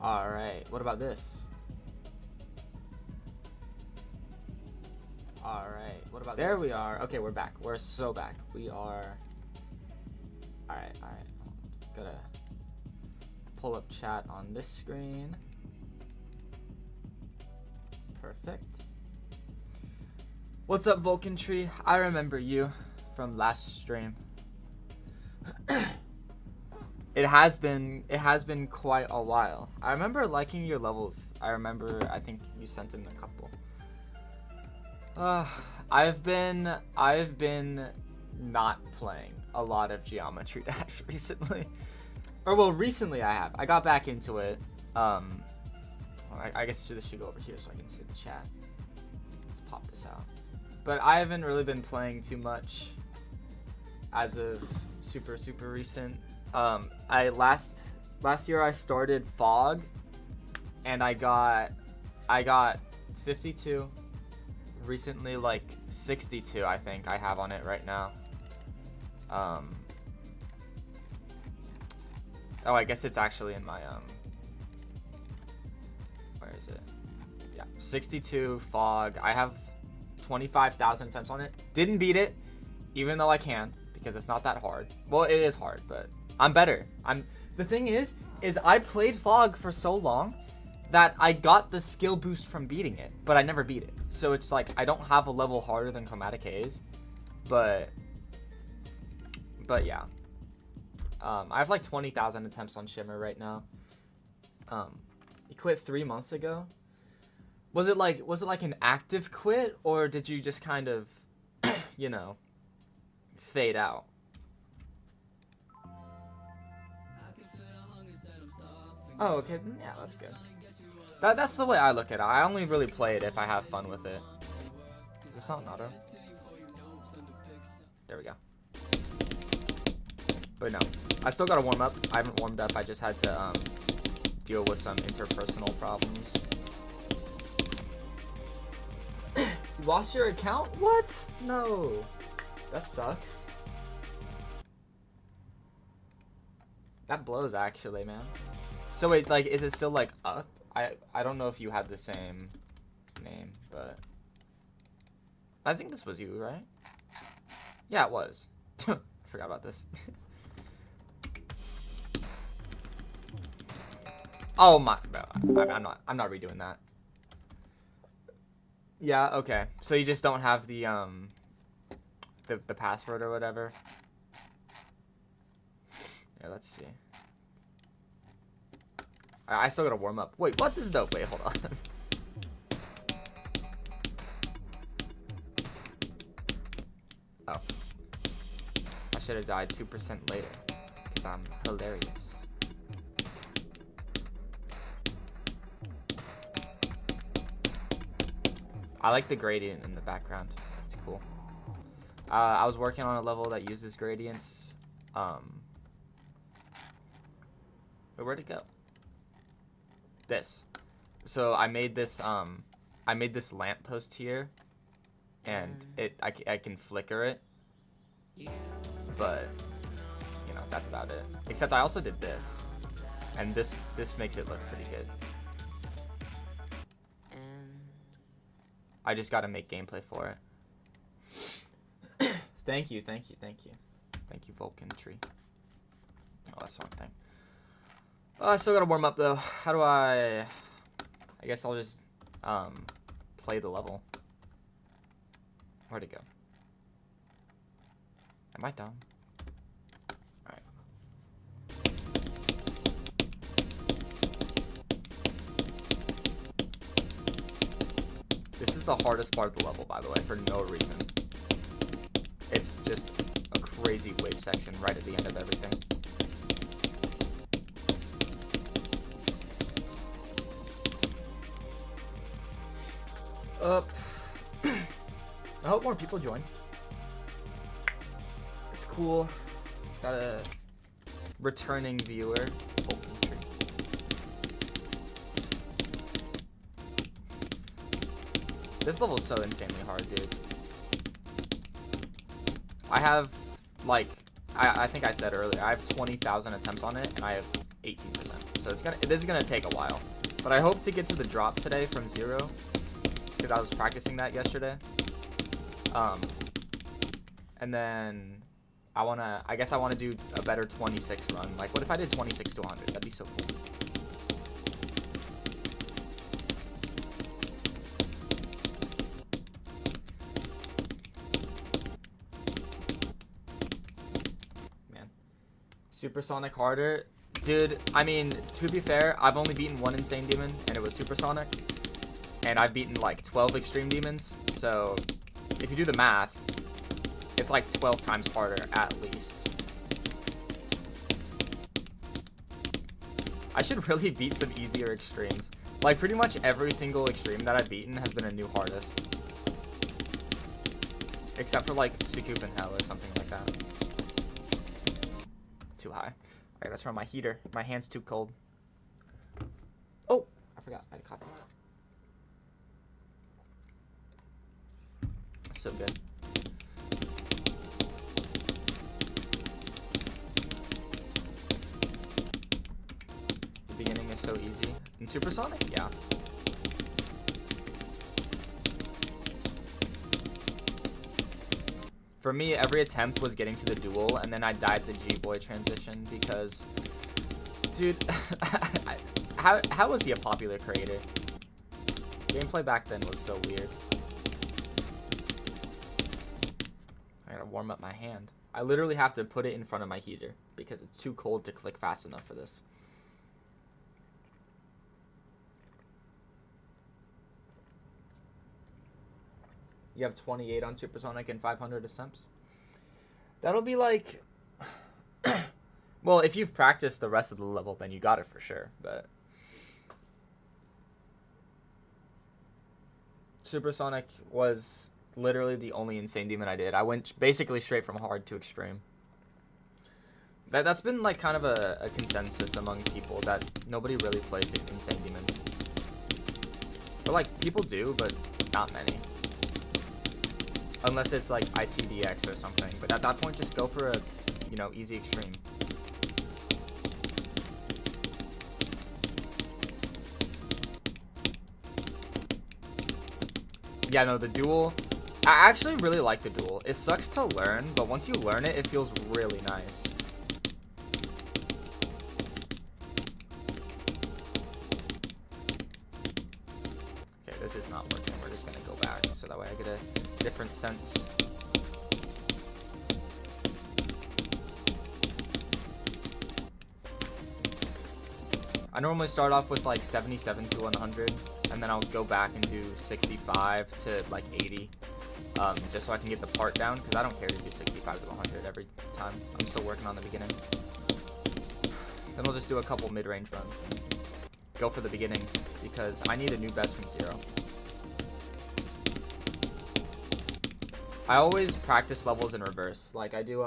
Alright, what about this? Alright, what about there this? We are. Okay, we're back. We're so back. We are... Alright. Gotta pull up chat on this screen. Perfect. What's up, Vulcan Tree? I remember you from last stream. It has been quite a while. I remember liking your levels. I think you sent in a couple. I've been not playing a lot of Geometry Dash recently. Or well, recently I have. I got back into it. I guess this should go over here so I can see the chat. Let's pop this out. But I haven't really been playing too much as of super recent. Last year I started Fog, and I got 52. Recently, like 62, I think I have on it right now. Oh, I guess it's actually in my where is it? Yeah, 62 Fog. I have 25,000 attempts on it. Didn't beat it, even though I can, because it's not that hard. Well, it is hard, but I'm better. The thing is I played Fog for so long that I got the skill boost from beating it, but I never beat it. So it's like I don't have a level harder than Chromatic Haze, but yeah. I have like 20,000 attempts on Shimmer right now. You quit 3 months ago. Was it like an active quit, or did you just kind of, you know, fade out? Oh, okay. Yeah, that's good. That's the way I look at it. I only really play it if I have fun with it. Is this on auto? There we go. But no, I still gotta warm up. I haven't warmed up. I just had to deal with some interpersonal problems. You lost your account? What? No. That sucks. That blows, actually, man. So wait, like, is it still like up? I don't know if you have the same name, but I think this was you, right? Yeah, it was. I forgot about this. Oh my! I'm not redoing that. Yeah. Okay. So you just don't have the password or whatever. Yeah. Let's see. I still gotta warm up. Wait, what? This is dope. Wait, hold on. Oh. I should have died 2% later. Because I'm hilarious. I like the gradient in the background. It's cool. I was working on a level that uses gradients. Where'd it go? This. So I made this lamppost here, and I can flicker it, but you know, that's about it. Except I also did this, and this makes it look pretty good. I just gotta make gameplay for it. Thank you, Vulcan Tree. Oh, that's the wrong thing. I still gotta warm up though. How do I guess I'll just play the level. Where'd it go? Am I dumb? Alright. This is the hardest part of the level, by the way, for no reason. It's just a crazy wave section right at the end of everything. I hope more people join. It's cool. Got a returning viewer. This level is so insanely hard, dude. I have, like, I think I said earlier, I have 20,000 attempts on it, and I have 18%. so this is gonna take a while. But I hope to get to the drop today from 0, because I was practicing that yesterday. And then I guess I wanna do a better 26 run. Like, what if I did 26 to 100? That'd be so cool. Man, Supersonic harder. Dude, I mean, to be fair, I've only beaten 1 Insane Demon, and it was Supersonic. And I've beaten, like, 12 Extreme Demons, so if you do the math, it's like 12 times harder, at least. I should really beat some easier Extremes. Like, pretty much every single Extreme that I've beaten has been a new hardest. Except for, like, Sucoup in Hell or something like that. Too high. Alright, let's run my heater. My hand's too cold. Oh! I forgot. I had coffee. That's so good. The beginning is so easy. In Supersonic? Yeah. For me, every attempt was getting to the duel, and then I died the G-Boy transition because, dude, how was he a popular creator? Gameplay back then was so weird. I gotta warm up my hand. I literally have to put it in front of my heater because it's too cold to click fast enough for this. You have 28 on Supersonic and 500 attempts. That'll be like... well, if you've practiced the rest of the level, then you got it for sure, but... Supersonic was literally the only Insane Demon I did. I went basically straight from hard to extreme. That's been like kind of a consensus among people that nobody really plays Insane Demons. But like, people do, but not many. Unless it's like ICDX or something. But at that point, just go for a, you know, easy extreme. Yeah, no, the duel. I actually really like the duel. It sucks to learn, but once you learn it, it feels really nice. Okay, this is not working. We're just gonna go back so that way I get a different sense. I normally start off with like 77 to 100, and then I'll go back and do 65 to like 80, just so I can get the part down, because I don't care to do 65 to 100 every time. I'm still working on the beginning. Then we'll just do a couple mid-range runs and go for the beginning, because I need a new best from 0. I always practice levels in reverse. Like I do,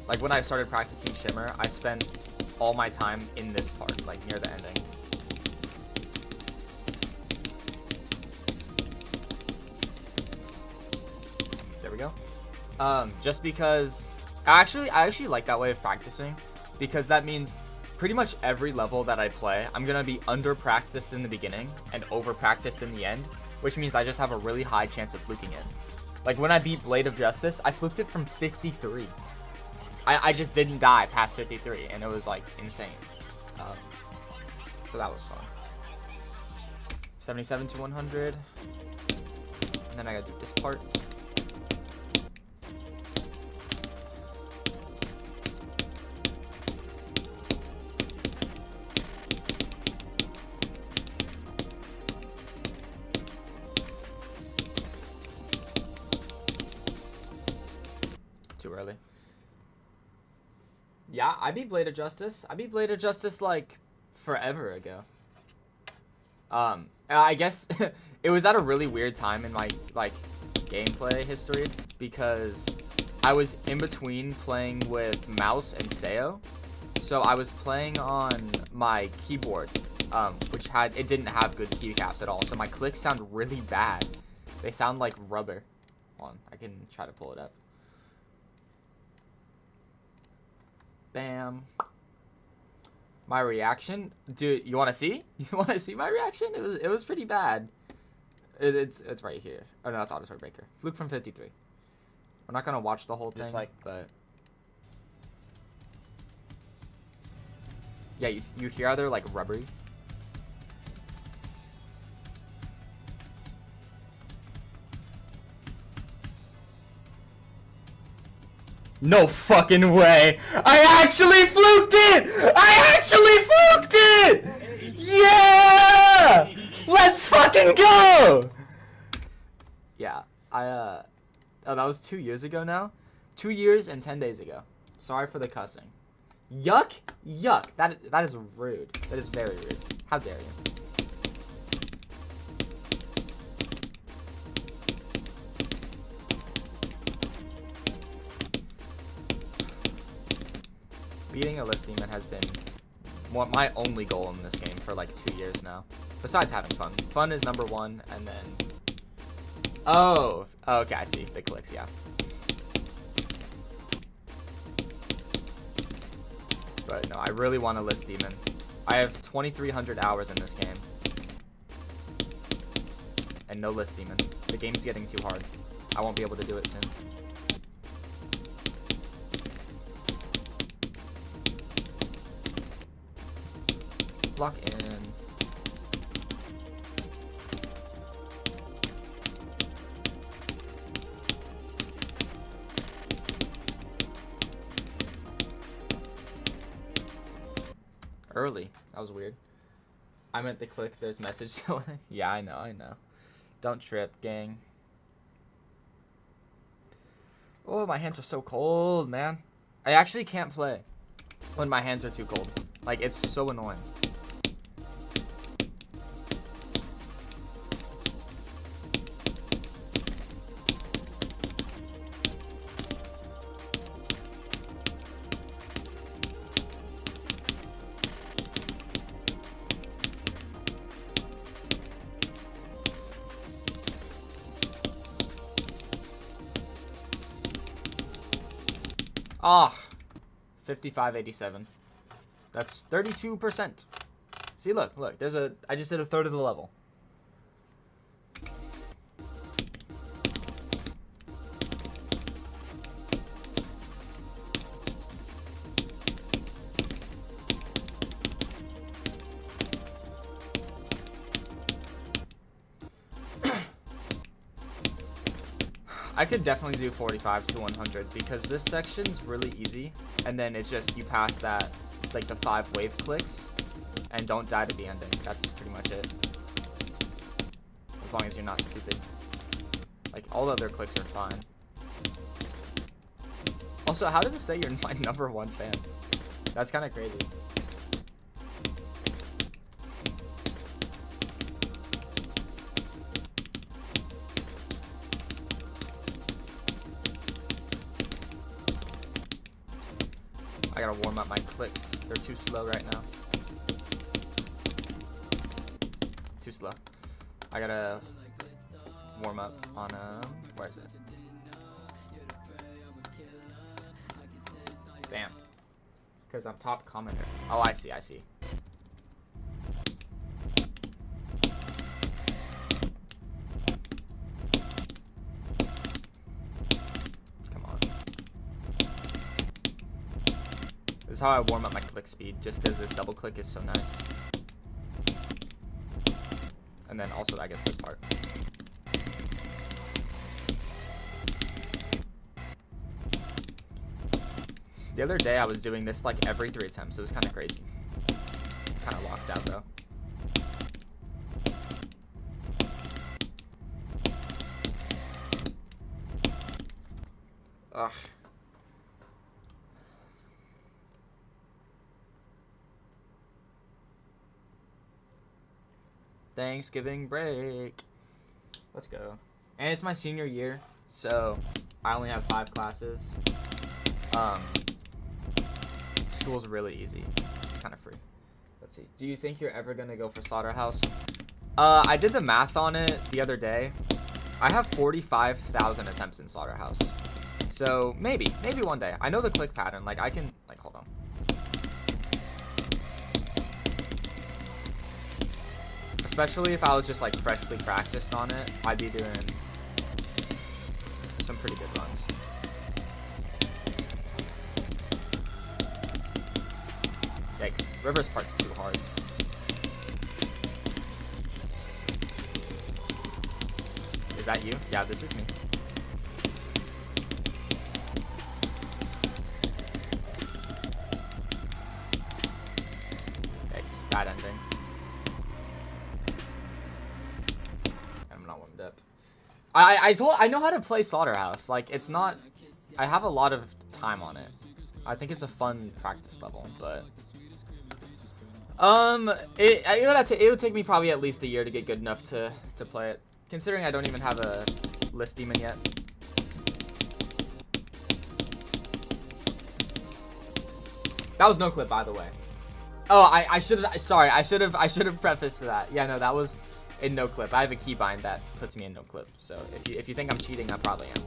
like when I started practicing Shimmer, I spent all my time in this part, like near the ending. There we go. Just because I actually like that way of practicing, because that means pretty much every level that I play, I'm gonna be under practiced in the beginning and over practiced in the end, which means I just have a really high chance of fluking it. Like when I beat Blade of Justice, I fluked it from 53. I just didn't die past 53, and it was like insane. So that was fun. 77 to 100. And then I gotta do this part. Too early. Yeah, I beat Blade of Justice. I beat Blade of Justice like forever ago. I guess it was at a really weird time in my like gameplay history, because I was in between playing with mouse and Seo. So I was playing on my keyboard, which it didn't have good keycaps at all. So my clicks sound really bad. They sound like rubber. Hold on, I can try to pull it up. Bam. My reaction, dude. You want to see? You want to see my reaction? It was pretty bad. It's right here. Oh no, that's Auto Sword Breaker. Fluke from 53. We're not gonna watch the whole thing, Just like, but yeah, you hear how they're like rubbery. No fucking way! I actually fluked it! I actually fluked it! Yeah! Let's fucking go! Yeah, oh, that was 2 years ago now? 2 years and 10 days ago. Sorry for the cussing. Yuck! Yuck! That is rude. That is very rude. How dare you? Beating a list demon has been my only goal in this game for like 2 years now. Besides having fun. Fun is number one, and then... Oh, okay, I see. The clicks, yeah. But no, I really want a list demon. I have 2,300 hours in this game. And no list demon. The game's getting too hard. I won't be able to do it soon. Lock in. Early. That was weird. I meant to click. There's message. Yeah, I know. Don't trip, gang. Oh, my hands are so cold, man. I actually can't play when my hands are too cold. Like, it's so annoying. Ah, 5587. That's 32%. See, look, there's I just did a third of the level. I could definitely do 45 to 100 because this section's really easy, and then it's just you pass that, like the 5 wave clicks, and don't die to the ending. That's pretty much it. As long as you're not stupid. Like, all the other clicks are fine. Also, how does it say you're my #1 fan? That's kind of crazy. I gotta warm up my clicks. They're too slow right now. Too slow. I gotta warm up on, where is it? Damn. Because I'm top commenter. Oh, I see. This is how I warm up my click speed, just because this double click is so nice. And then also, I guess, this part. The other day, I was doing this like every 3 attempts. It was kind of crazy. Kind of locked out, though. Ugh. Thanksgiving break. Let's go. And it's my senior year, so I only have 5 classes. School's really easy. It's kind of free. Let's see. Do you think you're ever gonna go for Slaughterhouse? I did the math on it the other day. I have 45,000 attempts in Slaughterhouse. So maybe one day. I know the click pattern. Like, I can, like, hold on. Especially if I was just like freshly practiced on it, I'd be doing some pretty good runs. Yikes. Reverse part's too hard. Is that you? Yeah, this is me. Yikes. Bad ending. I'm not warmed up. I know how to play Slaughterhouse. Like, it's not... I have a lot of time on it. I think it's a fun practice level, but... It would take me probably at least a year to get good enough to play it. Considering I don't even have a list demon yet. That was no clip, by the way. Oh, I should have. Sorry, I should have prefaced to that. Yeah, no, that was in no clip. I have a keybind that puts me in no clip. So if you think I'm cheating, I probably am.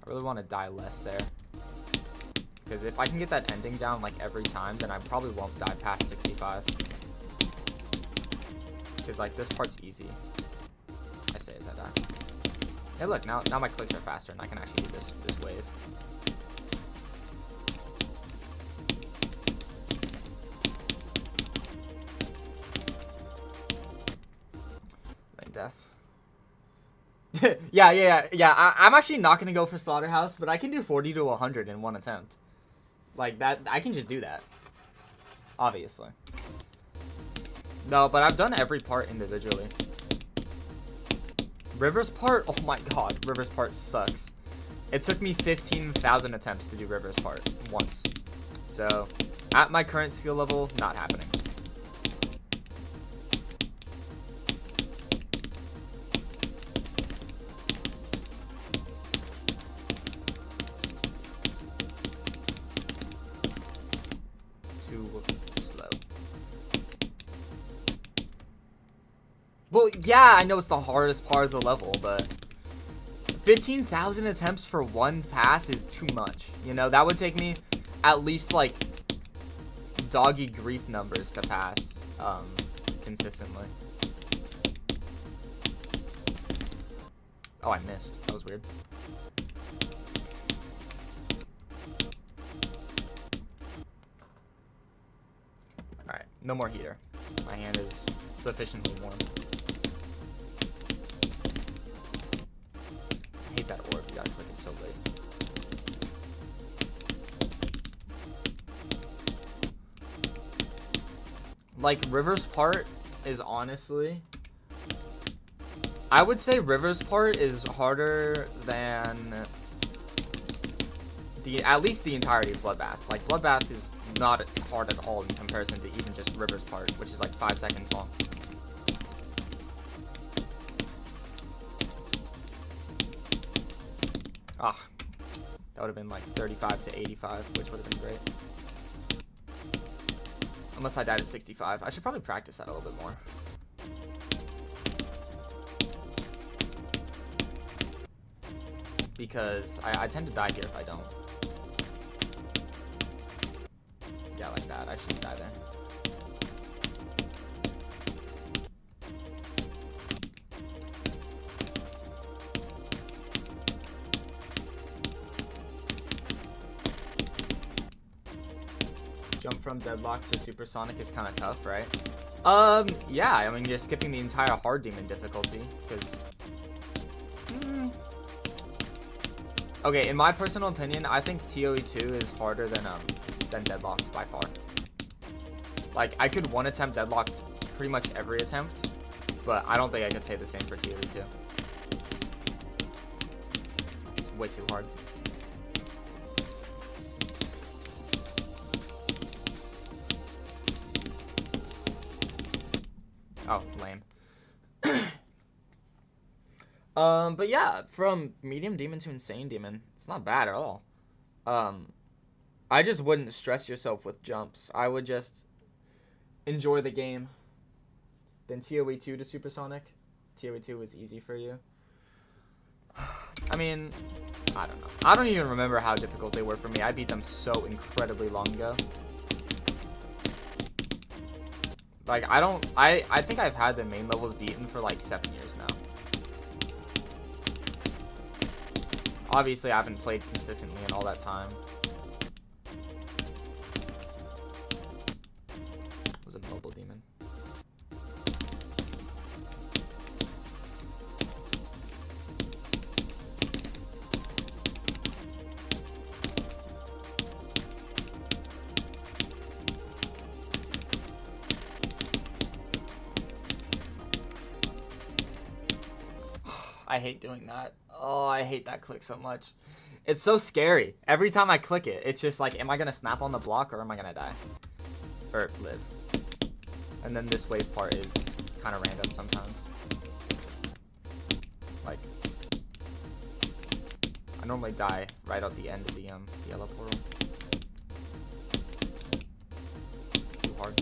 I really want to die less there. Because if I can get that ending down like every time, then I probably won't die past 65. Because like this part's easy. I say as I die. Hey look, now my clicks are faster and I can actually do this wave. Lane death. yeah. I'm actually not gonna go for Slaughterhouse, but I can do 40 to 100 in one attempt. Like that, I can just do that. Obviously. No, but I've done every part individually. Rivers part? Oh my god, Rivers part sucks. It took me 15,000 attempts to do Rivers part once. So, at my current skill level, not happening. Well, yeah, I know it's the hardest part of the level, but 15,000 attempts for one pass is too much. You know, that would take me at least, like, doggy grief numbers to pass consistently. Oh, I missed. That was weird. Alright, no more heater. My hand is sufficiently warm. I hate that orb, you gotta click it so late. Like, River's part is honestly... I would say River's part is harder than... at least the entirety of Bloodbath. Like, Bloodbath is not hard at all in comparison to even just River's part, which is like 5 seconds long. Ah, that would have been like 35 to 85, which would have been great. Unless I died at 65. I should probably practice that a little bit more. Because I tend to die here if I don't. Yeah, like that. I shouldn't die there. Jump from deadlock to supersonic is kind of tough, right? Yeah, I mean, you're skipping the entire hard demon difficulty, because... Okay, in my personal opinion, I think TOE2 is harder than deadlocked by far. Like, I could one attempt deadlocked pretty much every attempt, but I don't think I could say the same for TOE2. It's way too hard. Oh, lame. But yeah, from medium demon to insane demon, it's not bad at all. I just wouldn't stress yourself with jumps. I would just enjoy the game. Then TOE2 to supersonic. TOE2 was easy for you. I mean, I don't know. I don't even remember how difficult they were for me. I beat them so incredibly long ago. Like, I think I've had the main levels beaten for like 7 years now. Obviously, I haven't played consistently in all that time. It was a mobile demon. I hate doing that. Oh, I hate that click so much. It's so scary. Every time I click it, it's just like, am I going to snap on the block or am I going to die? Or live? And then this wave part is kind of random sometimes. Like, I normally die right at the end of the yellow portal. It's too hard.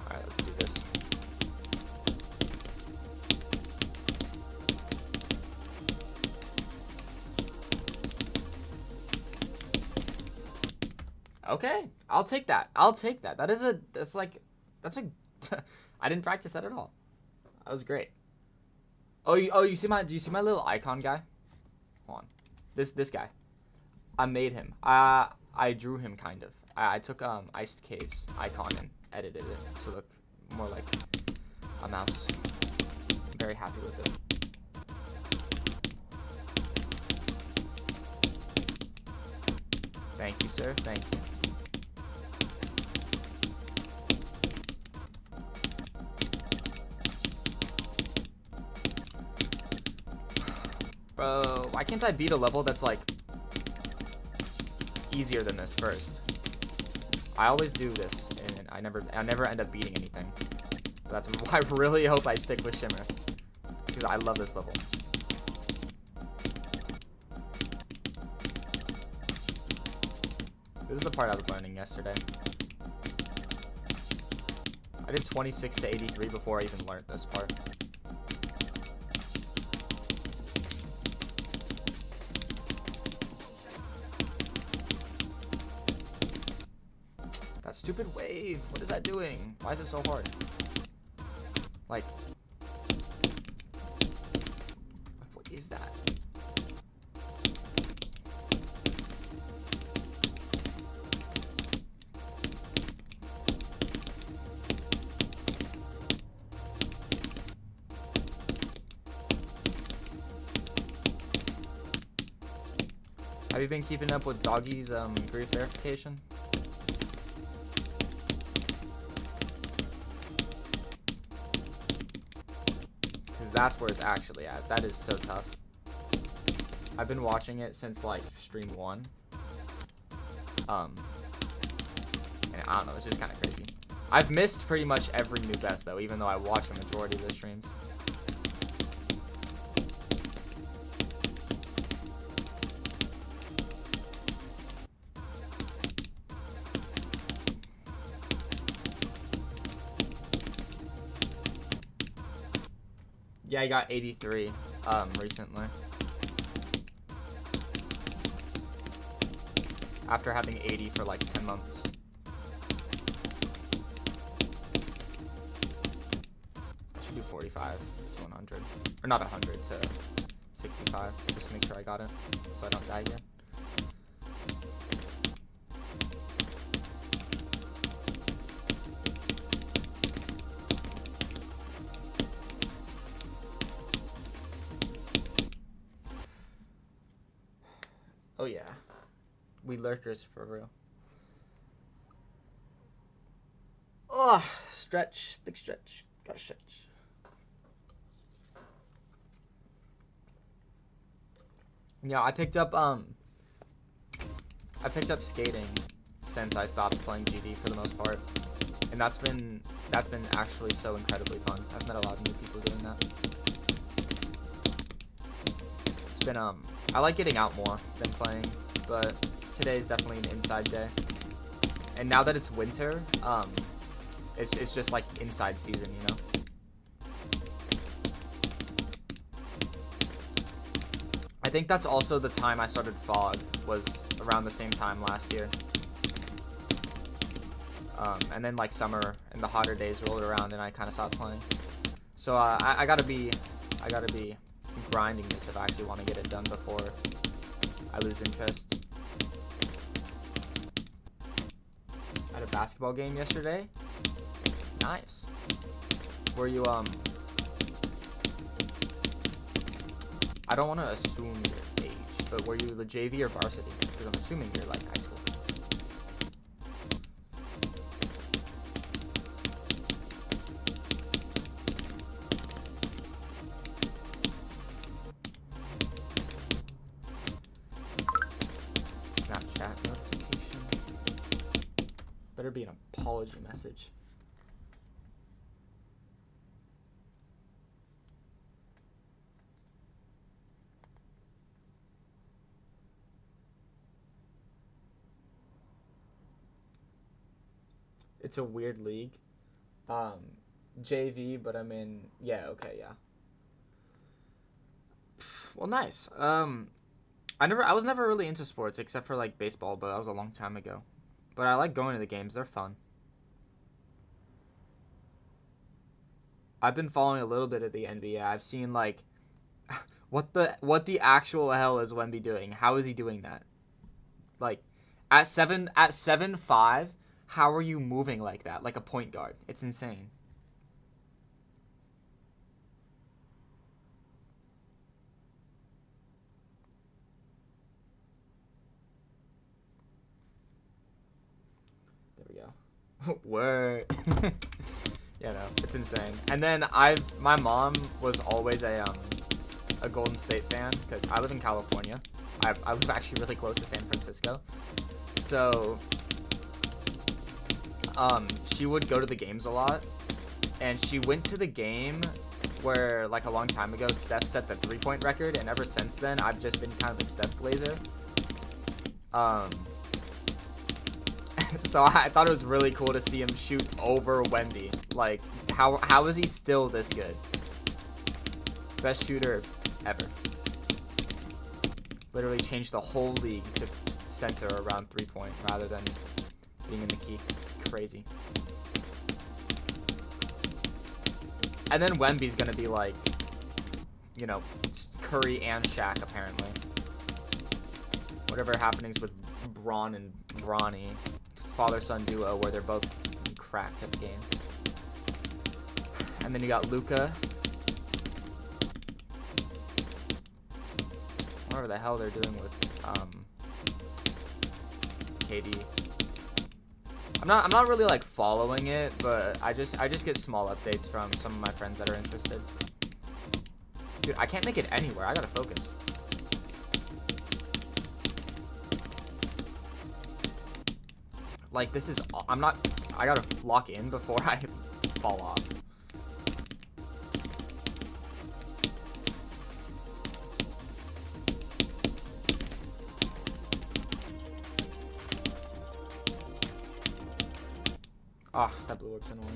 Alright, let's do this. Okay, I'll take that. I'll take that. That's a I didn't practice that at all. That was great. Oh, you see do you see my little icon guy? Hold on. This guy. I made him. I drew him kind of. I took Iced Caves icon and edited it to look more like a mouse. I'm very happy with it. Thank you, sir. Thank you. Bro, why can't I beat a level that's like easier than this first? I always do this, and I never end up beating anything. But that's why I really hope I stick with Shimmer, because I love this level. This is the part I was learning yesterday. I did 26 to 83 before I even learned this part. That stupid wave. What is that doing? Why is it so hard? Like, what is that? Have you been keeping up with Doggy's grief verification? Because that's where it's actually at. That is so tough. I've been watching it since like stream 1. And I don't know, it's just kind of crazy. I've missed pretty much every new best though, even though I watch a majority of the streams. Yeah, I got 83 recently. After having 80 for like 10 months. I should do 45 to 100. Or not 100 to 65. Just to make sure I got it. So I don't die again. Oh yeah, we lurkers for real. Oh, stretch, big stretch, gotta stretch. Yeah, I picked up skating since I stopped playing GD for the most part, and that's been actually so incredibly fun. I've met a lot of new people doing that. It's been I like getting out more than playing, but today is definitely an inside day. And now that it's winter, It's just like inside season, you know. I think that's also the time I started Fog, was around the same time last year. And then like summer and the hotter days rolled around and I kind of stopped playing. So I gotta be grinding this if I actually want to get it done before I lose interest. I had a basketball game yesterday. Nice. Were you I don't want to assume your age, but were you the JV or varsity? Because I'm assuming you're like high school. Snapchat notification. Better be an apology message. It's a weird league. JV, but I'm in. Yeah, okay, yeah. Well, nice. I was never really into sports except for like baseball, but that was a long time ago. But I like going to the games. They're fun. I've been following a little bit of the NBA. I've seen like what the actual hell is Wemby doing? How is he doing that? Like at 7'5", how are you moving like that? Like a point guard. It's insane. There we go. Word. Yeah, no, it's insane. And then my mom was always a Golden State fan because I live in California. I live actually really close to San Francisco. So she would go to the games a lot, and she went to the game where like a long time ago Steph set the 3-point record, and ever since then I've just been kind of a Steph blazer. So I thought it was really cool to see him shoot over Wemby. Like, how is he still this good? Best shooter ever. Literally changed the whole league to center around 3-point rather than being in the key. It's crazy. And then Wemby's gonna be like, you know, Curry and Shaq apparently. Whatever happenings with Braun and Bronny, father-son duo where they're both cracked at the game. And then you got Luka. Whatever the hell they're doing with KD. I'm not really like following it, but I just get small updates from some of my friends that are interested. Dude, I can't make it anywhere. I gotta focus. Like, this is... I gotta lock in before I fall off. Ah, that blue whip's annoying.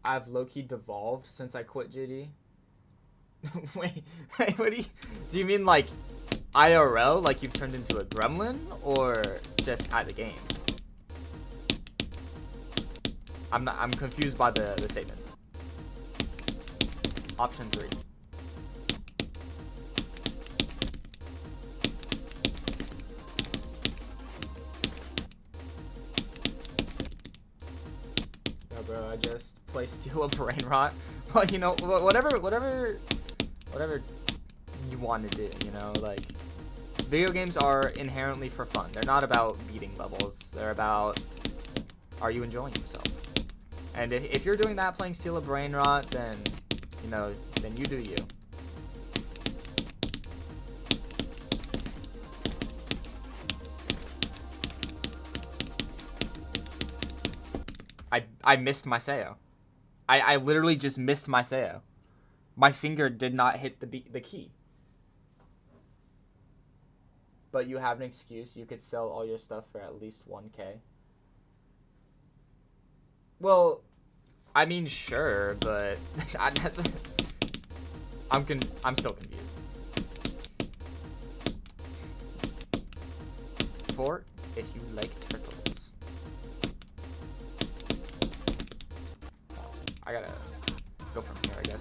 I've low-key devolved since I quit JD. Wait, what do you mean, like, IRL? Like you've turned into a gremlin? Or just at the game? I'm confused by the statement. Option 3. No, bro, I just play Steal a Brain Rot. Well, you know, whatever you want to do, you know, like, video games are inherently for fun. They're not about beating levels. They're about, are you enjoying yourself? And if you're doing that, playing Steal a Brain Rot, then, you know, then you do you. I missed my Sayo. I literally just missed my Sayo. My finger did not hit the key. But you have an excuse. You could sell all your stuff for at least 1K. Well, I mean, sure, but I'm still confused. 4 if you like turtles. I gotta go from here, I guess.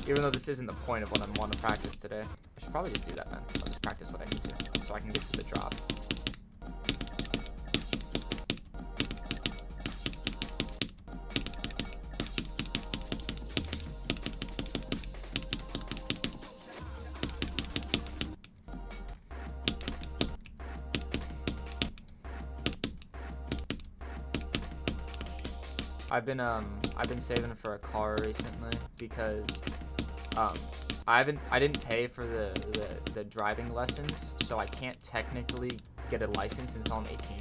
Even though this isn't the point of what I want to practice today. I should probably just do that then. I'll just practice what I need to so I can get to the drop. I've been saving for a car recently because I didn't pay for the driving lessons, so I can't technically get a license until I'm 18,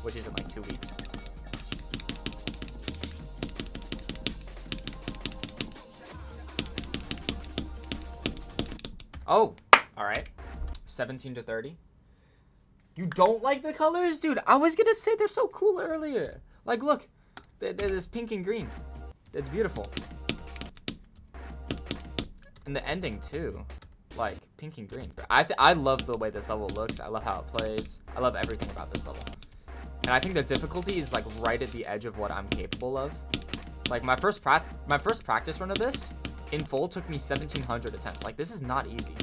which is in like 2 weeks. Oh, all right. 17 to 30. You don't like the colors, dude? I was gonna say they're so cool earlier. Like, look. There's pink and green. It's beautiful. And the ending too, like pink and green. But I love the way this level looks. I love how it plays. I love everything about this level. And I think the difficulty is like right at the edge of what I'm capable of. Like my first practice run of this in full took me 1,700 attempts. Like this is not easy.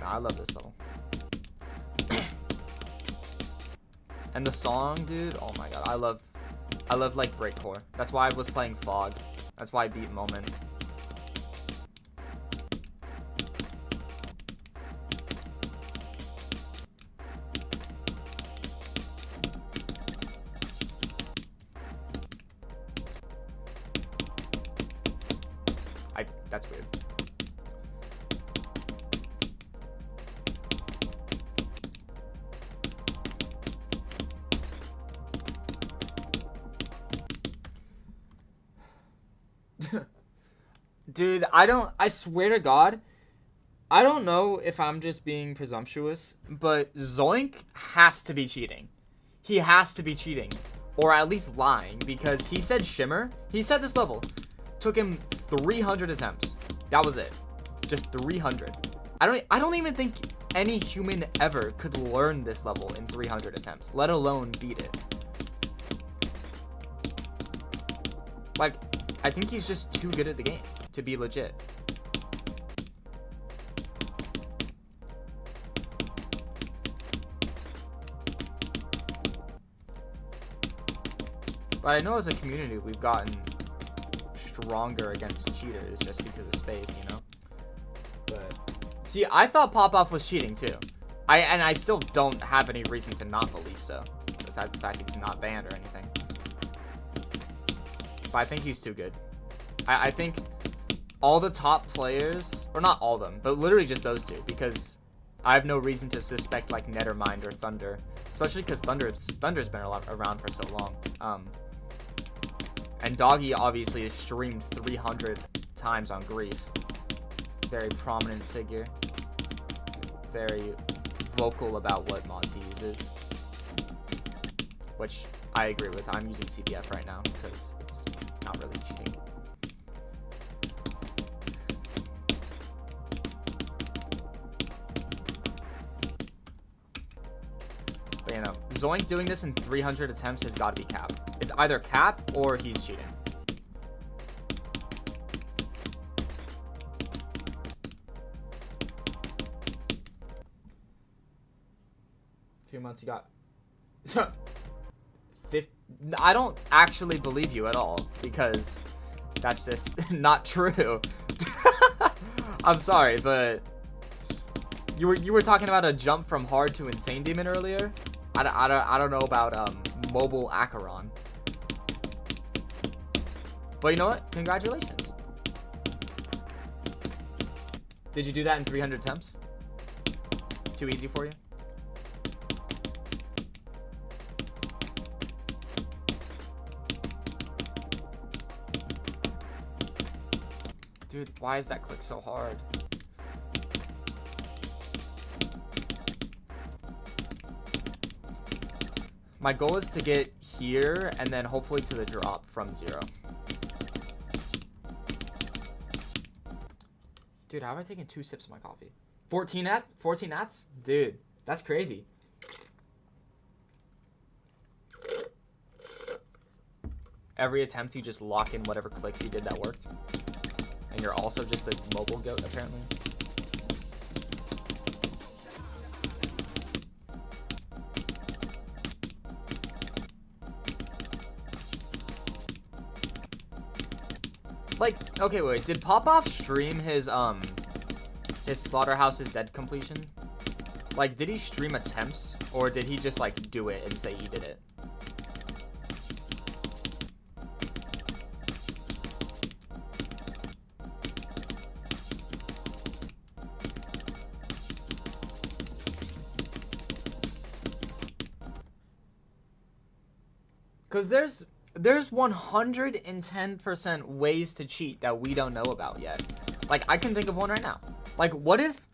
I love this level. And the song, dude, oh my god, I love like breakcore. That's why I was playing Fog. That's why I beat Moment. That's weird. Dude, I swear to God, I don't know if I'm just being presumptuous, but Zoink has to be cheating. He has to be cheating. Or at least lying, because he said Shimmer. He said this level took him 300 attempts. That was it. Just 300. I don't even think any human ever could learn this level in 300 attempts, let alone beat it. Like, I think he's just too good at the game to be legit. But I know as a community we've gotten stronger against cheaters just because of space, you know? But see, I thought Pop-Off was cheating too. I still don't have any reason to not believe so, besides the fact he's not banned or anything. But I think he's too good. I think all the top players, or not all of them, but literally just those two, because I have no reason to suspect like Nethermind or Thunder, especially because Thunder's been around for so long. And Doggy obviously is streamed 300 times on Grief. Very prominent figure. Very vocal about what mods he uses. Which I agree with. I'm using CPF right now because it's not really cheating. But you know, Zoink doing this in 300 attempts has got to be cap. It's either cap or he's cheating. A few months he got. I don't actually believe you at all because that's just not true. I'm sorry, but you were talking about a jump from hard to insane demon earlier. I don't know about mobile Acheron. But you know what? Congratulations. Did you do that in 300 attempts? Too easy for you? Dude, why is that click so hard? My goal is to get here and then hopefully to the drop from 0. Dude, how have I taken 2 sips of my coffee? 14 ats? Dude, that's crazy. Every attempt you just lock in whatever clicks you did that worked. And you're also just the mobile goat, apparently. Like, okay, wait, did Popoff stream his Slaughterhouse's Dead completion? Like, did he stream attempts? Or did he just, like, do it and say he did it? Because there's 110% ways to cheat that we don't know about yet. Like, I can think of one right now. Like, what if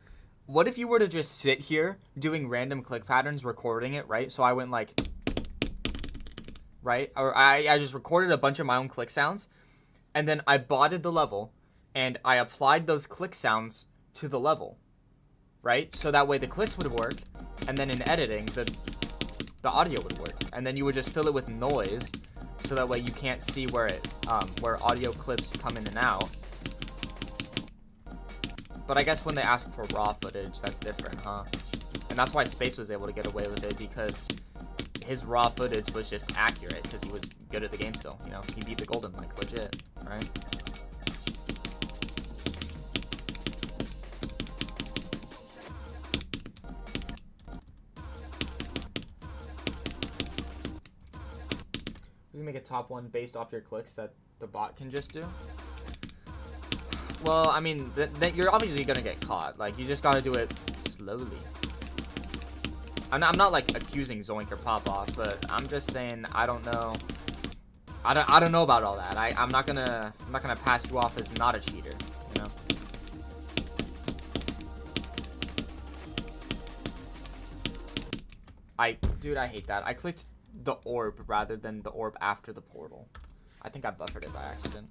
you were to just sit here doing random click patterns, recording it, right? So I went like, right? Or I just recorded a bunch of my own click sounds, and then I botted the level, and I applied those click sounds to the level, right? So that way the clicks would work, and then in editing, the audio would work. And then you would just fill it with noise, so that way you can't see where audio clips come in and out. But I guess when they ask for raw footage, that's different, huh? And that's why Space was able to get away with it, because his raw footage was just accurate, because he was good at the game still, you know? He beat the Golden, like, legit, right? Does it make a top 1 based off your clicks that the bot can just do? Well, I mean, you're obviously gonna get caught. Like, you just gotta do it slowly. I'm not like accusing Zoink or Popoff, but I'm just saying I don't know. I don't know about all that. I'm not gonna pass you off as not a cheater, you know. Dude, I hate that. I clicked the orb rather than the orb after the portal. I think I buffered it by accident.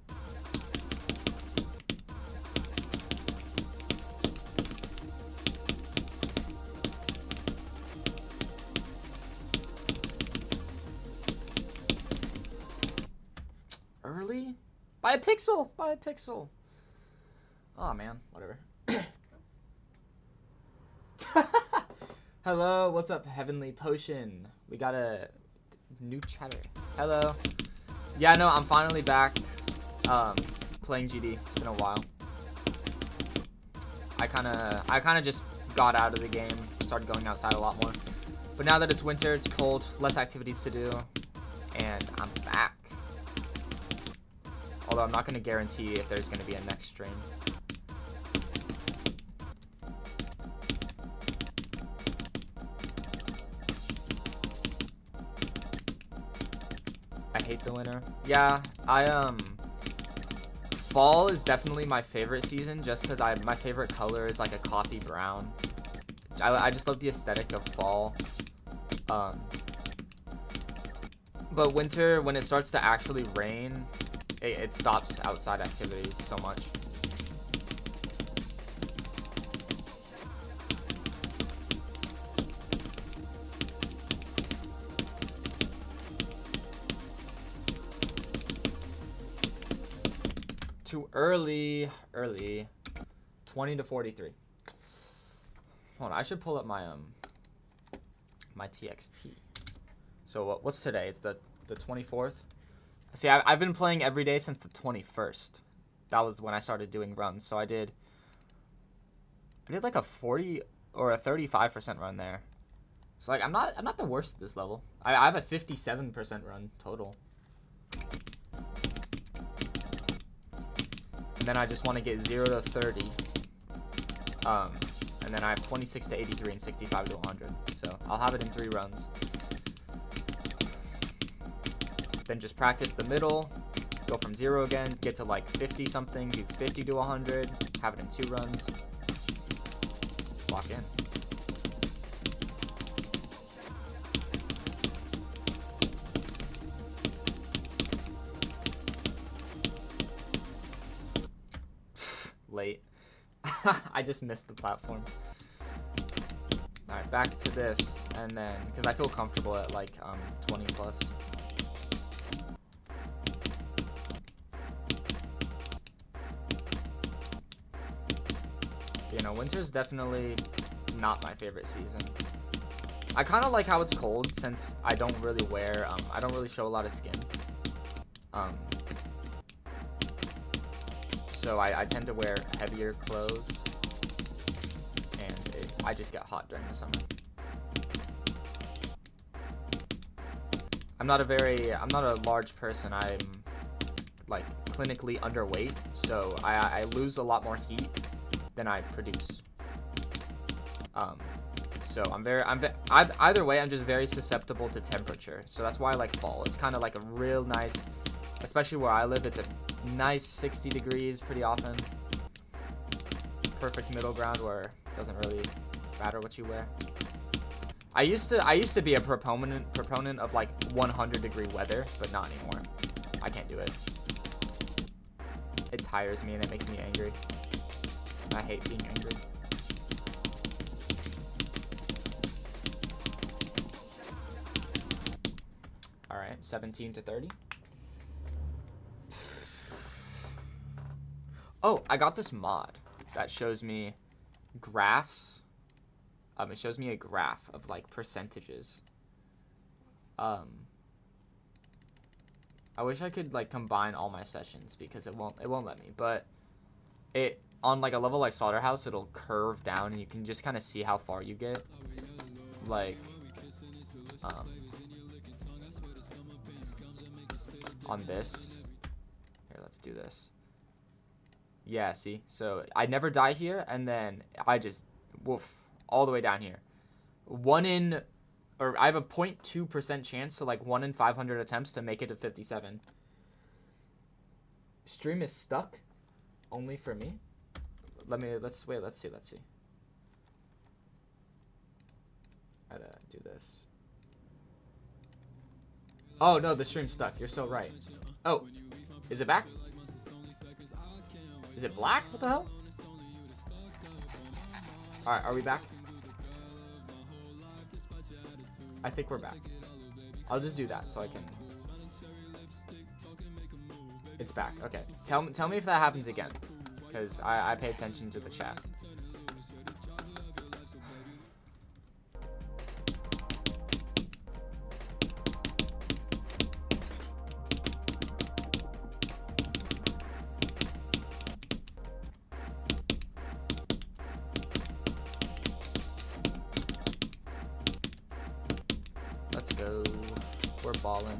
Early? By a pixel! By a pixel! Oh man, whatever. Hello, what's up, Heavenly Potion? We got a new chatter. Hello. Yeah, no, I'm finally back playing GD. It's been a while. I kinda just got out of the game, started going outside a lot more. But now that it's winter, it's cold, less activities to do, and I'm back. Although I'm not gonna guarantee if there's gonna be a next stream. I hate the winter. Yeah, fall is definitely my favorite season, just because my favorite color is like a coffee brown. I just love the aesthetic of fall. But winter, when it starts to actually rain, it stops outside activity so much. Too early. 20 to 43. Hold on, I should pull up my my TXT. So what's today? It's the 24th. See, I've been playing every day since the 21st. That was when I started doing runs. So I did like a 40 or a 35% run there. So like I'm not the worst at this level. I have a 57% run total. And then I just want to get 0 to 30. And then I have 26 to 83 and 65 to 100. So I'll have it in 3 runs. Then just practice the middle, go from 0 again, get to like 50 something, do 50 to 100, have it in 2 runs, lock in. Late. I just missed the platform. Alright, back to this, and then, because I feel comfortable at like 20 plus. You know, winter's definitely not my favorite season. I kind of like how it's cold since I don't really wear, I don't really show a lot of skin. So I tend to wear heavier clothes, and I just get hot during the summer. I'm not a large person. I'm like clinically underweight, so I lose a lot more heat than I produce. So either way, I'm just very susceptible to temperature. So that's why I like fall. It's kind of like a real nice, especially where I live, it's a nice 60 degrees pretty often. Perfect middle ground where it doesn't really matter what you wear. I used to be a proponent of like 100-degree weather, but not anymore. I can't do it. It tires me and it makes me angry. I hate being angry. All right, 17 to 30. Oh, I got this mod that shows me graphs. It shows me a graph of like percentages. I wish I could like combine all my sessions because it won't let me. But it on like a level like Slaughterhouse, it'll curve down and you can just kind of see how far you get. Like on this. Here, let's do this. Yeah, see? So I never die here, and then I just woof all the way down here. I have a 0.2% chance, so like 1 in 500 attempts to make it to 57. Stream is stuck only for me. Let's see. Gotta do this. Oh no, the stream's stuck. You're so right. Oh, is it back? Is it black? What the hell? Alright, are we back? I think we're back. I'll just do that so I can... It's back. Okay. Tell me if that happens again. Because I pay attention to the chat. Let's go. We're balling.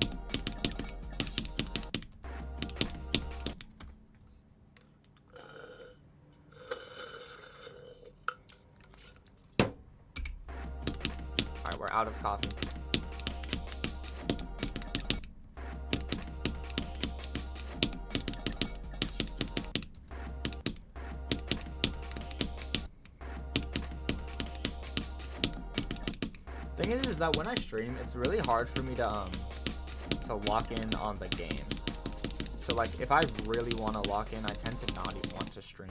Alright, we're out of coffee. Thing is that when I stream, it's really hard for me to lock in on the game. So like if I really want to lock in, I tend to not even want to stream.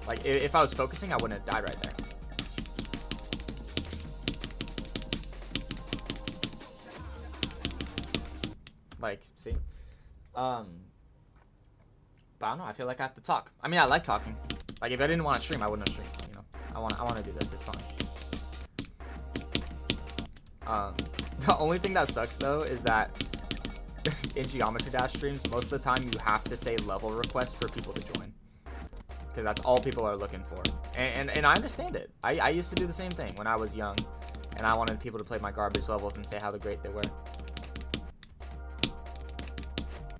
Like if I was focusing, I wouldn't have died right there. Like, see? But I don't know, I feel like I have to talk. I mean, I like talking. Like if I didn't want to stream, I wouldn't have streamed, you know. I want to do this. It's fun. The only thing that sucks though is that in Geometry Dash streams, most of the time you have to say level request for people to join, because that's all people are looking for. And I understand it. I used to do the same thing when I was young, and I wanted people to play my garbage levels and say how great they were.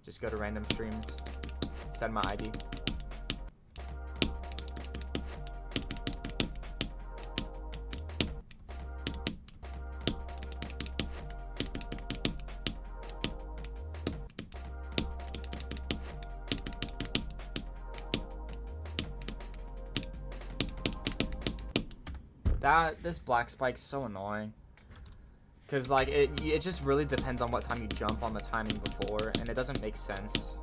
Just go to random streams, send my ID. This black spike's so annoying. Cause like it just really depends on what time you jump on the timing before, and it doesn't make sense.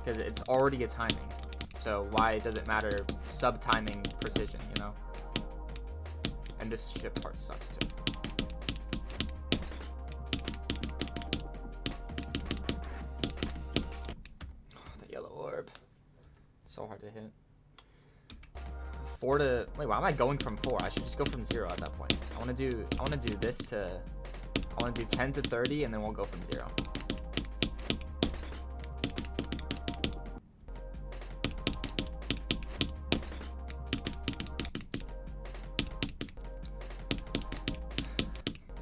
Cause it's already a timing, so why does it matter sub-timing precision, you know? And this ship part sucks too. Oh, the yellow orb. It's so hard to hit. 4 to wait, why am I going from 4? I should just go from 0 at that point. I wanna do this to I wanna do 10 to 30 and then we'll go from 0.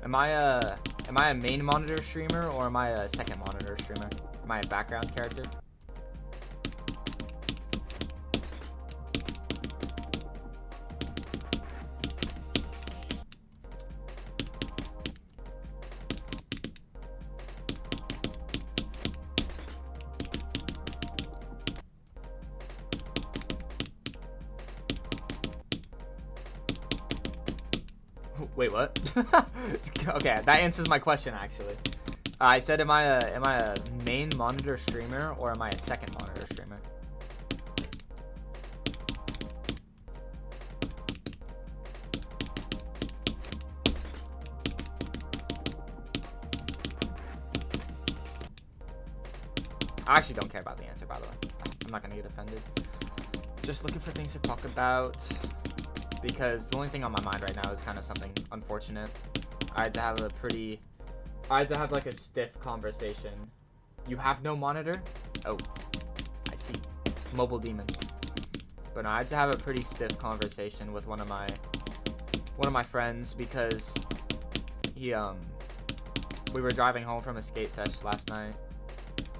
Am I a main monitor streamer or am I a second monitor streamer? Am I a background character? Wait, what? Okay, that answers my question actually. I said, am I a main monitor streamer or am I a second monitor streamer? I actually don't care about the answer, by the way. I'm not gonna get offended. Just looking for things to talk about. Because the only thing on my mind right now is kind of something unfortunate. I had to have like a stiff conversation. You have no monitor? Oh, I see. Mobile demon. But no, I had to have a pretty stiff conversation with one of my friends because we were driving home from a skate sesh last night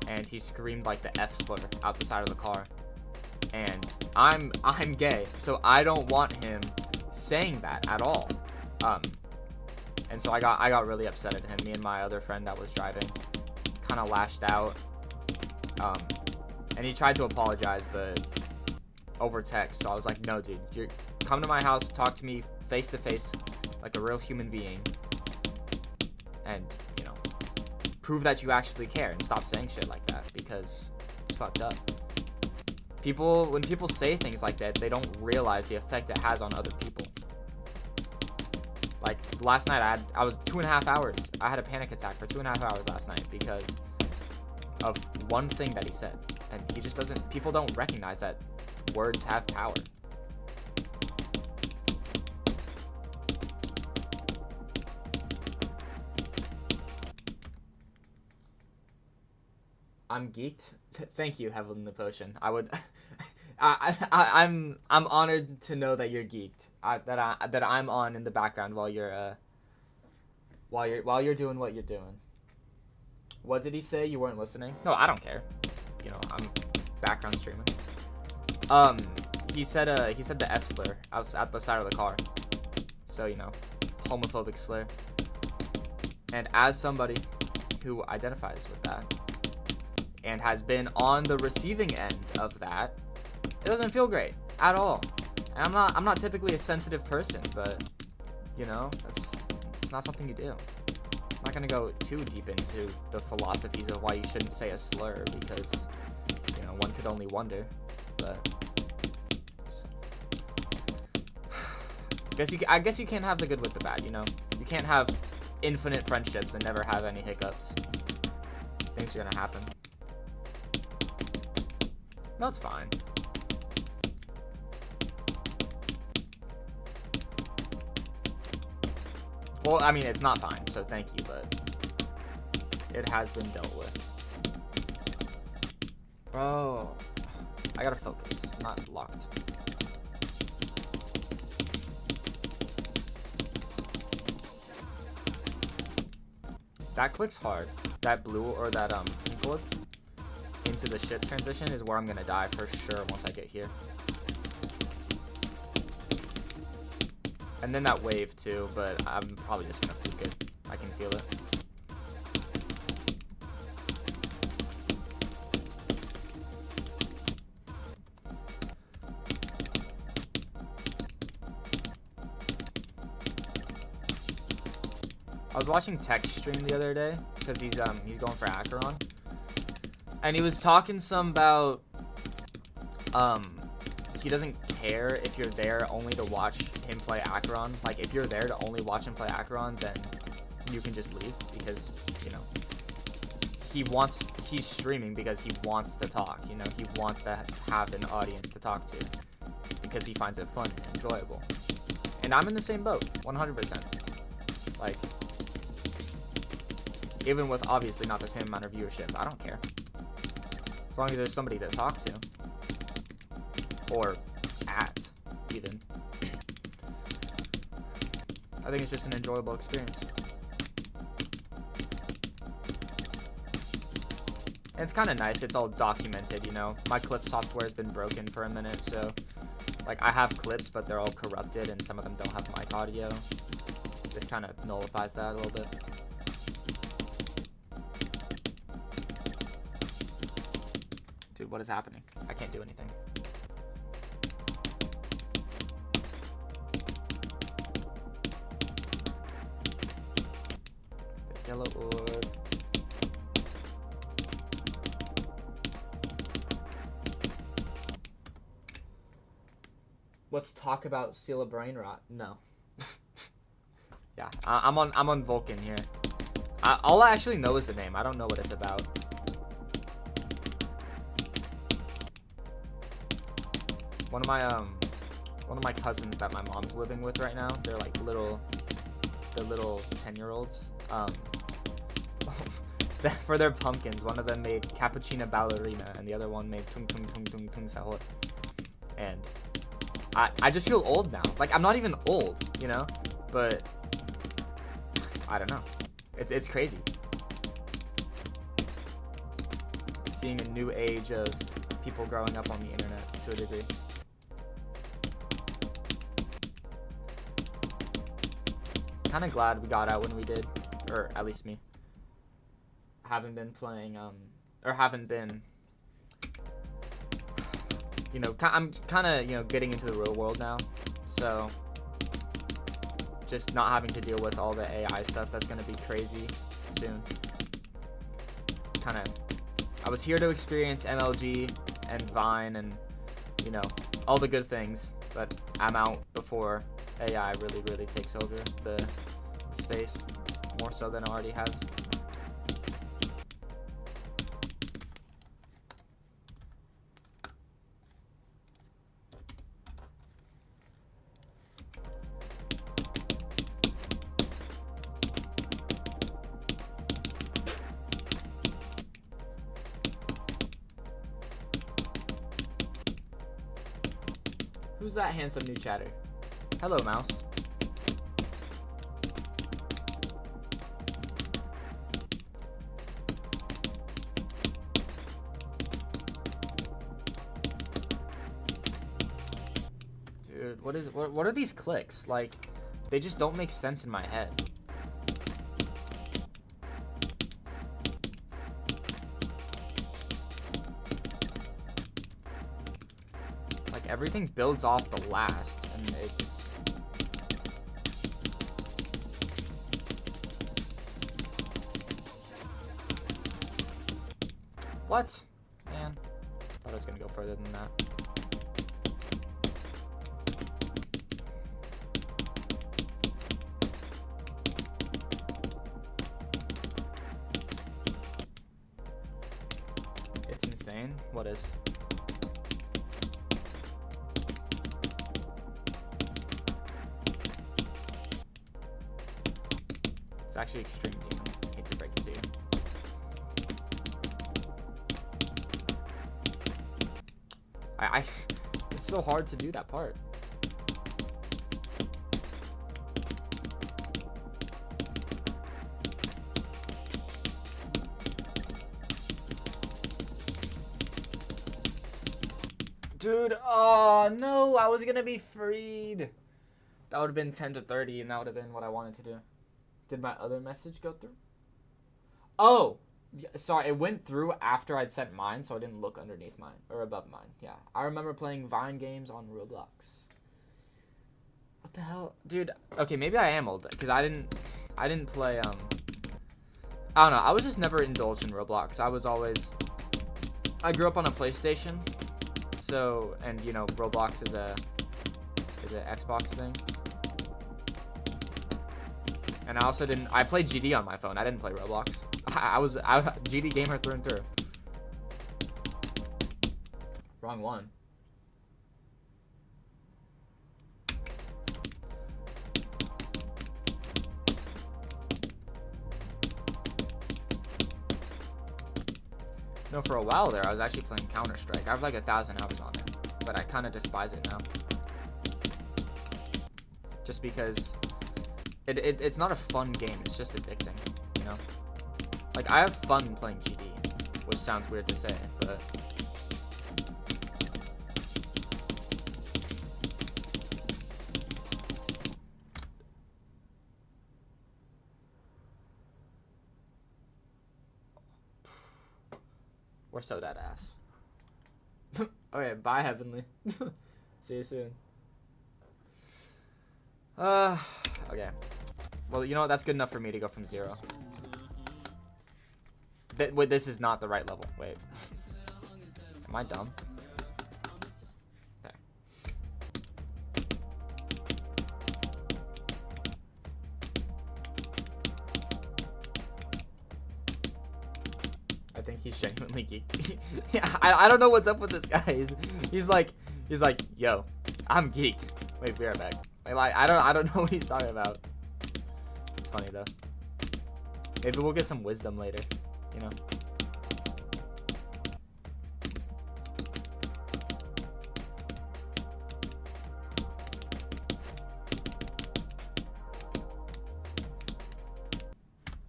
and he screamed like the F slur out the side of the car. And I'm gay, so I don't want him saying that at all. And so I got really upset at him. Me and my other friend that was driving kind of lashed out. And he tried to apologize, but over text. So I was like, no, dude, come to my house, talk to me face to face like a real human being, and you know, prove that you actually care and stop saying shit like that because it's fucked up. When people say things like that, they don't realize the effect it has on other people. Like last night, I was 2.5 hours. I had a panic attack for 2.5 hours last night because of one thing that he said, and he just doesn't. People don't recognize that words have power. I'm geeked. Thank you, Heavenly Potion. I would. I'm honored to know that you're geeked. That I'm on in the background while you're doing what you're doing. What did he say? You weren't listening? No, I don't care. You know, I'm background streaming. He said the F slur out at the side of the car. So, you know, homophobic slur. And as somebody who identifies with that and has been on the receiving end of that, it doesn't feel great at all. And I'm not typically a sensitive person, but you know, it's not something you do. I'm not gonna go too deep into the philosophies of why you shouldn't say a slur because, you know, one could only wonder. But I guess you can't have the good with the bad, you know? You can't have infinite friendships and never have any hiccups. Things are gonna happen. That's fine. Well, I mean, it's not fine, so thank you, but it has been dealt with. Bro, I gotta focus. I'm not locked. That clicks hard. That blue or that pink orb into the ship transition is where I'm gonna die for sure once I get here. And then that wave too, but I'm probably just gonna fluke it. I can feel it. was watching Tech stream the other day because he's going for Acheron, and he was talking some about he doesn't care if you're there only to watch him play Acheron. Like, if you're there to only watch him play Acheron, then you can just leave because, you know, he's streaming because he wants to talk, you know, he wants to have an audience to talk to because he finds it fun and enjoyable. And I'm in the same boat, 100%. Like, even with obviously not the same amount of viewership, I don't care. As long as there's somebody to talk to. Or at, even. I think it's just an enjoyable experience. And it's kind of nice, it's all documented, you know. My clip software has been broken for a minute, so like I have clips, but they're all corrupted and some of them don't have mic audio. It kind of nullifies that a little bit. Dude, what is happening? I can't do anything. The yellow orb. Let's talk about Seal of Brain Rot. No. Yeah, I'm on Vulcan here. All I actually know is the name. I don't know what it's about. One of my cousins that my mom's living with right now, they're like little 10-year-olds. For their pumpkins, one of them made Cappuccino Ballerina and the other one made Tung Tung Tung Tung Tung Sahot. And I just feel old now. Like, I'm not even old, you know? But I don't know. It's crazy. Seeing a new age of people growing up on the internet to a degree. Kind of glad we got out when we did, or at least me. Haven't been playing, or haven't been, you know, I'm kind of, you know, getting into the real world now, so just not having to deal with all the AI stuff that's going to be crazy soon. Kind of, I was here to experience MLG and Vine and, you know, all the good things, but I'm out before AI really takes over the space, more so than it already has. Who's that handsome new chatter? Hello, mouse. Dude, what are these clicks? Like, they just don't make sense in my head. Everything builds off the last, and it's... What? Man, thought I was gonna go further than that. It's insane. What is? It's actually extreme demon. Hate to break it to you. It's so hard to do that part. Dude, oh no, I was gonna be freed. That would have been 10 to 30, and that would have been what I wanted to do. Did my other message go through? Oh, sorry, it went through after I'd sent mine, so I didn't look underneath mine, or above mine. Yeah, I remember playing Vine games on Roblox. What the hell? Dude, okay, maybe I am old, because I I didn't play, I don't know. I was just never indulged in Roblox. I grew up on a PlayStation. So, and you know, Roblox is an Xbox thing. And I also I played GD on my phone. I didn't play Roblox. I was GD gamer through and through. Wrong one. No, for a while there, I was actually playing Counter-Strike. I have like 1,000 hours on it, but I kind of despise it now. Just because it's not a fun game. It's just addicting, you know? Like, I have fun playing GD, which sounds weird to say, but... We're so dead ass. Okay, bye, Heavenly. See you soon. Okay. Well, you know what? That's good enough for me to go from 0. Wait, this is not the right level. Wait. Am I dumb? Okay. I think he's genuinely geeked. Yeah, I don't know what's up with this guy. He's like, yo, I'm geeked. Wait, be right back. Like, I don't know what he's talking about. It's funny though. Maybe we'll get some wisdom later, you know.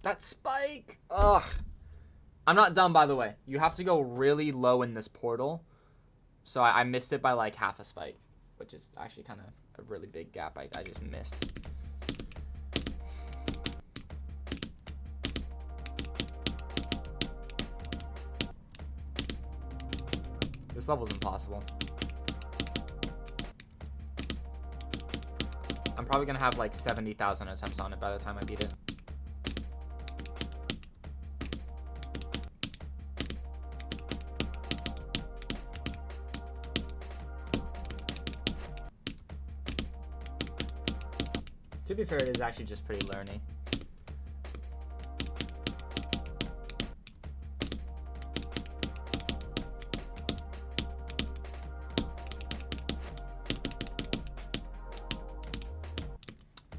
That spike. Ugh. I'm not dumb, by the way. You have to go really low in this portal. So I missed it by like half a spike, which is actually kind of a really big gap I just missed. This level's impossible. I'm probably gonna have like 70,000 attempts on it by the time I beat it. To be fair, it is actually just pretty learning.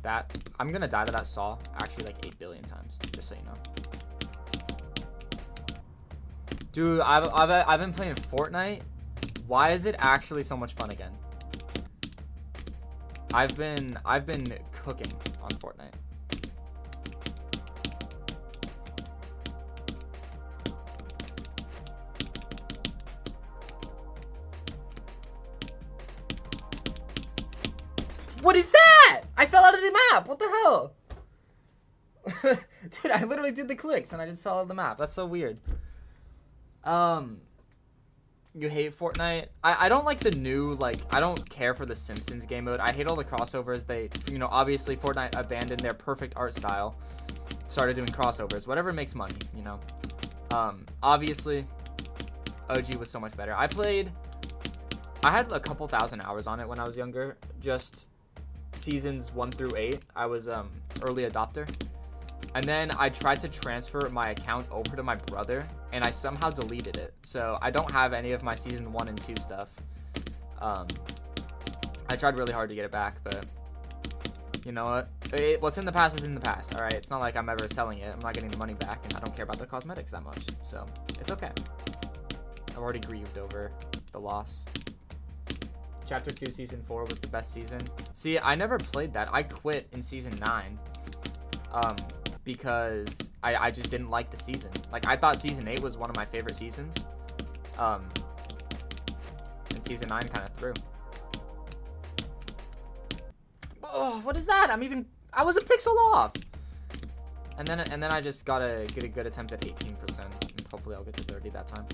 That I'm gonna die to that saw actually like 8 billion times, just so you know. Dude, I've been playing Fortnite. Why is it actually so much fun again? I've been cooking on Fortnite. What is that? I fell out of the map. What the hell? Dude, I literally did the clicks and I just fell out of the map. That's so weird. You hate Fortnite? I don't like the new, like, I don't care for the Simpsons game mode. I hate all the crossovers. They, you know, obviously Fortnite abandoned their perfect art style. Started doing crossovers. Whatever makes money, you know. Obviously, OG was so much better. I had a couple thousand hours on it when I was younger. Just seasons 1 through 8. I was, early adopter. And then I tried to transfer my account over to my brother, and I somehow deleted it. So I don't have any of my season 1 and 2 stuff. I tried really hard to get it back, but you know what? What's in the past is in the past, all right? It's not like I'm ever selling it. I'm not getting the money back, and I don't care about the cosmetics that much. So it's okay. I've already grieved over the loss. Chapter 2, Season 4 was the best season. See, I never played that. I quit in Season 9. Because I just didn't like the season. Like, I thought Season 8 was one of my favorite seasons. And Season 9 kind of threw. Oh, what is that? I was a pixel off. And then I just gotta get a good attempt at 18%. And hopefully I'll get to 30 that time.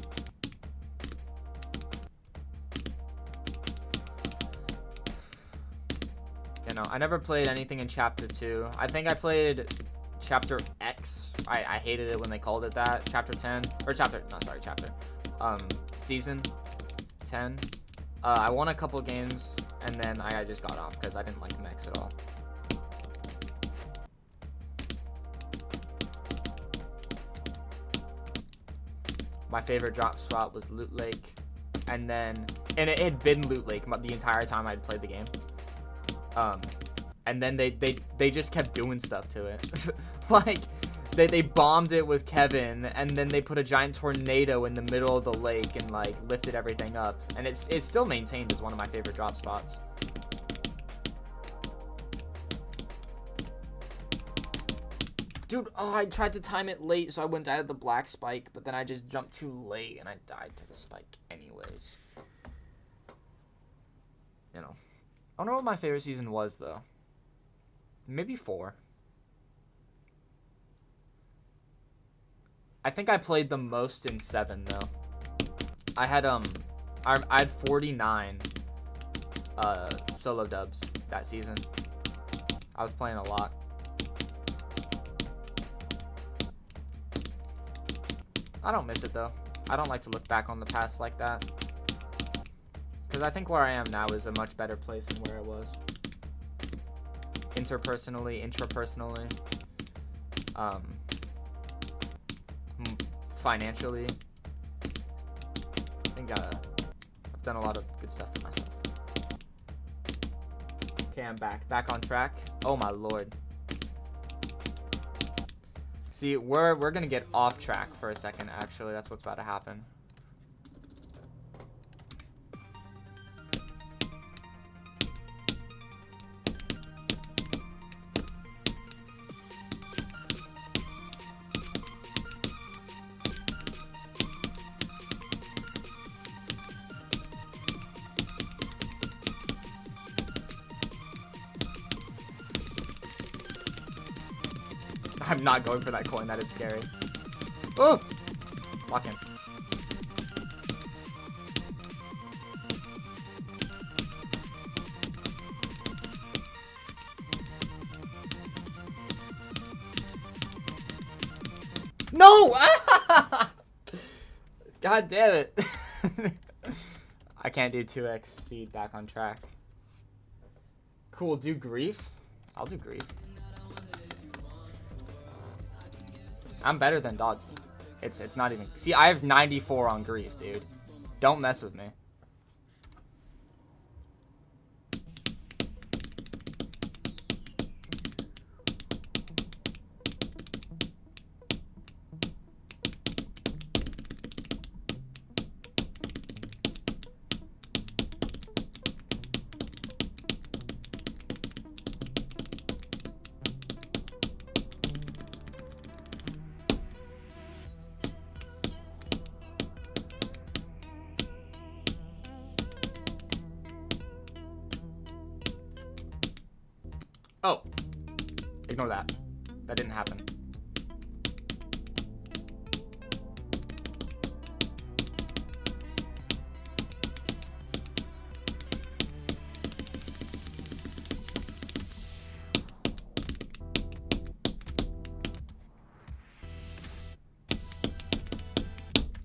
You know, I never played anything in Chapter 2. I think I played Chapter X. I hated it when they called it that. Chapter 10. Or chapter. No, sorry, chapter. Season 10. I won a couple games, and then I just got off because I didn't like mechs at all. My favorite drop spot was Loot Lake, and it had been Loot Lake the entire time I'd played the game. And then they just kept doing stuff to it. Like they bombed it with Kevin, and then they put a giant tornado in the middle of the lake and like lifted everything up, and it's still maintained as one of my favorite drop spots. Dude, oh, I tried to time it late, so I went out of the black spike, but then I just jumped too late, and I died to the spike anyways. You know. I don't know what my favorite season was, though. Maybe 4. I think I played the most in 7, though. I had 49 solo dubs that season. I was playing a lot. I don't miss it, though. I don't like to look back on the past like that. Because I think where I am now is a much better place than where it was. Interpersonally, intrapersonally. Financially. I think I've done a lot of good stuff for myself. Okay, I'm back. Back on track. Oh my lord. See, we're gonna get off track for a second, actually. That's what's about to happen. I'm not going for that coin. That is scary. Oh! Lock in. No! God damn it. I can't do 2x speed. Back on track. Cool. Do grief? I'll do grief. I'm better than dog. It's not even. See, I have 94 on grief, dude. Don't mess with me. Oh, ignore that. That didn't happen.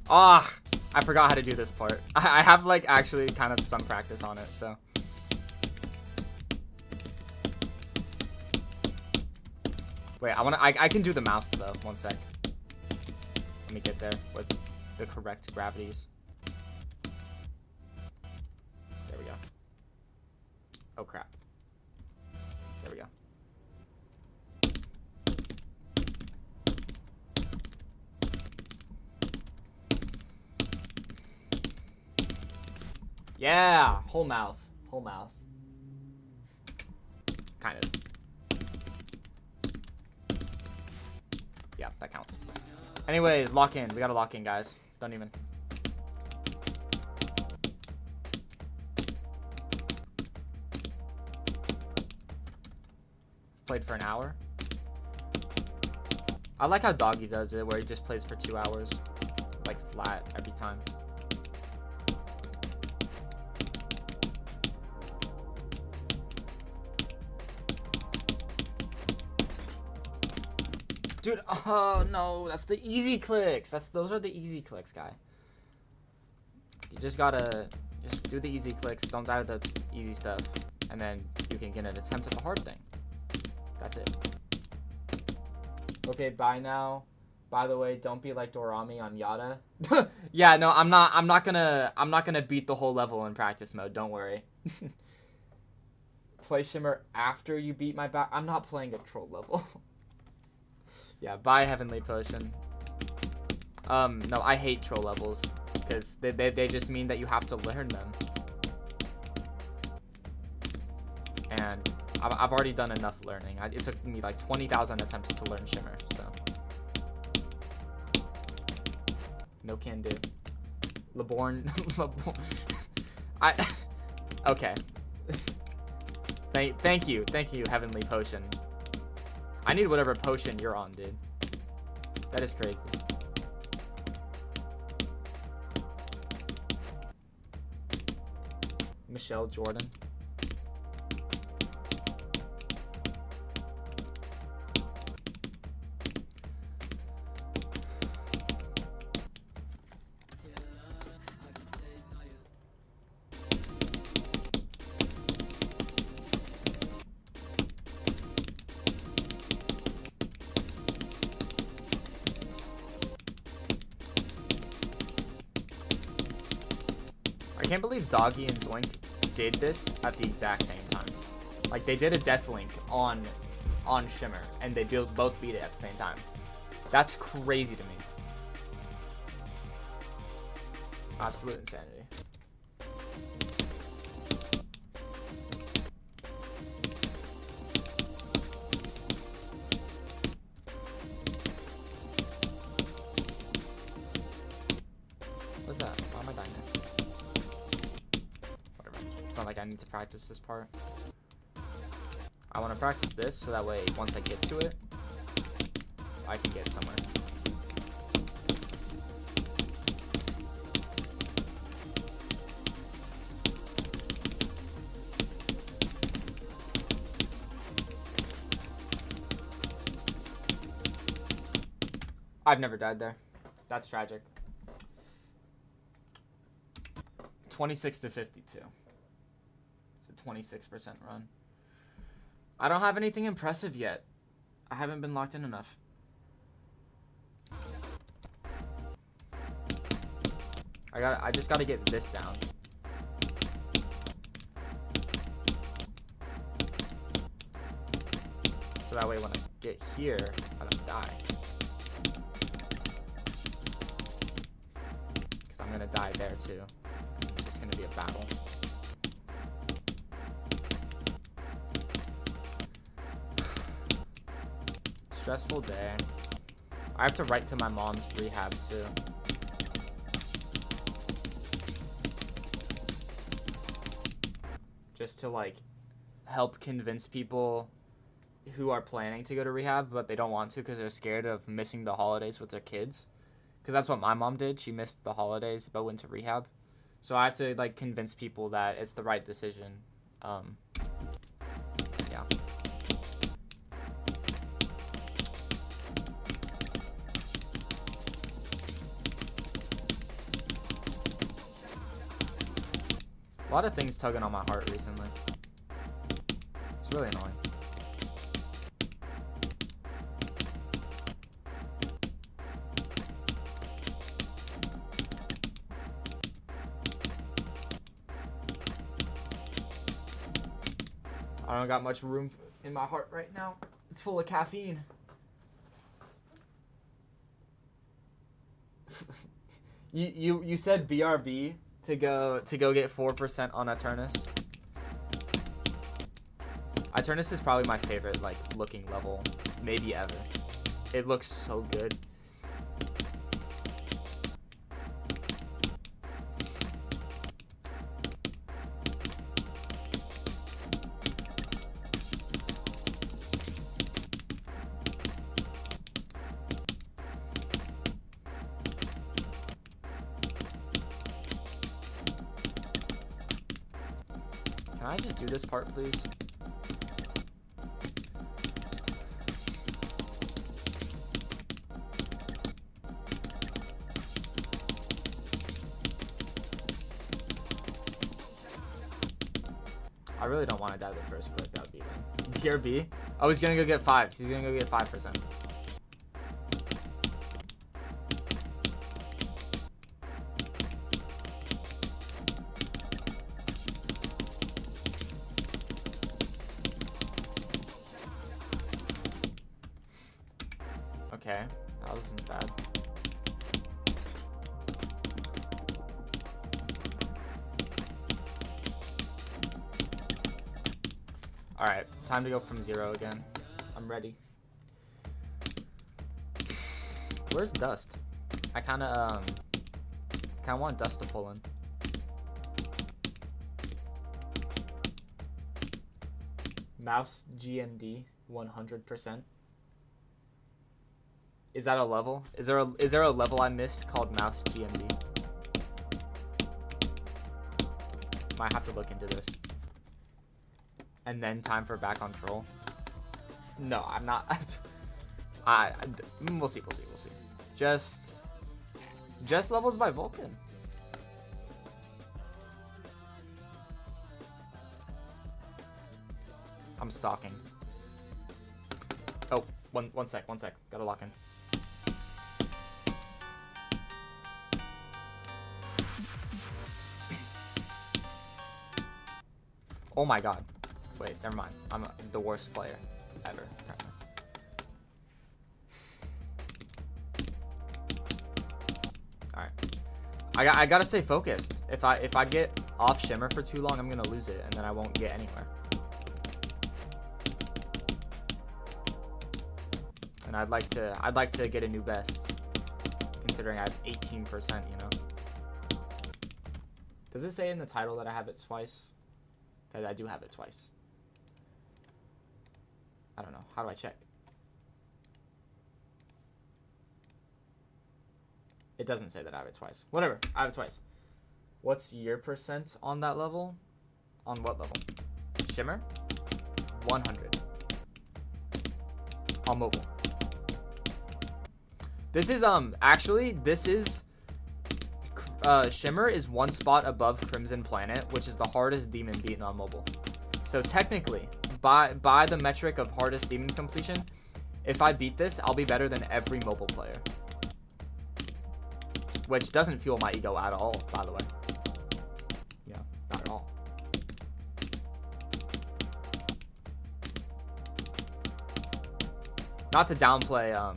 Ah, I forgot how to do this part. I have like actually kind of some practice on it, so. Wait, I can do the mouth though. 1 sec. Let me get there with the correct gravities. There we go. Oh crap. There we go. Yeah, whole mouth. Whole mouth. Kind of. Yeah, that counts. Anyways, lock in. We gotta lock in, guys. Don't even. Played for an hour. I like how Doggy does it, where he just plays for 2 hours. Like, flat every time. Dude, oh no, that's the easy clicks. Those are the easy clicks, guy. You just gotta just do the easy clicks. Don't die to the easy stuff, and then you can get an attempt at the hard thing. That's it. Okay, bye now. By the way, don't be like Dorami on Yada. Yeah, no, I'm not gonna beat the whole level in practice mode. Don't worry. Play Shimmer after you beat my back. I'm not playing a troll level. Yeah, bye Heavenly Potion. No, I hate troll levels because they just mean that you have to learn them. And I've already done enough learning. It took me like 20,000 attempts to learn Shimmer, so. No can do. Laborn. Okay. Thank you, Heavenly Potion. I need whatever potion you're on, dude. That is crazy. Michelle Jordan. I can't believe Doggy and Zoink did this at the exact same time. Like, they did a death link on Shimmer, and they both beat it at the same time. That's crazy to me. Absolute insanity. What's that? Why am I dying there? It's not like I need to practice this part. I want to practice this so that way once I get to it, I can get somewhere. I've never died there. That's tragic. 26 to 52. 26% run. I don't have anything impressive yet. I haven't been locked in enough. I just gotta get this down. So that way when I get here, I don't die. Because I'm gonna die there too. It's just gonna be a battle. Stressful day. I have to write to my mom's rehab too. Just to like help convince people who are planning to go to rehab but they don't want to because they're scared of missing the holidays with their kids. Because that's what my mom did. She missed the holidays but went to rehab. So I have to like convince people that it's the right decision. Yeah. A lot of things tugging on my heart recently. It's really annoying. I don't got much room in my heart right now. It's full of caffeine. You said BRB to go get 4% on Eternus. Eternus is probably my favorite like looking level maybe ever. It looks so good. Can I just do this part, please? I really don't want to die the first click. That would be then. Pure B. Oh, he's gonna go get 5. He's gonna go get 5%. Okay, that wasn't bad. Alright, time to go from 0 again. I'm ready. Where's Dust? I kinda want Dust to pull in. Mouse GMD 100%. Is that a level? Is there a level I missed called Mouse GMD? Might have to look into this. And then time for back on troll. No, I'm not. We'll see. Just levels by Vulcan. I'm stalking. Oh, one sec. Gotta lock in. Oh my god. Wait, never mind. I'm the worst player ever. Alright. I gotta stay focused. If I get off Shimmer for too long, I'm gonna lose it, and then I won't get anywhere. And I'd like to get a new best, considering I have 18%, you know. Does it say in the title that I have it twice? Because I do have it twice. I don't know. How do I check? It doesn't say that I have it twice. Whatever. I have it twice. What's your percent on that level? On what level? Shimmer? 100. On mobile. This is, actually, this is, Shimmer is 1 spot above Crimson Planet, which is the hardest demon beaten on mobile. So technically, by the metric of hardest demon completion, if I beat this, I'll be better than every mobile player. Which doesn't fuel my ego at all, by the way. Yeah, not at all. Not to downplay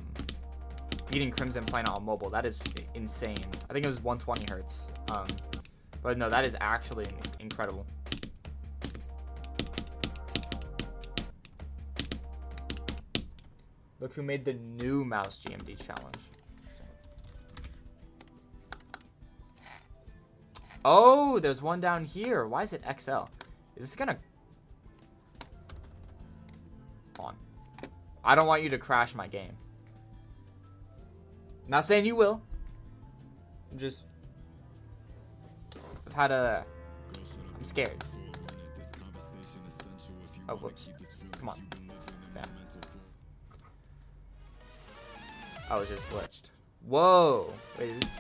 beating Crimson Planet on mobile. That is insane. I think it was 120 hertz. But no, that is actually incredible. Look who made the new Mouse GMD challenge. Oh, there's one down here. Why is it XL? Is this gonna... Hold on. I don't want you to crash my game. Not saying you will. I'm just... I've had a... I'm scared. Oh, whoops. Come on. Bam. I was just glitched. Whoa. Wait, is this...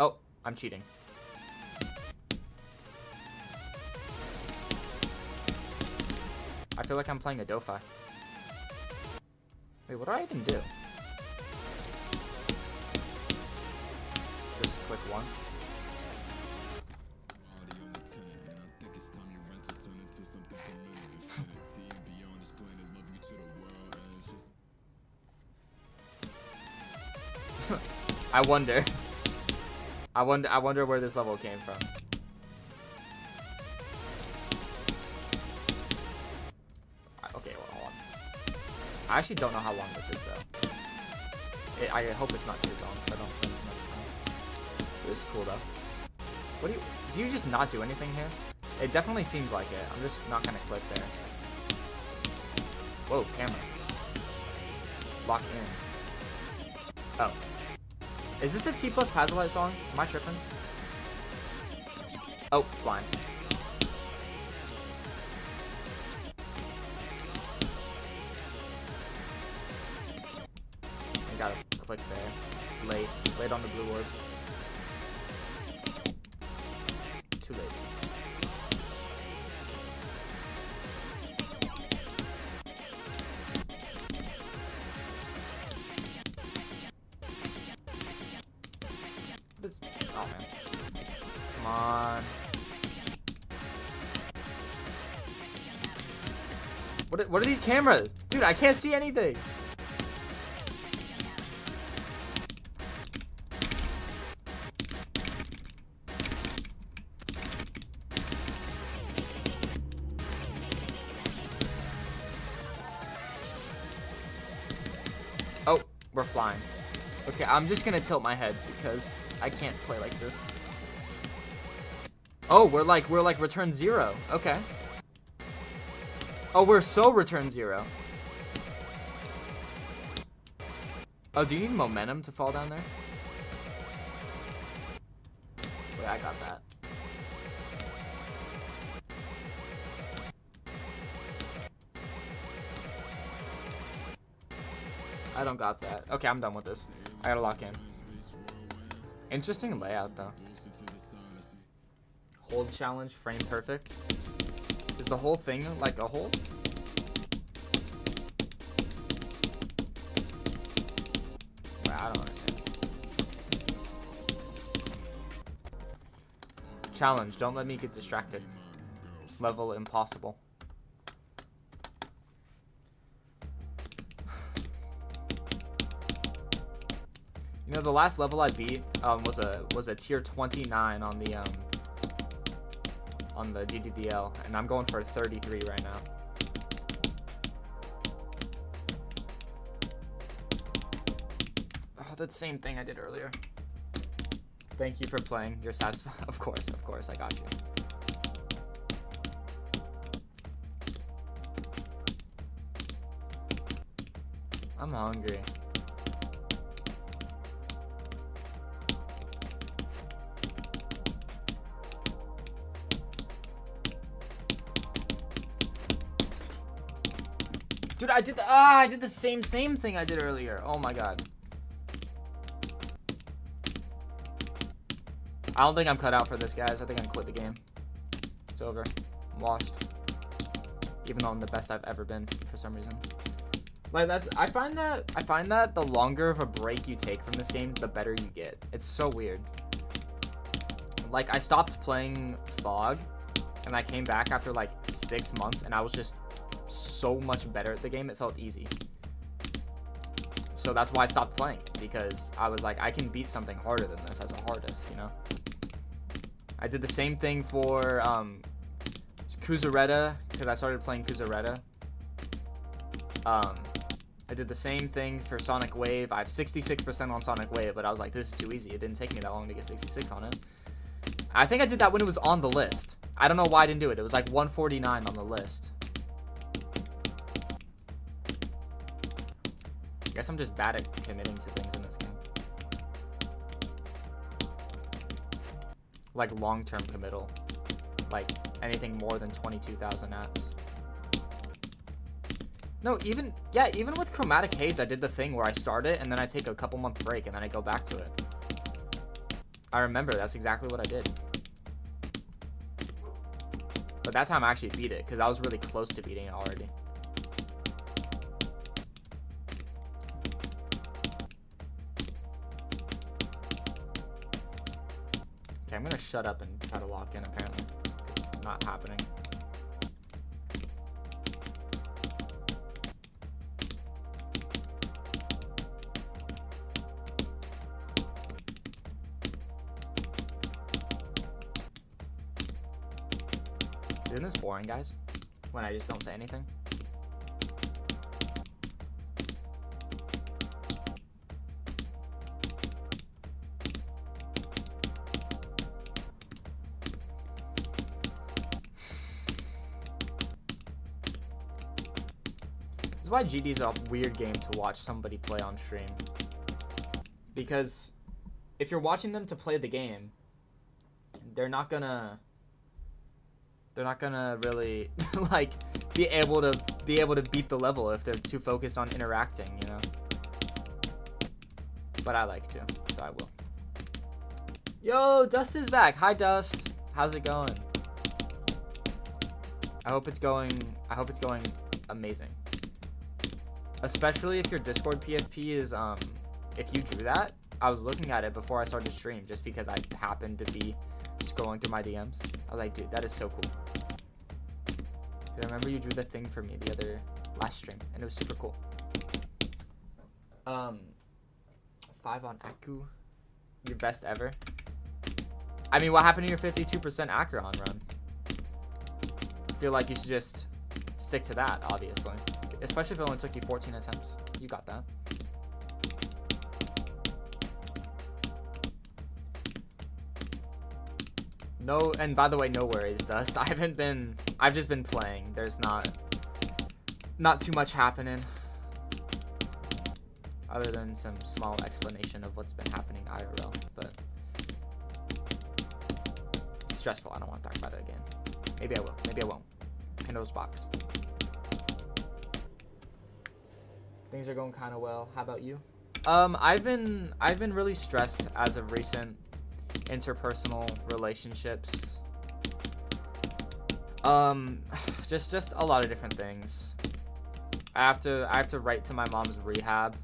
Oh, I'm cheating. I feel like I'm playing a Dofi. Wait, what do I even do? Just click once. I wonder where this level came from. Okay, well, hold on. I actually don't know how long this is though. I hope it's not too long, so I don't spend too much time. This is cool though. What do you just not do anything here? It definitely seems like it. I'm just not gonna click there. Whoa, camera. Lock in. Oh. Is this a T plus Pazalite song? Am I tripping? Oh, blind. I gotta click there. Late on the blue orb. Too activate. Oh man. Come on. What are these cameras? Dude, I can't see anything. Oh, we're flying. Okay, I'm just gonna tilt my head because I can't play like this. Oh, we're like return 0. Okay. Oh, we're so return 0. Oh, do you need momentum to fall down there? Wait, I got that. I don't got that. Okay, I'm done with this. I gotta lock in. Interesting layout, though. Hold challenge, frame perfect. Is the whole thing like a hold? Wait, I don't understand. Challenge, don't let me get distracted. Level impossible. You know, the last level I beat was a tier 29 on the DDDL, and I'm going for a 33 right now. Oh, that's the same thing I did earlier. Thank you for playing. You're satisfied? Of course, I got you. I'm hungry. Dude, I did the same thing I did earlier. Oh my god. I don't think I'm cut out for this, guys. I think I'm quit the game. It's over. I'm washed. Even though I'm the best I've ever been for some reason. Like I find that the longer of a break you take from this game, the better you get. It's so weird. Like I stopped playing Fog, and I came back after like 6 months, and I was just so much better at the game. It felt easy. So that's why I stopped playing it, because I was like, I can beat something harder than this as a hardest, you know? I did the same thing for Kuzareta, because I started playing Kuzareta. I did the same thing for Sonic Wave. I have 66% on Sonic Wave, but I was like, this is too easy. It didn't take me that long to get 66 on it. I think I did that when it was on the list. I don't know why I didn't do it. It was like 149 on the list. I guess I'm just bad at committing to things in this game. Like long-term committal. Like anything more than 22,000 nats. No, even with Chromatic Haze, I did the thing where I start it and then I take a couple month break and then I go back to it. I remember, that's exactly what I did. But that time I actually beat it, because I was really close to beating it already. Okay, I'm gonna shut up and try to lock in, apparently. It's not happening. Isn't this boring, guys? When I just don't say anything? This is why GD's a weird game to watch somebody play on stream. Because if you're watching them to play the game, they're not gonna really like be able to beat the level if they're too focused on interacting, you know. But I like to, so I will. Yo, Dust is back. Hi, Dust. How's it going? I hope it's going amazing. Especially if your Discord PFP is if you drew that. I was looking at it before I started to stream just because I happened to be scrolling through my DMs. I was like, dude, that is so cool. I remember you drew the thing for me the other last stream and it was super cool. 5 on Aku. Your best ever. I mean, what happened to your 52% Acheron run? I feel like you should just stick to that, obviously. Especially if it only took you 14 attempts. You got that. No, and by the way, no worries, Dust. I've just been playing. There's not too much happening. Other than some small explanation of what's been happening IRL, but it's stressful. I don't want to talk about it again. Maybe I will. Maybe I won't. Pandora's box. Things are going kind of well. How about you? I've been really stressed as of recent. Interpersonal relationships. Just a lot of different things. I have to write to my mom's rehab.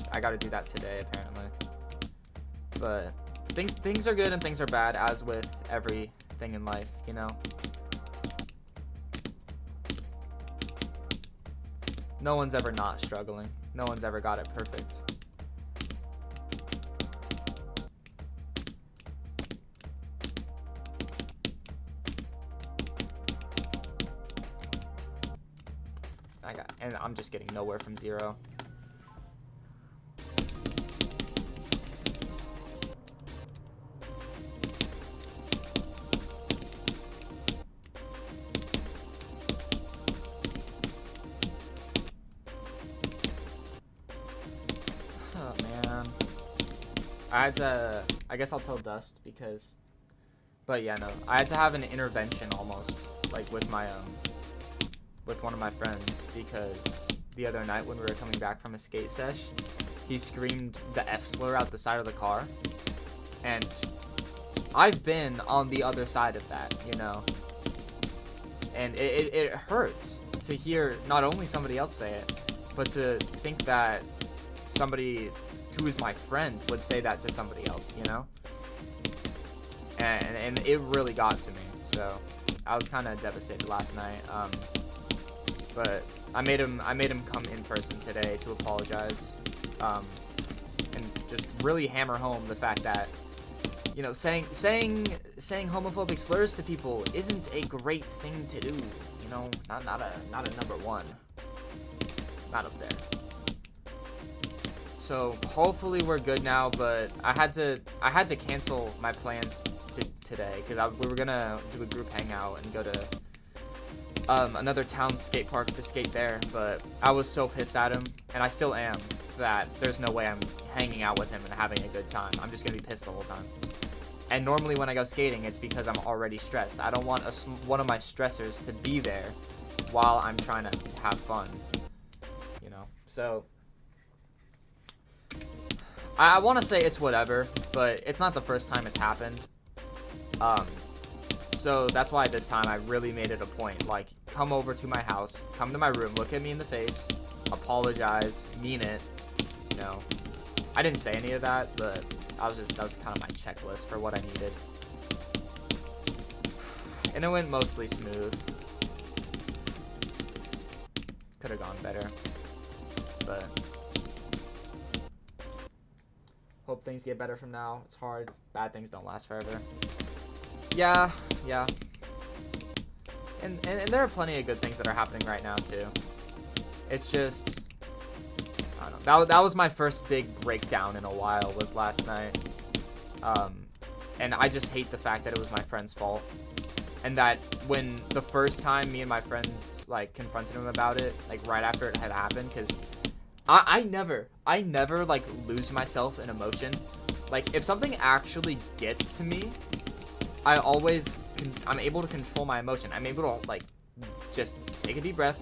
I got to do that today apparently. But things are good and things are bad, as with everything in life, you know. No one's ever not struggling. No one's ever got it perfect. And I'm just getting nowhere from 0. Oh man. I guess I'll tell Dust because, but yeah, no, I had to have an intervention almost, like with my with one of my friends, because the other night when we were coming back from a skate sesh, he screamed the F slur out the side of the car, and I've been on the other side of that, you know, and it hurts to hear not only somebody else say it, but to think that somebody who is my friend would say that to somebody else, you know, and it really got to me. So I was kind of devastated last night. But I made him come in person today to apologize, and just really hammer home the fact that, you know, saying homophobic slurs to people isn't a great thing to do. You know, not a number one, not up there. So hopefully we're good now. But I had to cancel my plans today because we were gonna do a group hangout and go to another town skate park to skate there, but I was so pissed at him, and I still am, that there's no way I'm hanging out with him and having a good time. I'm just gonna be pissed the whole time. And normally when I go skating, it's because I'm already stressed. I don't want one of my stressors to be there while I'm trying to have fun, you know. So I want to say it's whatever, but it's not the first time it's happened. So that's why this time I really made it a point, like, come over to my house, come to my room, look at me in the face, apologize, mean it, you know. I didn't say any of that, but that was kind of my checklist for what I needed. And it went mostly smooth. Could have gone better, but hope things get better from now. It's hard. Bad things don't last forever. Yeah. And there are plenty of good things that are happening right now too. It's just, I don't know. That was my first big breakdown in a while, was last night. And I just hate the fact that it was my friend's fault. And that when the first time me and my friends like confronted him about it, like right after it had happened, because I never like lose myself in emotion. Like if something actually gets to me, I'm able to control my emotion. I'm able to like just take a deep breath,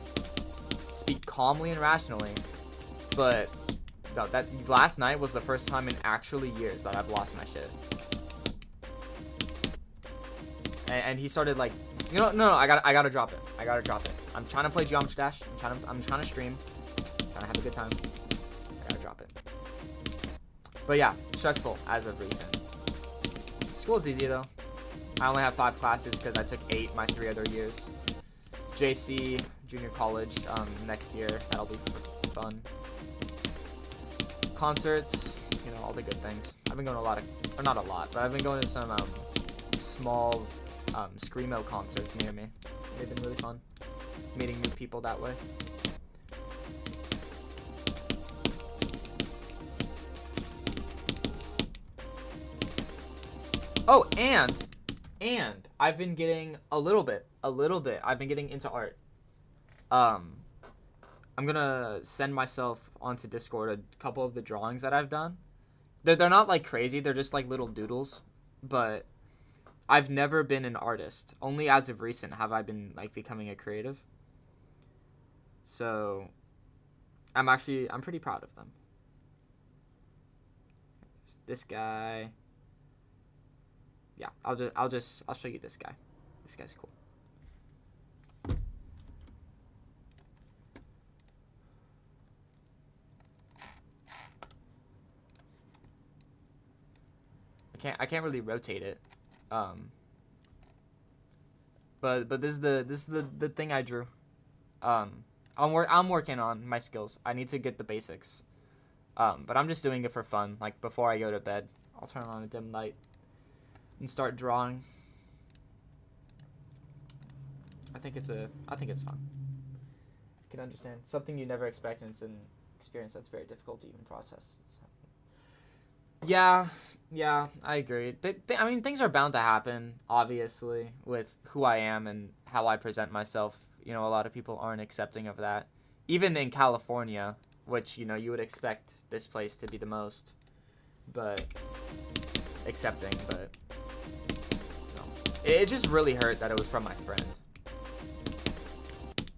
speak calmly and rationally. But no, that last night was the first time in actually years that I've lost my shit. and he started like, no, I gotta drop it. I gotta drop it. I'm trying to play Geometry Dash. I'm trying to stream. Trying to have a good time. I gotta drop it. But yeah, stressful as of recent. School's easy though. I only have 5 classes because I took 8 my 3 other years. JC, junior college, next year. That'll be fun. Concerts, all the good things. I've been going to a lot of, or not a lot, but I've been going to some small Screamo concerts near me. They've been really fun. Meeting new people that way. Oh, and I've been getting a little bit. I've been getting into art. I'm gonna send myself onto Discord a couple of the drawings that I've done. They're not like crazy. They're just like little doodles. But I've never been an artist. Only as of recent have I been like becoming a creative. So I'm pretty proud of them. This guy. Yeah, I'll show you this guy. This guy's cool. I can't really rotate it. But this is the thing I drew. I'm working on my skills. I need to get the basics. But I'm just doing it for fun. Like before I go to bed, I'll turn on a dim light and start drawing. I think it's fun. You can understand something you never expect, and it's an experience that's very difficult to even process. So. Yeah, I agree. I mean, things are bound to happen, obviously, with who I am and how I present myself. A lot of people aren't accepting of that. Even in California, which, you would expect this place to be the most, but accepting, but it just really hurt that it was from my friend.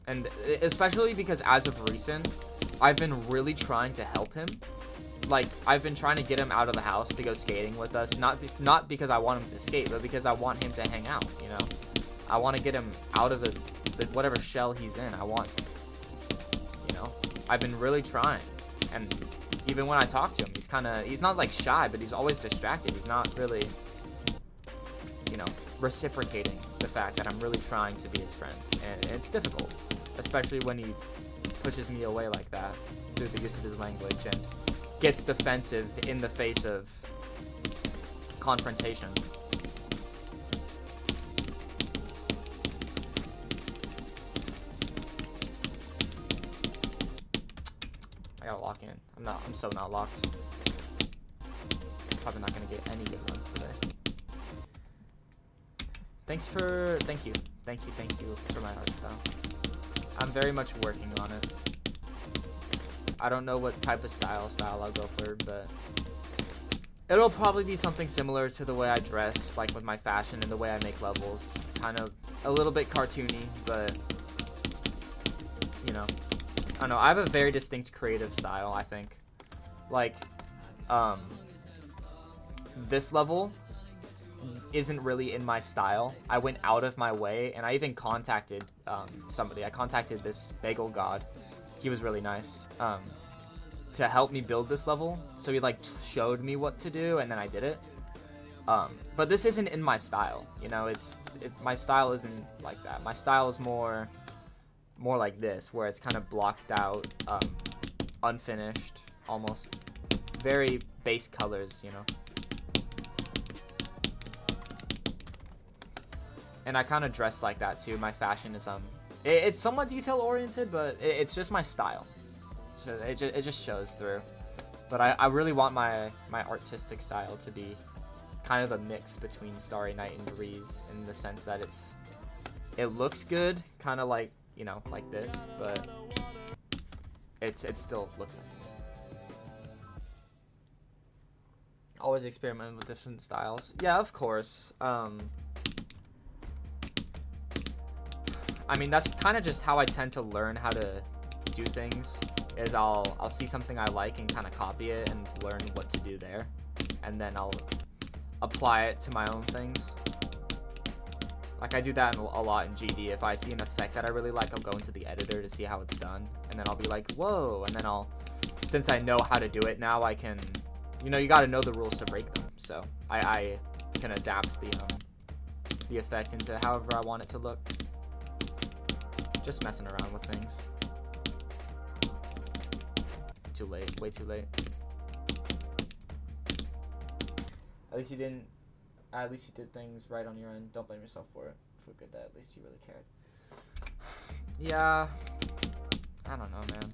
And especially because as of recent, I've been really trying to help him. Like, I've been trying to get him out of the house to go skating with us. Not because I want him to skate, but because I want him to hang out, I want to get him out of the whatever shell he's in. I've been really trying. And even when I talk to him, he's not like shy, but he's always distracted. He's not really, reciprocating the fact that I'm really trying to be his friend. And it's difficult, especially when he pushes me away like that through the use of his language and gets defensive in the face of confrontation. I gotta lock in. I'm so not locked. Probably not gonna get any good ones today. Thank you for my art style. I'm very much working on it. I don't know what type of style I'll go for, but it'll probably be something similar to the way I dress, like with my fashion and the way I make levels. Kind of a little bit cartoony, but I don't know. I have a very distinct creative style, I think. Like, this level isn't really in my style. I went out of my way, and I even contacted somebody. I contacted this bagel god. He was really nice, to help me build this level. So he like showed me what to do, and then I did it. But this isn't in my style, it's my style isn't like that. My style is more like this, where it's kind of blocked out, unfinished, almost very base colors, And I kind of dress like that too. My fashion is it's somewhat detail oriented, but it's just my style. So it just shows through. But I really want my artistic style to be kind of a mix between Starry Night and Breeze, in the sense that it looks good, kind of like like this, but it still looks like it. Always experiment with different styles. Yeah, of course. I mean, that's kind of just how I tend to learn how to do things, is I'll see something I like and kind of copy it and learn what to do there, and then I'll apply it to my own things. Like, I do that a lot in GD. If I see an effect that I really like, I'll go into the editor to see how it's done. And then I'll be like, whoa. And then since I know how to do it now, I can, you know, you got to know the rules to break them. So I can adapt the effect into however I want it to look. Just messing around with things. Too late. Way too late. At least you didn't. At least you did things right on your end. Don't blame yourself for it. Feel good that at least you really cared. Yeah. I don't know, man.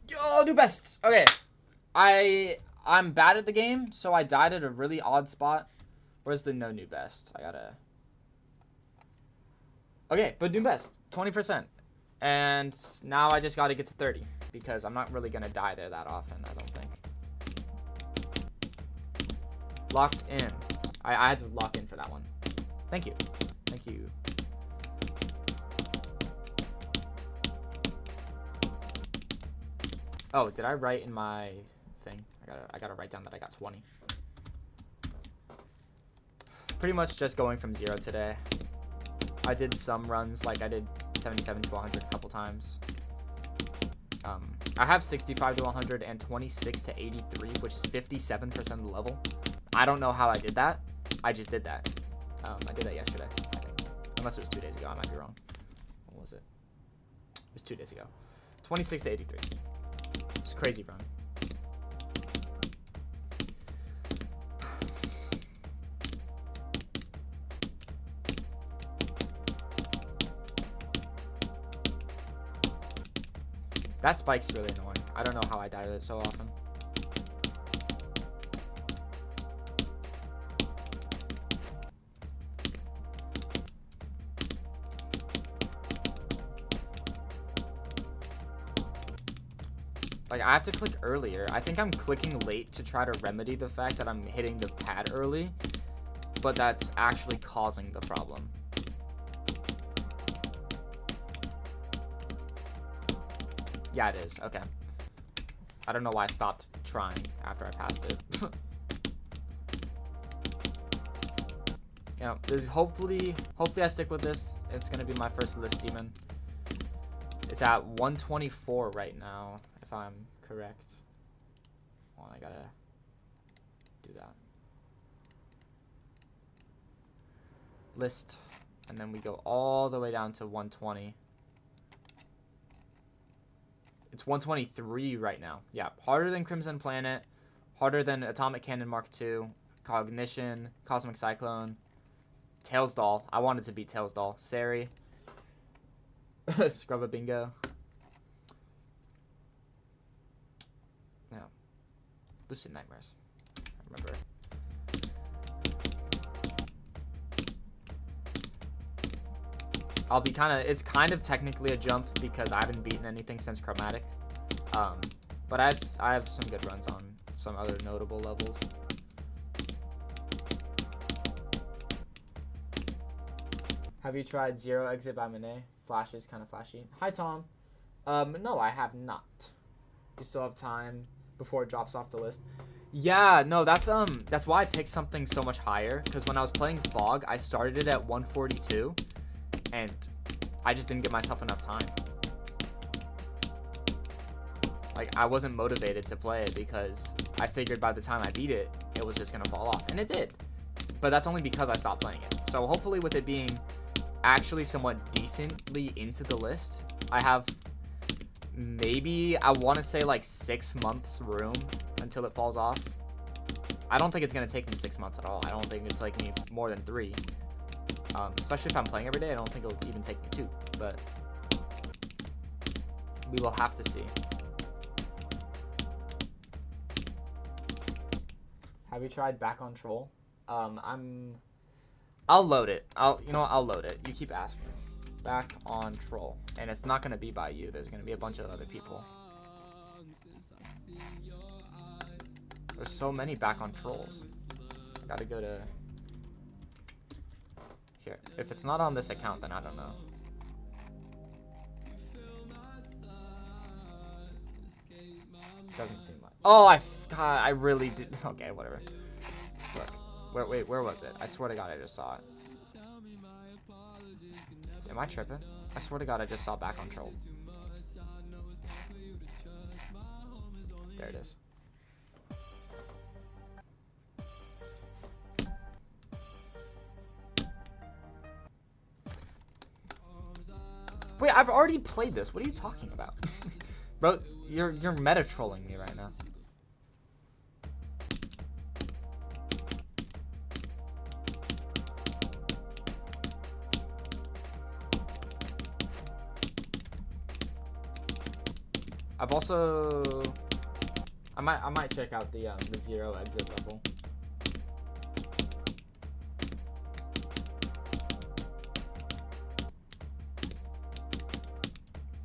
Yo, do best. Okay. I'm bad at the game, so I died at a really odd spot. Where's the no new best? I gotta. Okay, but new best, 20%. And now I just gotta get to 30 because I'm not really gonna die there that often, I don't think. Locked in. I had to lock in for that one. Thank you. Thank you. Oh, did I write in my thing? I gotta write down that I got 20. Pretty much just going from 0 today. I did some runs, like I did 77 to 100 a couple times. I have 65 to 100 and 26 to 83, which is 57% of the level. I don't know how I did that. I just did that. I did that yesterday, I think. Unless it was 2 days ago. I might be wrong. What was it? It was 2 days ago. 26 to 83. It's a crazy run. That spike's really annoying. I don't know how I died at it so often. Like, I have to click earlier. I think I'm clicking late to try to remedy the fact that I'm hitting the pad early, but that's actually causing the problem. Yeah, it is. Okay. I don't know why I stopped trying after I passed it. You know, this is hopefully I stick with this. It's gonna be my first list demon. It's at 124 right now, if I'm correct. Well, I gotta do that. List, and then we go all the way down to 120. It's 123 right now. Yeah, harder than Crimson Planet, harder than Atomic Cannon Mark II, Cognition, Cosmic Cyclone, Tails Doll. I wanted to beat Tails Doll. Sari. Scrubba Bingo. Yeah. Lucid Nightmares. I remember. I'll be it's kind of technically a jump because I haven't beaten anything since Chromatic. But I have some good runs on some other notable levels. Have you tried Zero Exit by Monet? Flash is kind of flashy. Hi, Tom. No, I have not. You still have time before it drops off the list. Yeah, no, that's why I picked something so much higher. Because when I was playing Fog, I started it at 142. And I just didn't give myself enough time. Like, I wasn't motivated to play it because I figured by the time I beat it, it was just going to fall off. And it did. But that's only because I stopped playing it. So hopefully with it being actually somewhat decently into the list, I have maybe, I want to say like 6 months room until it falls off. I don't think it's going to take me 6 months at all. I don't think it'll take me more than 3. Especially if I'm playing every day, I don't think it'll even take me 2, but we will have to see. Have you tried Back on Troll? I'll load it. I'll load it. You keep asking. back on troll. And it's not gonna be by you. There's gonna be a bunch of other people. There's so many back on trolls. I gotta go to here. If it's not on this account, then I don't know. Doesn't seem like. Oh, God, I really did. Okay, whatever. Look, wait, where was it? I swear to God, I just saw it. Am I tripping? I swear to God, I just saw back on troll. There it is. Wait, I've already played this. What are you talking about? Bro, you're meta trolling me right now. I've also I might check out the 0 exit level.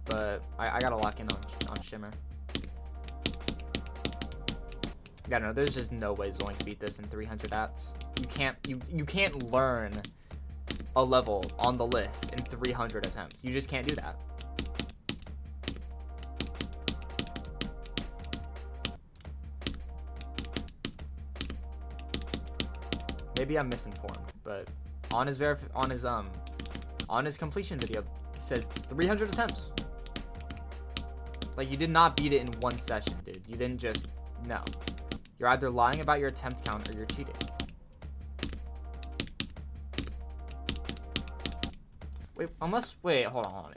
But I gotta lock in on Shimmer. Yeah, no, there's just no way Zoink beat this in 300 ats. You can't learn a level on the list in 300 attempts. You just can't do that. Maybe I'm misinformed, but on his completion video, it says 300 attempts. Like, you did not beat it in one session, dude. You didn't just, no. You're either lying about your attempt count or you're cheating. Wait, hold on.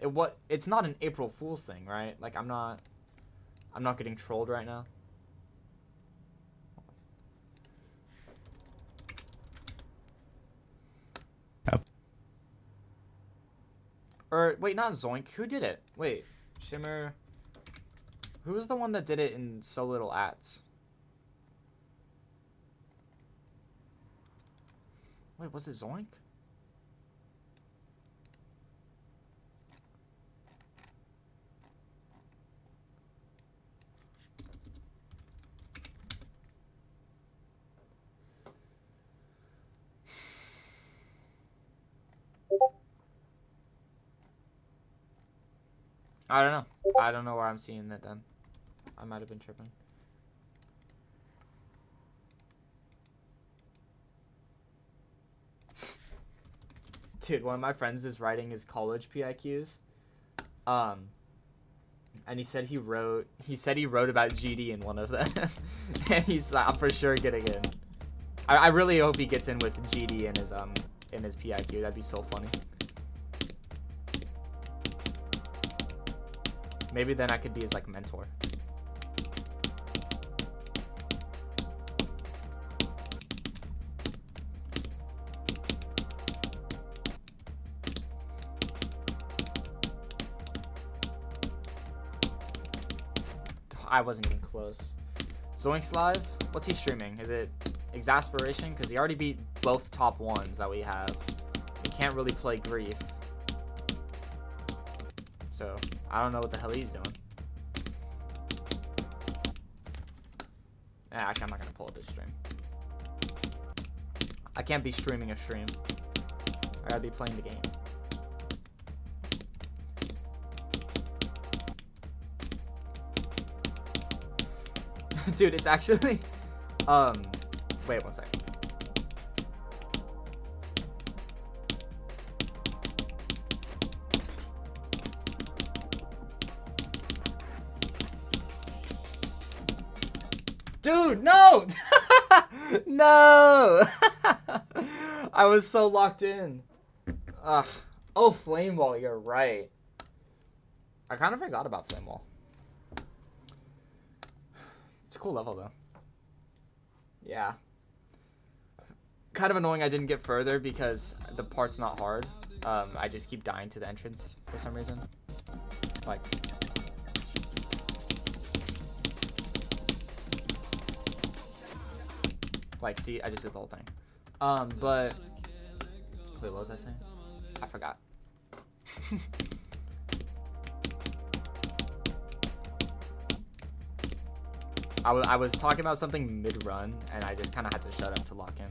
It's not an April Fool's thing, right? Like, I'm not getting trolled right now. Or, wait, not Zoink. Who did it? Wait, Shimmer. Who was the one that did it in so little ats? Wait, was it Zoink? I don't know. I don't know where I'm seeing it then. I might have been tripping. Dude, one of my friends is writing his college PIQs. And he said he wrote about GD in one of them. And he's like, I'm for sure getting in. I really hope he gets in with GD in his PIQ. That'd be so funny. Maybe then I could be his like mentor. I wasn't even close. Zoink's live? What's he streaming? Is it Exasperation? Because he already beat both top ones that we have. He can't really play Grief. So, I don't know what the hell he's doing. Actually, I'm not going to pull up his stream. I can't be streaming a stream. I gotta be playing the game. Dude, it's actually... wait one second. Dude, no! No! I was so locked in. Ugh. Oh, Flame Wall, you're right. I kind of forgot about Flame Wall. It's a cool level, though. Yeah. Kind of annoying I didn't get further because the part's not hard. I just keep dying to the entrance for some reason. Like... see, I just did the whole thing. But... Wait, what was I saying? I forgot. I was talking about something mid-run, and I just kind of had to shut up to lock in.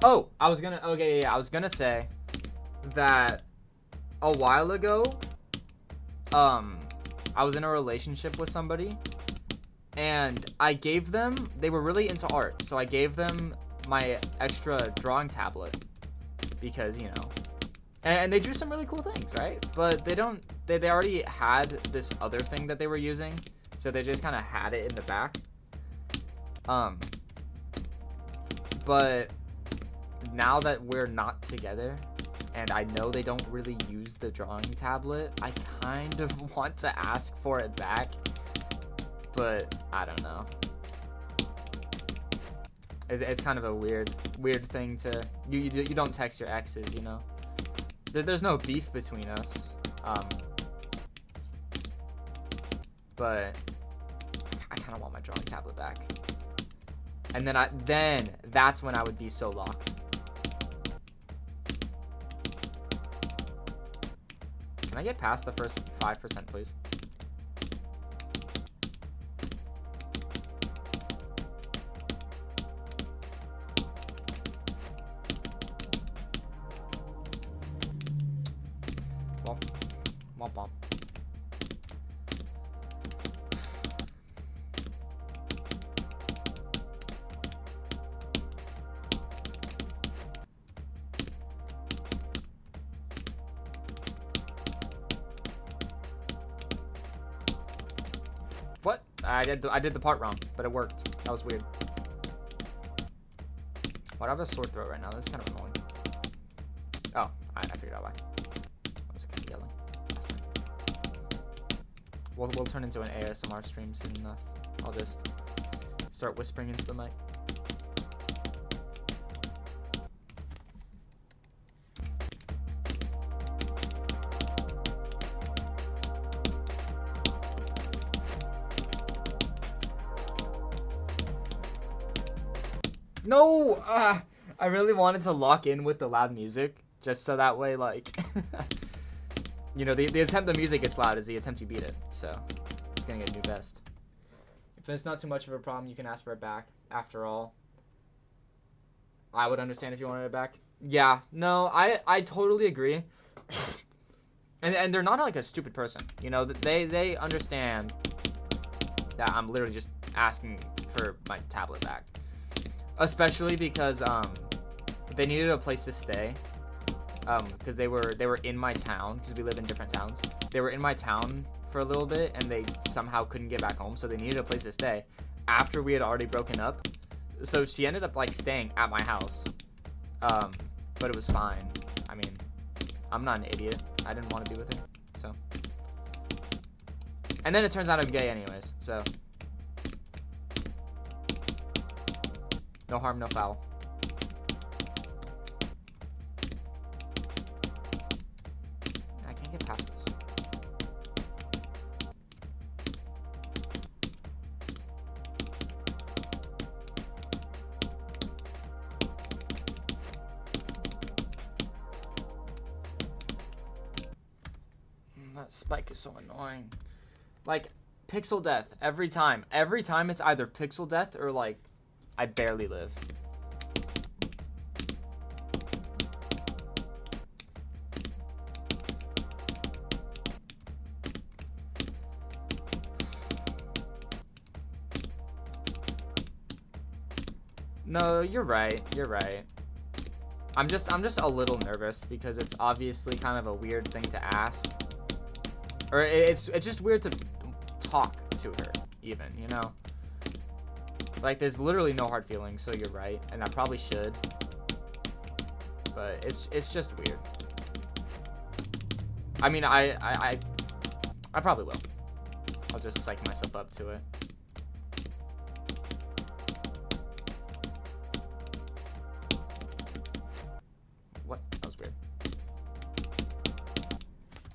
Oh, okay, yeah, I was gonna say that a while ago, I was in a relationship with somebody, and they were really into art, so I gave them my extra drawing tablet, because, you know, and they drew some really cool things, right? But they already had this other thing that they were using, so they just kind of had it in the back. But now that we're not together, and I know they don't really use the drawing tablet, I kind of want to ask for it back, but I don't know. It's kind of a weird thing to, you don't text your exes, you know? There's no beef between us, but I kind of want my drawing tablet back. And then that's when I would be so locked. Can I get past the first 5%, please? Womp. Womp womp. What? I did the part wrong, but it worked. That was weird. Why do I have a sore throat right now? This is kind of annoying. Oh, I figured out why. I was kind of yelling last time. We'll turn into an ASMR stream soon enough. I'll just start whispering into the mic. No! I really wanted to lock in with the loud music, just so that way, like, you know, the attempt the music gets loud is the attempt you beat it. So, just gonna get a new vest. If it's not too much of a problem, you can ask for it back. After all, I would understand if you wanted it back. Yeah, no, I totally agree. And they're not like a stupid person, you know. They understand that I'm literally just asking for my tablet back. Especially because they needed a place to stay, because they were in my town, because we live in different towns. They were in my town for a little bit, and they somehow couldn't get back home, so they needed a place to stay after we had already broken up. So she ended up like staying at my house, but it was fine. I mean, I'm not an idiot. I didn't want to be with her, so. And then it turns out I'm gay anyways, so. No harm, no foul. I can't get past this. That spike is so annoying. Like, pixel death every time. Every time it's either pixel death or like I barely live. No, you're right. You're right. I'm just a little nervous because it's obviously kind of a weird thing to ask. Or it's just weird to talk to her even, you know? Like, there's literally no hard feelings, so you're right, and I probably should. But it's just weird. I mean, I probably will. I'll just psych myself up to it. What? That was weird.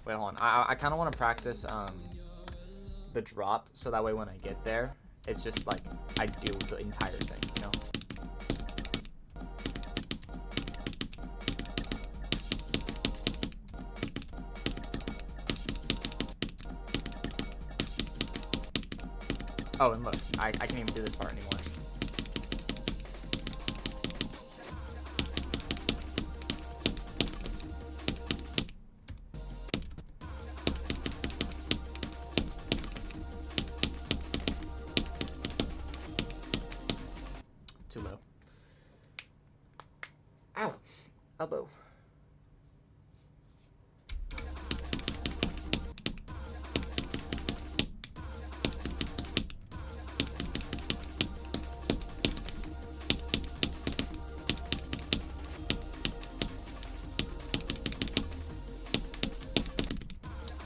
Wait, hold on. I kind of want to practice the drop, so that way when I get there, it's just like I do the entire thing, you know? Oh, and look, I can't even do this part anymore. Too low. Ow! Elbow.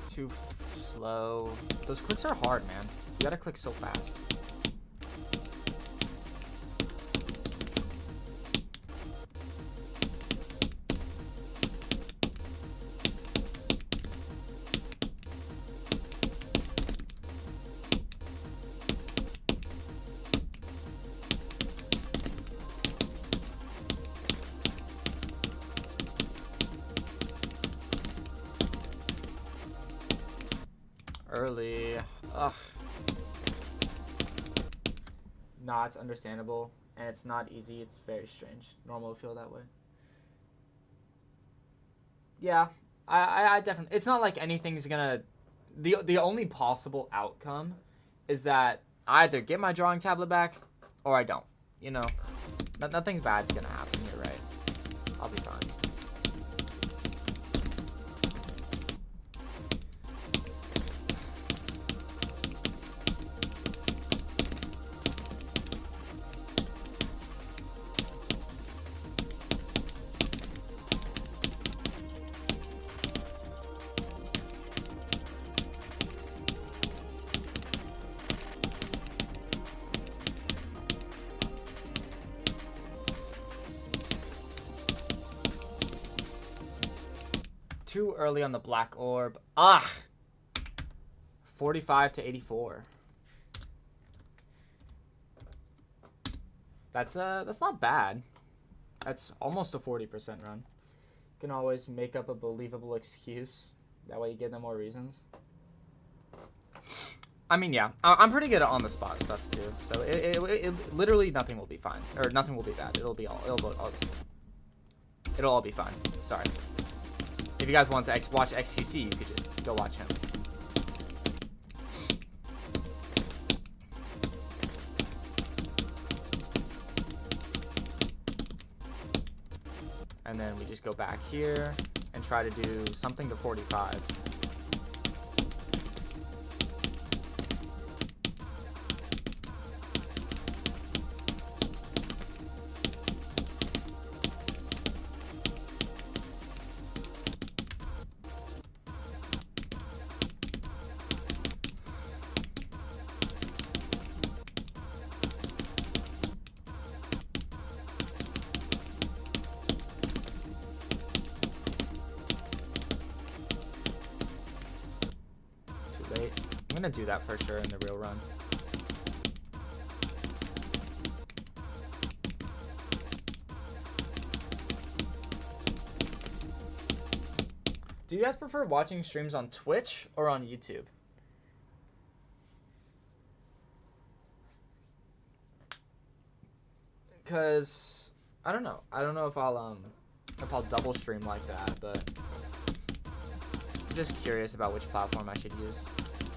Too slow. Those clicks are hard, man. You gotta click so fast. Early. Ugh. Nah, it's understandable. And it's not easy. It's very strange. Normal to feel that way. Yeah. I definitely... It's not like anything's gonna... The only possible outcome is that I either get my drawing tablet back or I don't. You know? Nothing bad's gonna happen here, right? I'll be fine. Too early on the black orb. Ah! 45 to 84. That's not bad. That's almost a 40% run. You can always make up a believable excuse. That way you give them more reasons. I mean, yeah. I'm pretty good at on-the-spot stuff, too. So it literally nothing will be fine. Or nothing will be bad. It'll all be fine. Sorry. If you guys want to watch XQC, you could just go watch him. And then we just go back here and try to do something to 45. I'm gonna do that for sure in the real run. Do you guys prefer watching streams on Twitch or on YouTube? Cause I don't know. I don't know if I'll double stream like that, but I'm just curious about which platform I should use.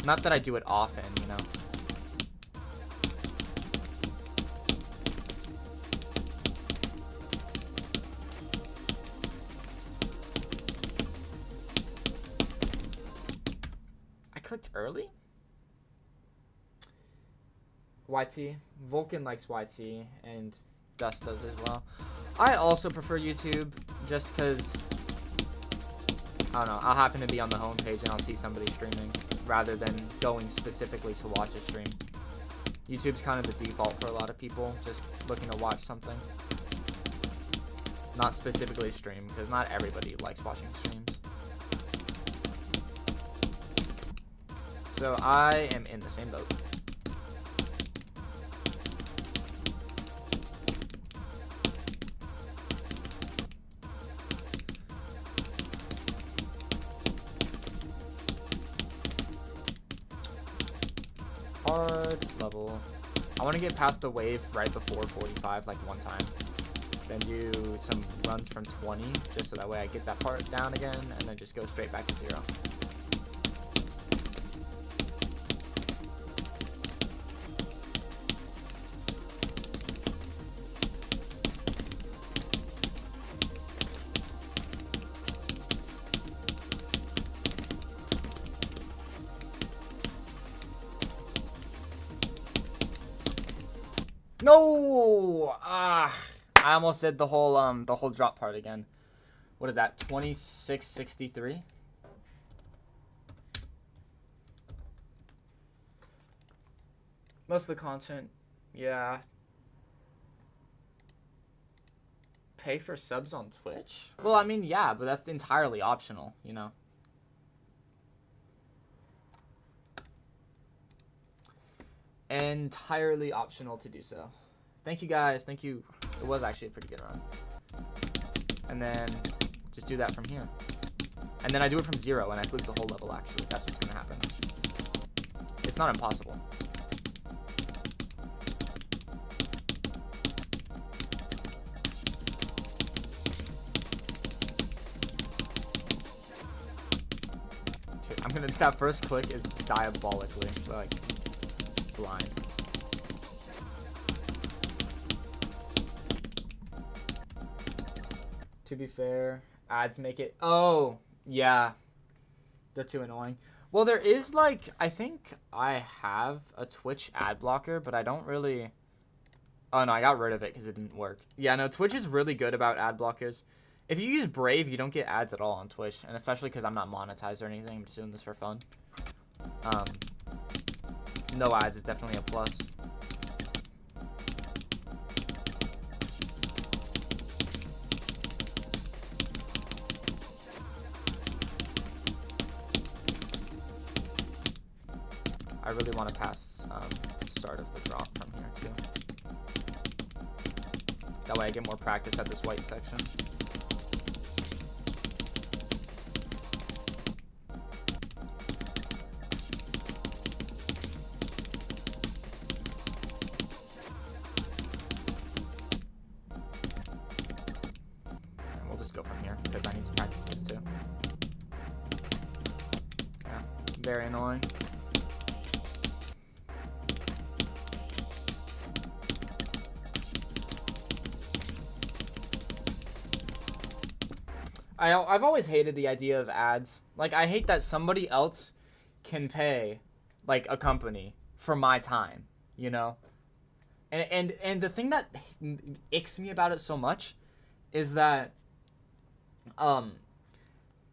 Not that I do it often, you know. I clicked early? YT. Vulcan likes YT, and Dust does as well. I also prefer YouTube, just because, I don't know, I'll happen to be on the homepage and I'll see somebody streaming, rather than going specifically to watch a stream. YouTube's kind of the default for a lot of people, just looking to watch something. Not specifically stream, because not everybody likes watching streams. So I am in the same boat. Hard level. I want to get past the wave right before 45, like one time. Then do some runs from 20, just so that way I get that part down again, and then just go straight back to 0. No! I almost did the whole drop part again. What is that? 2663. Most of the content, yeah. Pay for subs on Twitch? Well, I mean, yeah, but that's entirely optional, you know. Entirely optional to do so. Thank you guys. Thank you. It was actually a pretty good run. And then just do that from here. And then I do it from 0 and I fluke the whole level actually. That's what's gonna happen. It's not impossible. Dude, I'm gonna, that first click is diabolically like blind. To be fair, ads make it... Oh, yeah. They're too annoying. Well, there is, like... I think I have a Twitch ad blocker, but I don't really... Oh, no, I got rid of it because it didn't work. Yeah, no, Twitch is really good about ad blockers. If you use Brave, you don't get ads at all on Twitch. And especially because I'm not monetized or anything. I'm just doing this for fun. No ads is definitely a plus. I really want to pass start of the drop from here too. That way I get more practice at this white section. And we'll just go from here because I need to practice this too. Yeah, very annoying. I've always hated the idea of ads. Like, I hate that somebody else can pay, like, a company for my time, you know? And the thing that icks me about it so much is that an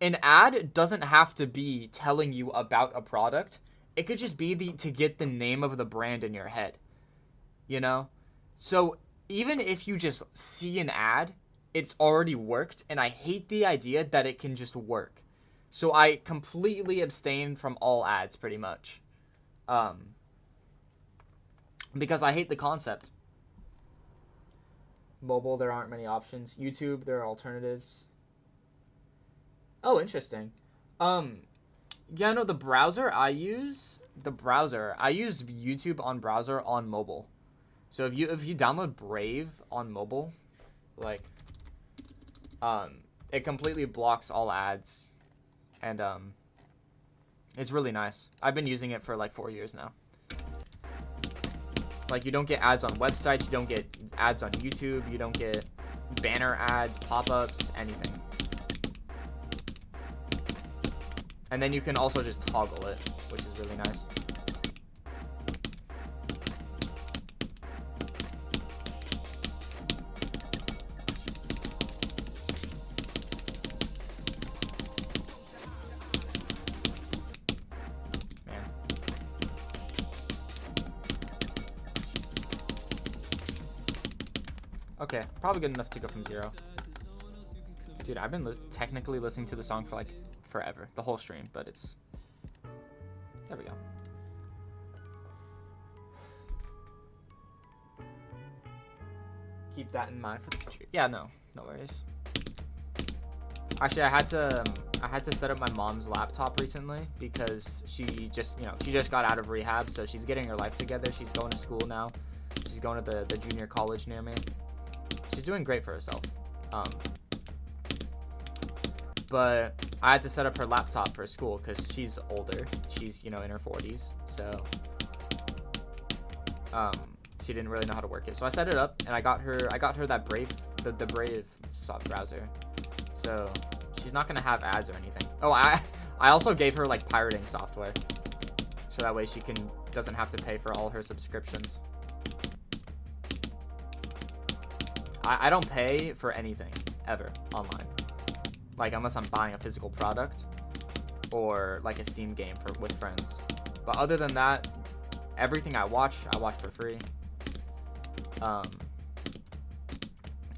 ad doesn't have to be telling you about a product. It could just be to get the name of the brand in your head, you know? So even if you just see an ad, it's already worked, and I hate the idea that it can just work. So I completely abstain from all ads, pretty much. Because I hate the concept. Mobile, there aren't many options. YouTube, there are alternatives. Oh, interesting. Yeah, no, the browser I use YouTube on browser on mobile. So if you download Brave on mobile, like, it completely blocks all ads, and it's really nice. I've been using it for like 4 years now. Like, you don't get ads on websites, you don't get ads on YouTube, you don't get banner ads, pop-ups, anything. And then you can also just toggle it, which is really nice. Okay, probably good enough to go from 0. Dude, I've been technically listening to the song for like forever, the whole stream, but it's There we go. Keep that in mind for the future. Yeah, no worries. Actually, I had to set up my mom's laptop recently because she just got out of rehab, so she's getting her life together. She's going to school now. She's going to the junior college near me. She's doing great for herself. But I had to set up her laptop for school because she's older. She's, in her 40s, so she didn't really know how to work it. So I set it up, and I got her that Brave, the Brave soft browser. So she's not gonna have ads or anything. Oh, I also gave her like pirating software, so that way she doesn't have to pay for all her subscriptions. I don't pay for anything ever online, like unless I'm buying a physical product or like a Steam game with friends. But other than that, everything I watch for free.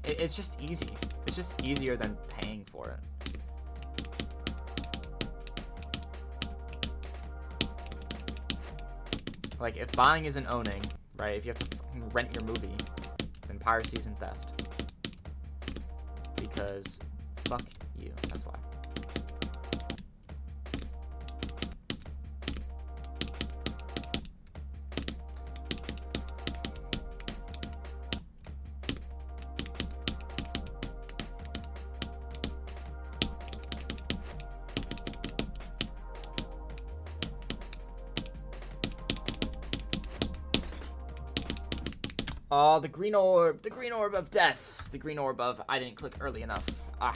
It's just easy. It's just easier than paying for it. Like, if buying isn't owning, right? If you have to rent your movie, then piracy isn't theft. Because fuck you. That's why. Oh, the green orb of death. The green orb of, I didn't click early enough. Ah.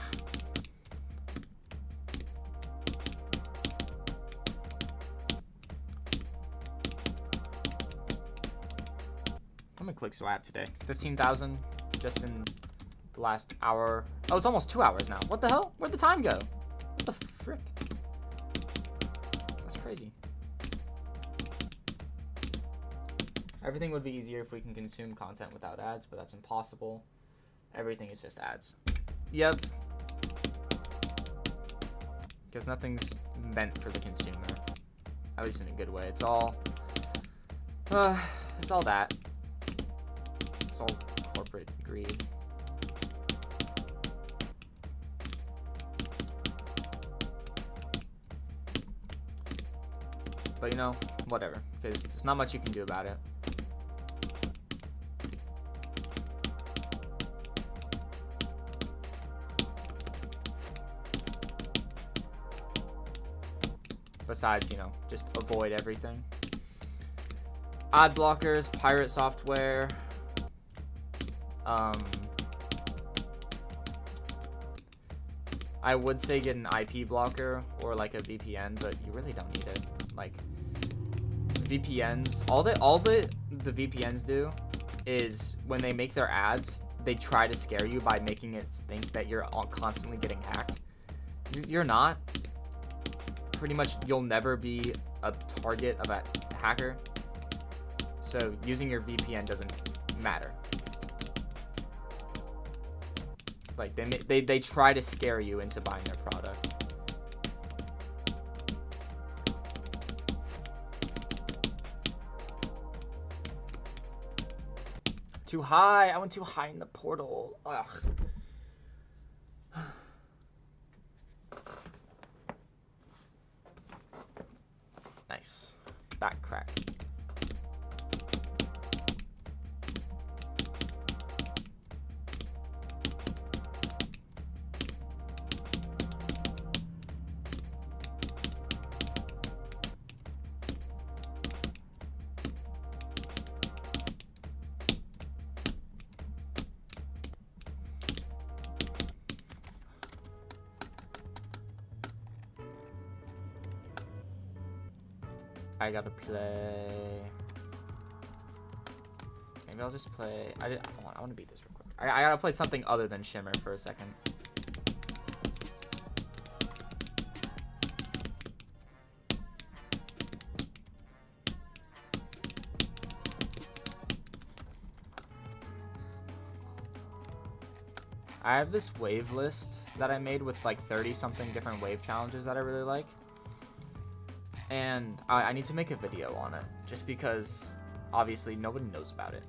How many clicks do I have today? 15,000 just in the last hour. Oh, it's almost 2 hours now. What the hell? Where'd the time go? What the frick? That's crazy. Everything would be easier if we can consume content without ads, but that's impossible. Everything is just ads. Yep. Because nothing's meant for the consumer. At least in a good way. It's all that. It's all corporate greed. But whatever. Because there's not much you can do about it. Besides, just avoid everything. Ad blockers, pirate software. I would say get an IP blocker or like a VPN, but you really don't need it. Like VPNs, all the VPNs do is when they make their ads, they try to scare you by making it think that you're constantly getting hacked. You're not. Pretty much, you'll never be a target of a hacker. So using your VPN doesn't matter. Like they try to scare you into buying their product. Too high. I went too high in the portal. Ugh. Nice. Back crack. I gotta play. Maybe I'll just play. I want to beat this real quick. I gotta play something other than Shimmer for a second. I have this wave list that I made with like 30 something different wave challenges that I really like. And I need to make a video on it, just because obviously nobody knows about it.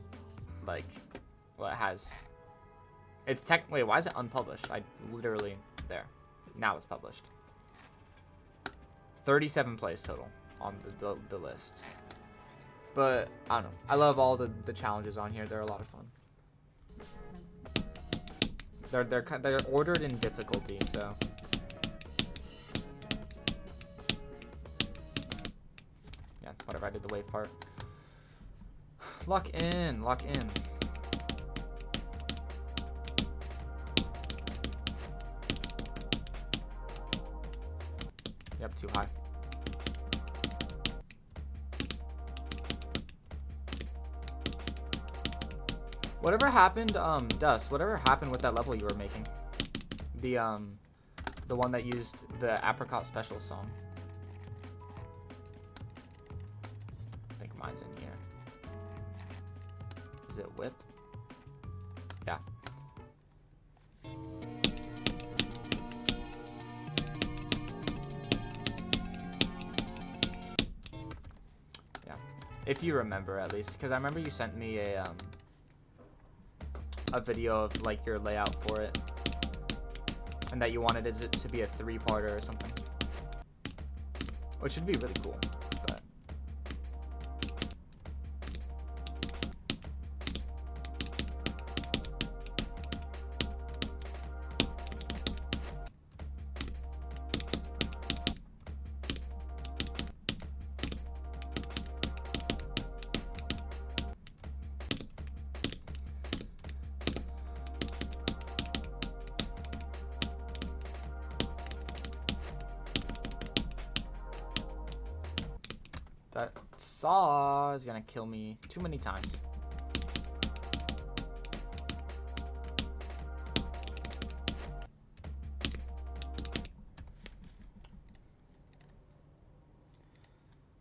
Like, well, it has. It's wait, why is it unpublished? I literally there. Now it's published. 37 plays total on the list. But I don't know. I love all the challenges on here. They're a lot of fun. They're ordered in difficulty, so. Yeah, whatever. I did the wave part. Lock in. Lock in. Yep, too high. Whatever happened, Dust, whatever happened with that level you were making? The one that used the Apricot Special song. I think mine's in here. Is it Whip? Yeah. Yeah. If you remember, at least. Because I remember you sent me a video of like your layout for it, and that you wanted it to be a 3-parter or something, which would be really cool. But that saw is gonna kill me too many times.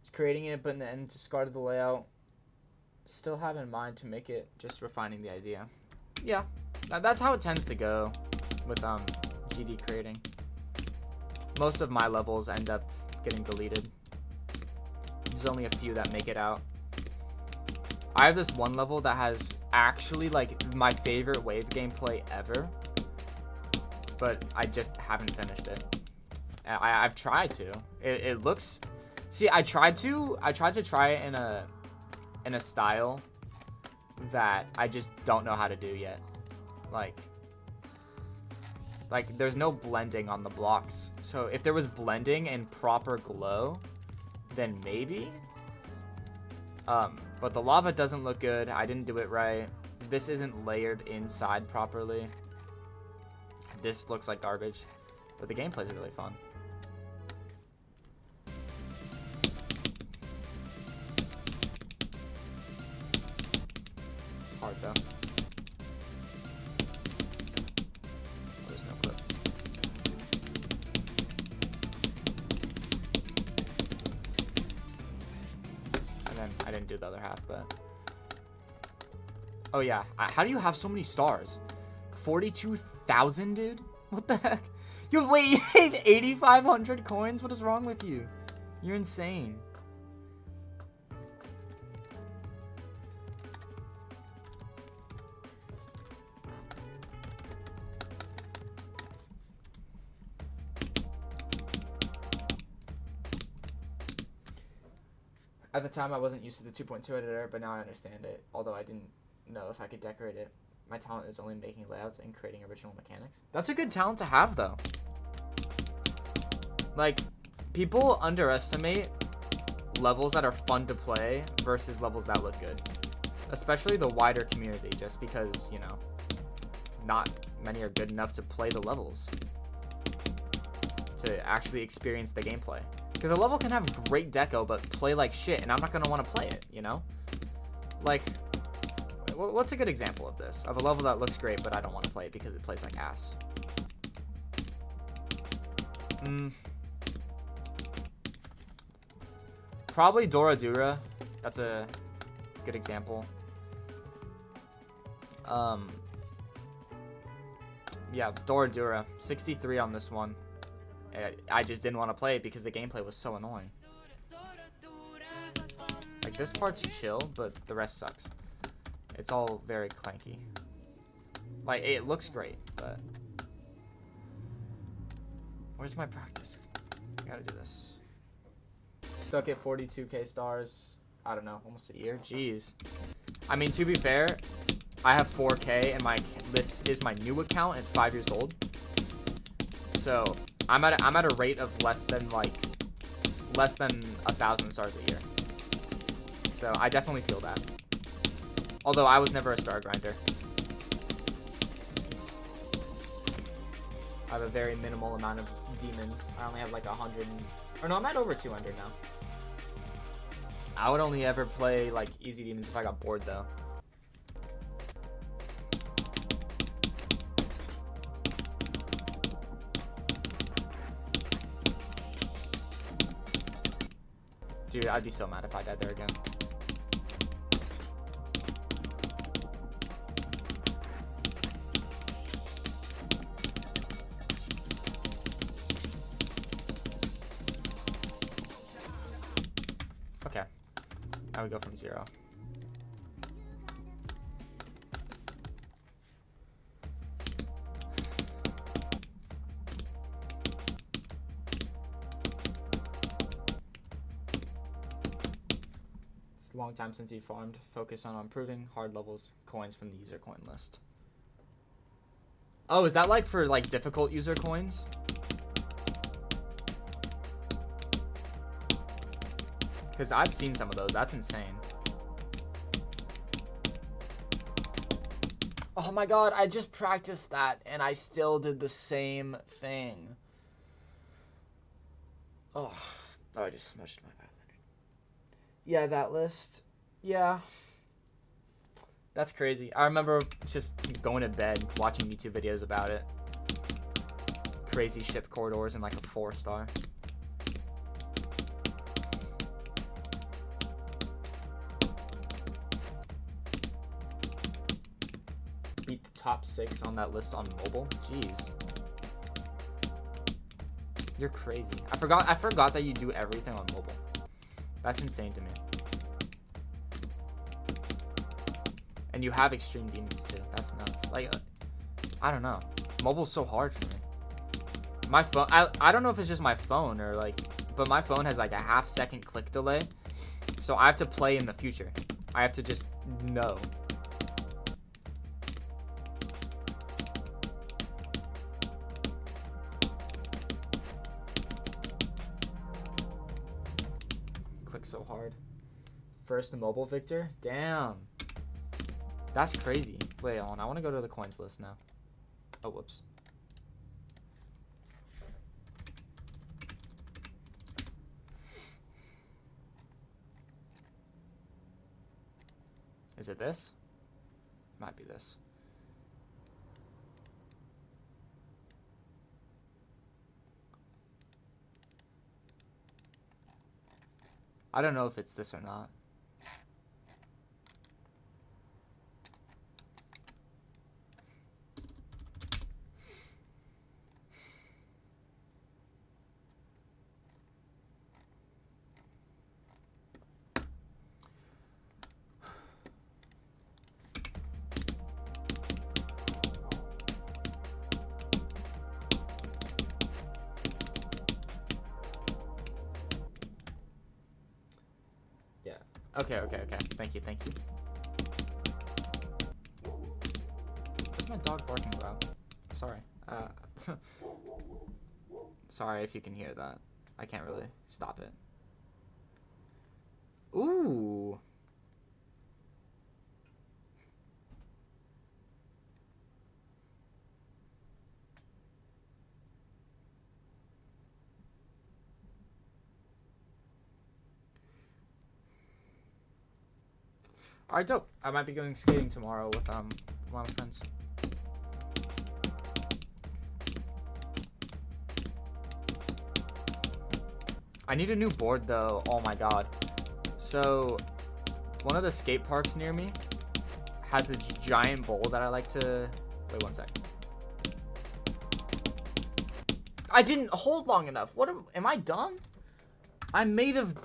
Just creating it, but then discarded the layout. Still have in mind to make it, just refining the idea. Yeah, that's how it tends to go with GD creating. Most of my levels end up getting deleted. There's only a few that make it out. I have this one level that has actually like my favorite wave gameplay ever, but I just haven't finished it. I've tried to. It looks. See, I tried to try it in a style that I just don't know how to do yet. Like there's no blending on the blocks. So if there was blending and proper glow, then maybe. But the lava doesn't look good. I didn't do it right. This isn't layered inside properly. This looks like garbage. But the gameplays are really fun. It's hard though. There's no clip. I didn't do the other half, but oh yeah, how do you have so many stars? 42,000, dude. What the heck? You have 8,500 coins. What is wrong with you? You're insane. At the time, I wasn't used to the 2.2 editor, but now I understand it, although I didn't know if I could decorate it. My talent is only making layouts and creating original mechanics. That's a good talent to have, though. Like, people underestimate levels that are fun to play versus levels that look good. Especially the wider community, just because, you know, not many are good enough to play the levels. To actually experience the gameplay. Because a level can have great deco, but play like shit, and I'm not going to want to play it, you know? Like, what's a good example of this? Of a level that looks great, but I don't want to play it because it plays like ass. Probably Dora Dura. That's a good example. Yeah, Dora Dura. 63 on this one. I just didn't want to play it because the gameplay was so annoying. Like, this part's chill, but the rest sucks. It's all very clanky. Like, it looks great, but... Where's my practice? I gotta do this. Stuck at 42k stars. I don't know, almost a year. Jeez. I mean, to be fair, I have 4k, and this is my new account. It's 5 years old. So, I'm at a rate of less than 1,000 stars a year. So, I definitely feel that. Although, I was never a star grinder. I have a very minimal amount of demons. I only have like 100, or no, I'm at over 200 now. I would only ever play like easy demons if I got bored though. Dude, I'd be so mad if I died there again. Okay. Now we go from 0. It's a long time since you farmed. Focus on improving hard levels, coins from the user coin list. Oh, is that like for like difficult user coins? Because I've seen some of those. That's insane. Oh my god, I just practiced that and I still did the same thing. Oh, I just smudged my eyeliner. Yeah, that list. Yeah. That's crazy. I remember just going to bed, watching YouTube videos about it. Crazy ship corridors and like a 4-star. Beat the top 6 on that list on mobile. Jeez. You're crazy. I forgot that you do everything on mobile. That's insane to me. And you have extreme demons too. That's nuts. Like, I don't know. Mobile's so hard for me. My phone, I don't know if it's just my phone or like, but my phone has like a half-second click delay. So I have to play in the future. I have to just know. Click so hard. First mobile victor? Damn. That's crazy. Wait, hold on. I want to go to the coins list now. Oh, whoops. Is it this? Might be this. I don't know if it's this or not. Okay. Thank you. Where's my dog barking, bro? Sorry. Sorry if you can hear that. I can't really stop it. Ooh. Alright, dope. I might be going skating tomorrow with one of my friends. I need a new board though. Oh my god. So one of the skate parks near me has a giant bowl that I like to... Wait one sec. I didn't hold long enough. What am I dumb? I'm made of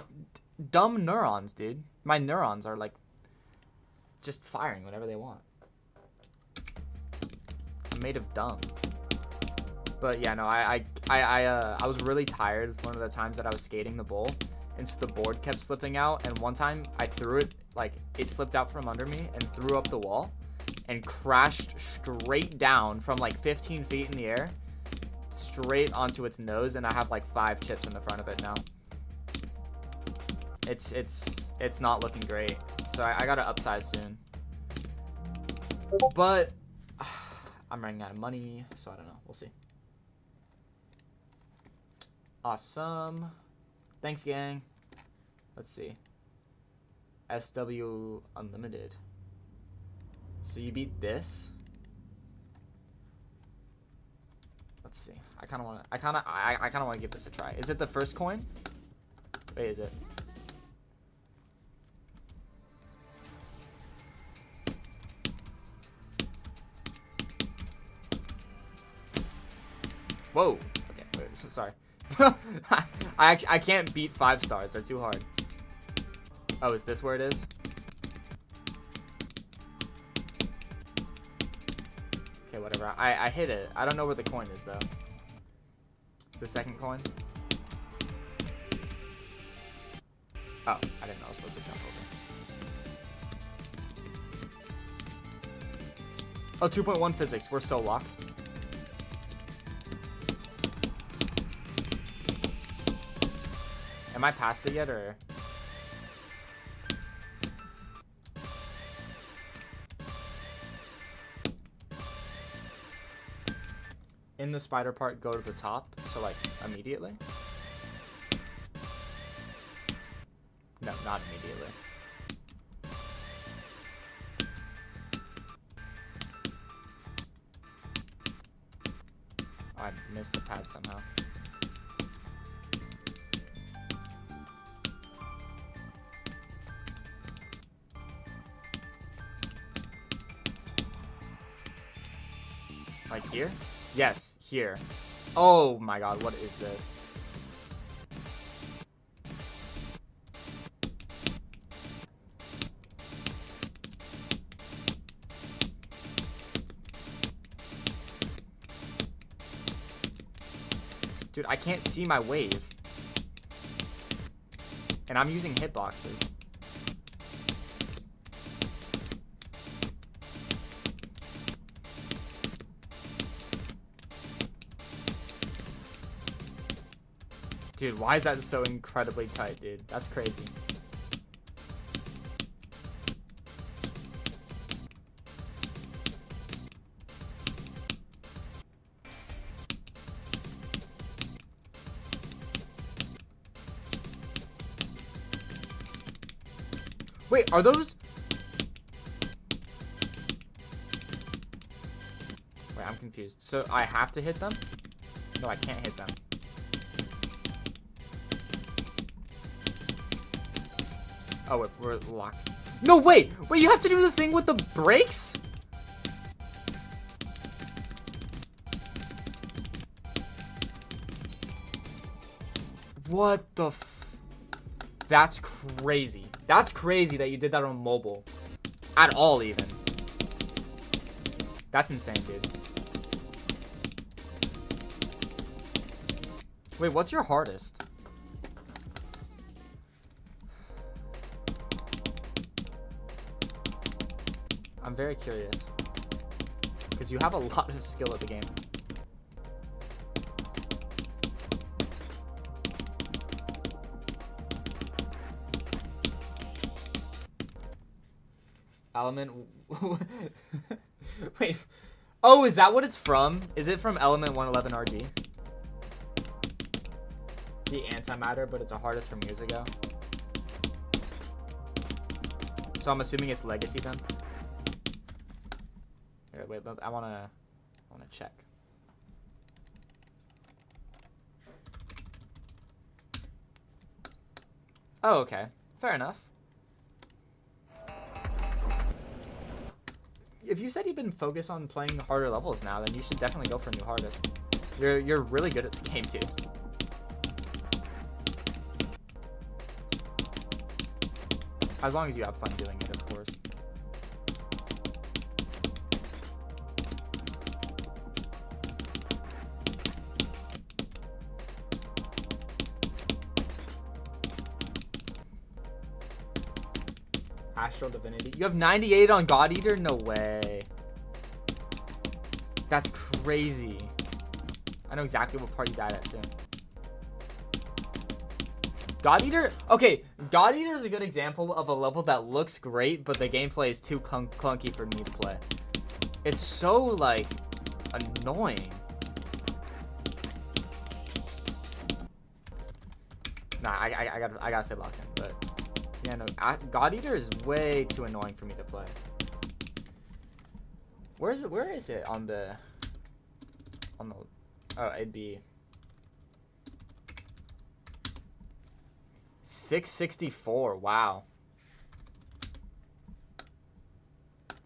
dumb neurons, dude. My neurons are like just firing whenever they want. I'm made of dumb. But yeah, no, I was really tired one of the times that I was skating the bowl, and so the board kept slipping out. And one time I threw it, like it slipped out from under me and threw up the wall, and crashed straight down from like 15 feet in the air, straight onto its nose, and I have like 5 chips in the front of it now. It's not looking great, so I gotta upsize soon. But I'm running out of money, so I don't know. We'll see. Awesome. Thanks, gang. Let's see. SW Unlimited. So you beat this. Let's see. I kind of want to give this a try. Is it the first coin? Wait, is it? Whoa. Okay, wait, sorry. I can't beat 5 stars. They're too hard. Oh, is this where it is? Okay, whatever. I hit it. I don't know where the coin is, though. It's the second coin. Oh, I didn't know I was supposed to jump over. Oh, 2.1 physics. We're so locked. Am I past it yet, or? In the spider part, go to the top, so like immediately? No, not immediately. Oh, I missed the pad somehow. Like here? Yes, here. Oh my god, what is this? Dude, I can't see my wave. And I'm using hitboxes. Dude, why is that so incredibly tight, dude? That's crazy. Wait, are those? Wait, I'm confused. So I have to hit them? No, I can't hit them. Oh, we're locked. No, wait! Wait, you have to do the thing with the brakes? What the f... That's crazy. That's crazy that you did that on mobile. At all, even. That's insane, dude. Wait, what's your hardest? I'm very curious. Because you have a lot of skill at the game. Element. Wait. Oh, is that what it's from? Is it from Element 111 RG? The antimatter, but it's a hardest from years ago. So I'm assuming it's Legacy then. Here, wait, I wanna check. Oh, okay. Fair enough. If you said you've been focused on playing harder levels now, then you should definitely go for new hardest. You're really good at the game, dude. As long as you have fun doing it, of course. Astral Divinity. You have 98 on God Eater? No way. That's crazy. I know exactly what part you died at too. God Eater? Okay, God Eater is a good example of a level that looks great, but the gameplay is too clunky for me to play. It's so, like, annoying. Nah, I gotta say locked in, but yeah, no, God Eater is way too annoying for me to play. Where is it on the oh, it'd be 664. Wow.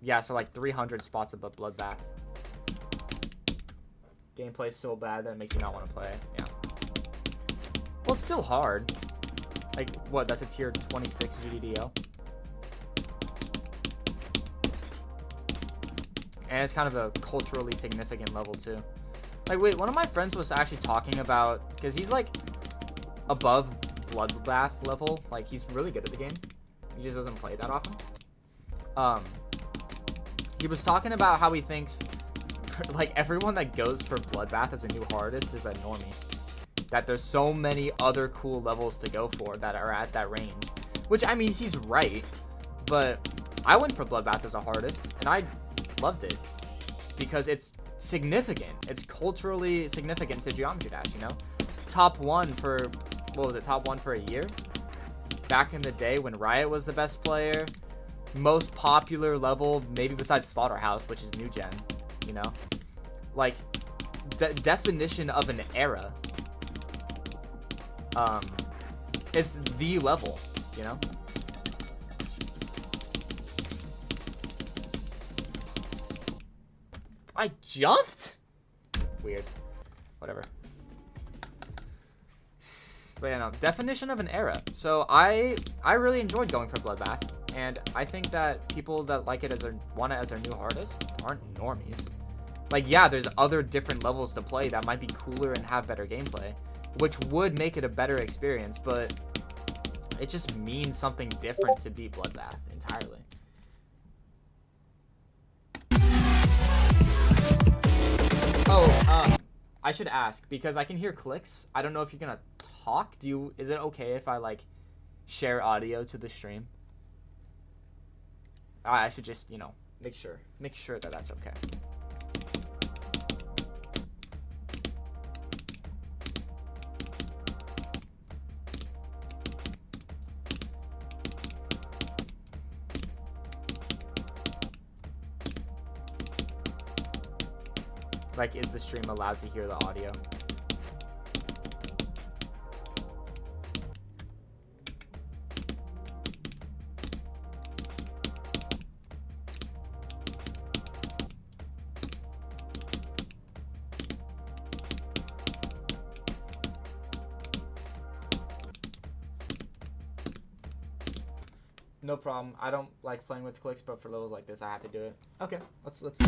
Yeah, so like 300 spots above Bloodbath. Gameplay's so bad that it makes you not want to play. Yeah. Well, it's still hard. Like, what? That's a tier 26 GDDO. And it's kind of a culturally significant level, too. Like, wait, one of my friends was actually talking about... Because he's, like, above Bloodbath level. Like, he's really good at the game. He just doesn't play that often. He was talking about how he thinks... Like, everyone that goes for Bloodbath as a new hardest is a normie. That there's so many other cool levels to go for that are at that range. Which, I mean, he's right. But I went for Bloodbath as a hardest, and I loved it. Because it's significant. It's culturally significant to Geometry Dash, you know? Top 1 for, what was it, top 1 for a year? Back in the day when Riot was the best player. Most popular level, maybe besides Slaughterhouse, which is new gen, you know? Like, definition of an era. It's the level, you know? I jumped? Weird. Whatever. But yeah, no, definition of an era. So I really enjoyed going for Bloodbath, and I think that people that like it as their want it as their new hardest aren't normies. Like, yeah, there's other different levels to play that might be cooler and have better gameplay, which would make it a better experience, but it just means something different to beat Bloodbath entirely. Oh, I should ask, because I can hear clicks. I don't know if you're gonna talk. Is it okay if I, like, share audio to the stream? I should just, you know, make sure that that's okay. Like, is the stream allowed to hear the audio? No problem. I don't like playing with clicks, but for levels like this, I have to do it. Okay, let's do it.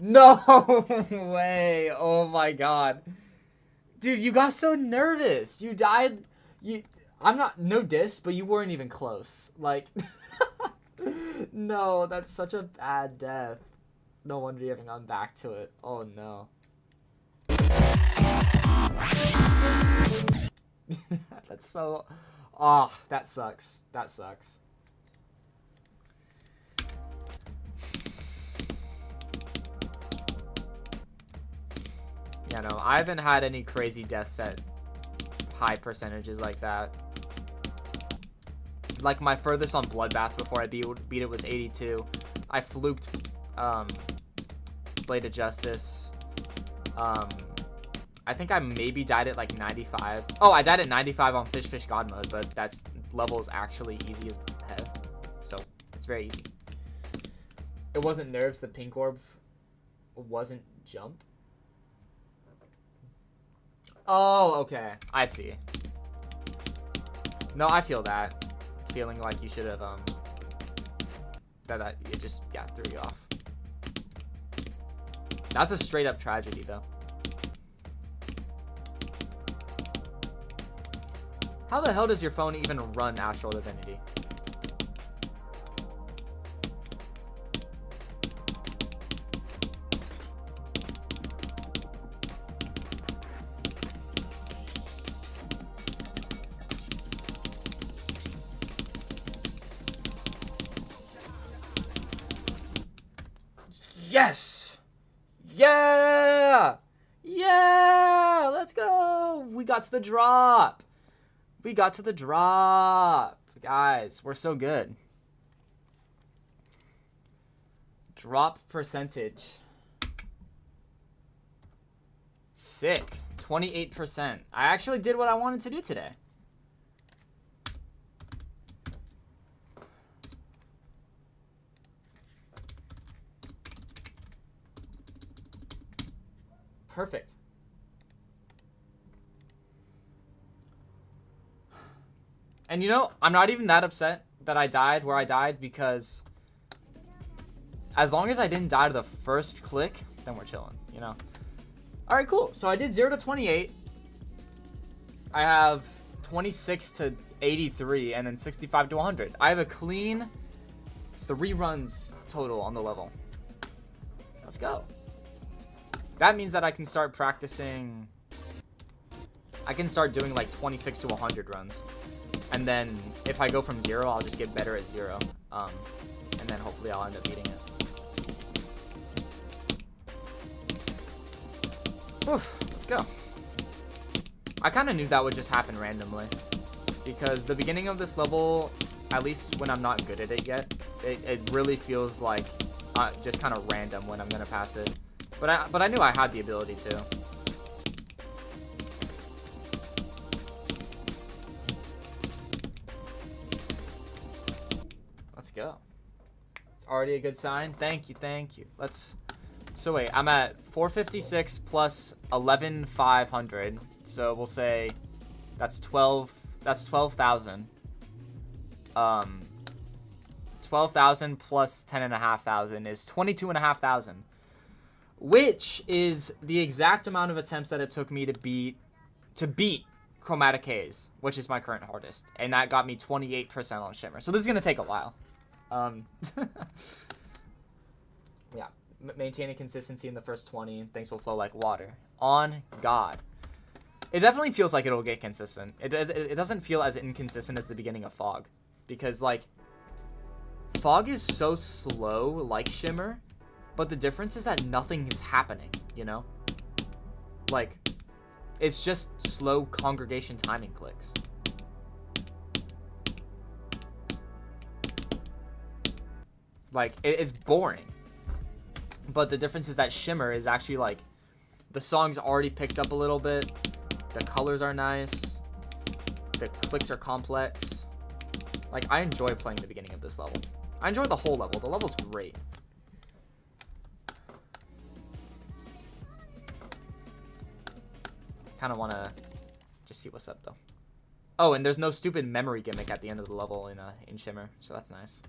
No way. Oh my god. Dude, you got so nervous. You died. I'm not, no diss, but you weren't even close. Like, no, that's such a bad death. No wonder you haven't gone back to it. Oh no. That's so, oh, that sucks. That sucks. Yeah, no, I haven't had any crazy deaths at high percentages like that. Like, my furthest on Bloodbath before I beat it was 82. I fluked Blade of Justice. I think I maybe died at like 95. Oh, I died at 95 on Fish God mode, but that's level's actually easy as hell. So, it's very easy. It wasn't nerves, the pink orb wasn't jump. Oh, okay. I see. No, I feel that. Feeling like you should have, that it just, yeah, threw you off. That's a straight up tragedy, though. How the hell does your phone even run Astral Divinity? Yes! Yeah! Yeah! Let's go! We got to the drop. We got to the drop. Guys, we're so good. Drop percentage. Sick. 28%. I actually did what I wanted to do today. Perfect. And you know, I'm not even that upset that I died where I died, because as long as I didn't die to the first click, then we're chilling, you know? All right, cool. So I did 0 to 28. I have 26 to 83 and then 65 to 100. I have a clean 3 runs total on the level. Let's go. That means that I can start practicing. I can start doing like 26 to 100 runs. And then if I go from 0, I'll just get better at 0. And then hopefully I'll end up beating it. Oof, let's go. I kind of knew that would just happen randomly, because the beginning of this level, at least when I'm not good at it yet, it really feels like just kind of random when I'm gonna pass it. But I knew I had the ability to. Let's go. It's already a good sign. Thank you, thank you. So wait, I'm at 456 plus 11,500. So we'll say that's 12. That's 12,000. 12,000 plus 10,500 is 22,500, which is the exact amount of attempts that it took me to beat Chromatic Haze, which is my current hardest, and that got me 28% on Shimmer. So this is gonna take a while. Yeah, maintaining consistency in the first 20, and things will flow like water. On God. It definitely feels like it'll get consistent. It doesn't feel as inconsistent as the beginning of Fog, because like Fog is so slow like Shimmer, but the difference is that nothing is happening, you know? Like, it's just slow congregation timing clicks. Like, it's boring. But the difference is that Shimmer is actually like, the song's already picked up a little bit. The colors are nice. The clicks are complex. Like, I enjoy playing the beginning of this level. I enjoy the whole level. The level's great. Kind of want to just see what's up, though. Oh, and there's no stupid memory gimmick at the end of the level in Shimmer, so that's nice.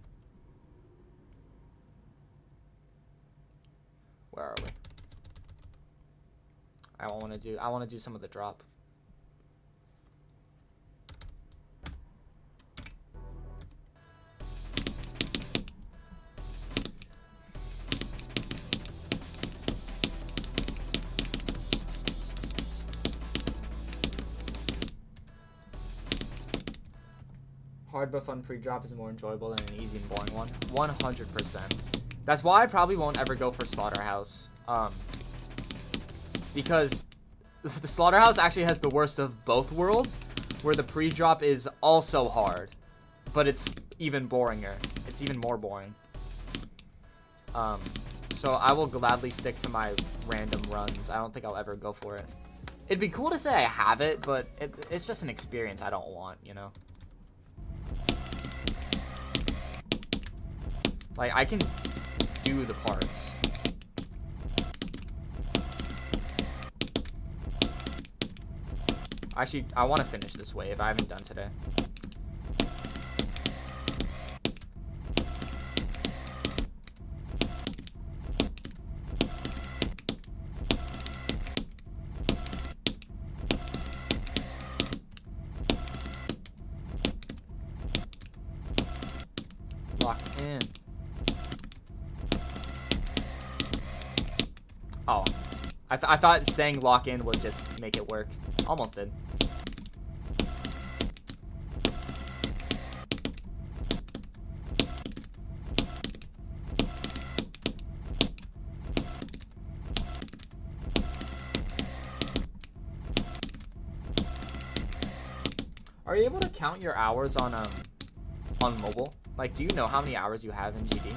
Where are we? I want to do some of the drop. Hard but fun pre-drop is more enjoyable than an easy and boring one. 100%. That's why I probably won't ever go for Slaughterhouse. Because the Slaughterhouse actually has the worst of both worlds, where the pre-drop is also hard, but it's even boringer. It's even more boring. So I will gladly stick to my random runs. I don't think I'll ever go for it. It'd be cool to say I have it, but it's just an experience I don't want, you know? Like, I can do the parts. Actually, I want to finish this wave. I haven't done today. Lock in. Oh. I thought saying lock in would just make it work. Almost did. Are you able to count your hours on mobile? Like, do you know how many hours you have in GD?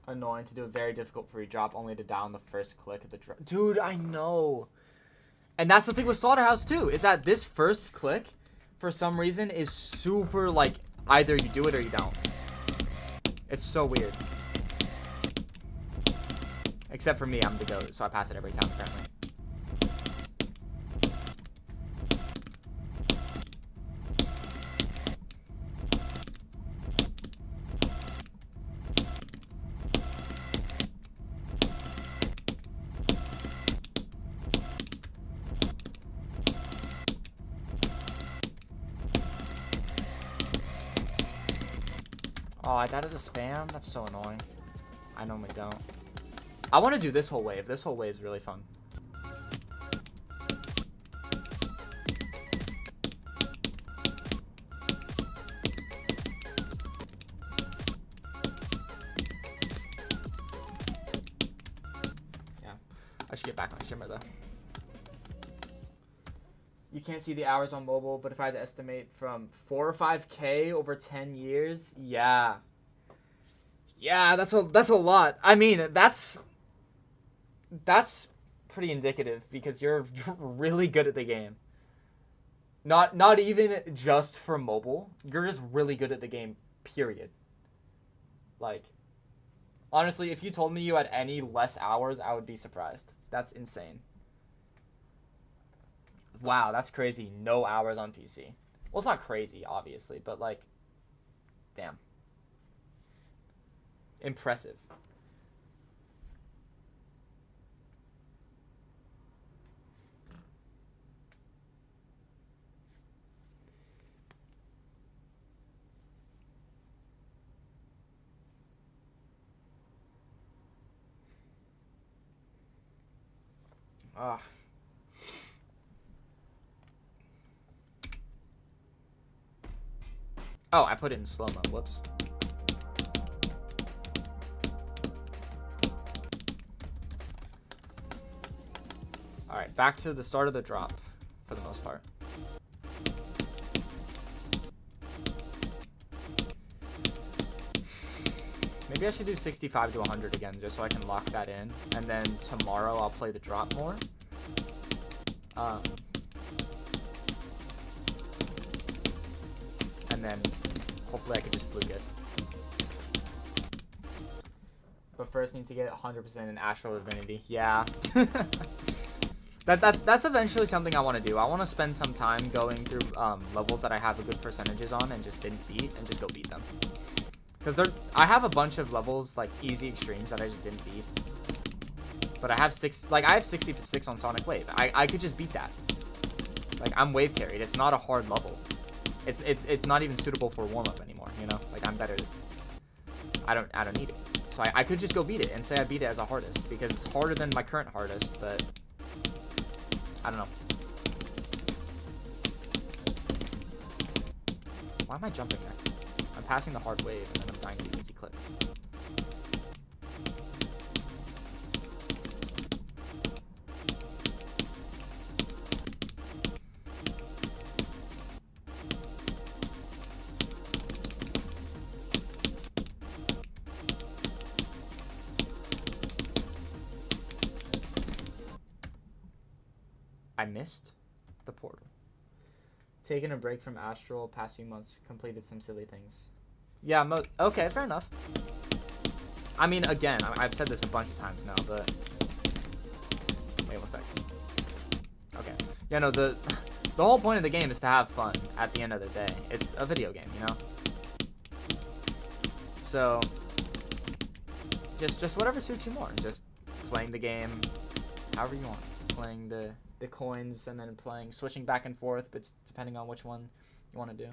Annoying to do it very difficult for you drop only to down the first click of the drop. Dude, I know. And that's the thing with Slaughterhouse too, is that this first click, for some reason, is super like either you do it or you don't. It's so weird. Except for me, I'm the GOAT, so I pass it every time apparently. Oh, I died of the spam? That's so annoying. I normally don't. I want to do this whole wave. This whole wave is really fun. Yeah. I should get back on Shimmer, though. You can't see the hours on mobile, but if I had to estimate from 4 or 5K over 10 years, yeah. Yeah, that's a lot. I mean, that's pretty indicative because you're really good at the game. Not even just for mobile. You're just really good at the game, period. Like, honestly, if you told me you had any less hours, I would be surprised. That's insane. Wow, that's crazy. No hours on PC. Well, it's not crazy, obviously, but like, damn. Impressive. Ah. Oh, I put it in slow-mo. Whoops. Alright, back to the start of the drop, for the most part. Maybe I should do 65 to 100 again, just so I can lock that in. And then tomorrow I'll play the drop more. And then hopefully I can just fluke it. But first need to get 100% in Astral Divinity. Yeah. That's eventually something I want to do. I want to spend some time going through levels that I have a good percentages on and just didn't beat and just go beat them. Because I have a bunch of levels, like easy extremes, that I just didn't beat. But I have 66 on Sonic Wave. I could just beat that. Like, I'm wave carried. It's not a hard level. It's not even suitable for warm-up anymore, you know? Like, I'm better. I don't need it. So I could just go beat it and say I beat it as a hardest, because it's harder than my current hardest, but I don't know. Why am I jumping there? I'm passing the hard wave, and then I'm dying to easy clicks. I missed the portal. Taking a break from Astral, past few months, completed some silly things. Yeah, okay, fair enough. I mean, again, I've said this a bunch of times now, but... Wait 1 sec. Okay. Yeah, no, the whole point of the game is to have fun at the end of the day. It's a video game, you know? So, just whatever suits you more. Just playing the game however you want. Playing the coins and then switching back and forth, but depending on which one you want to do.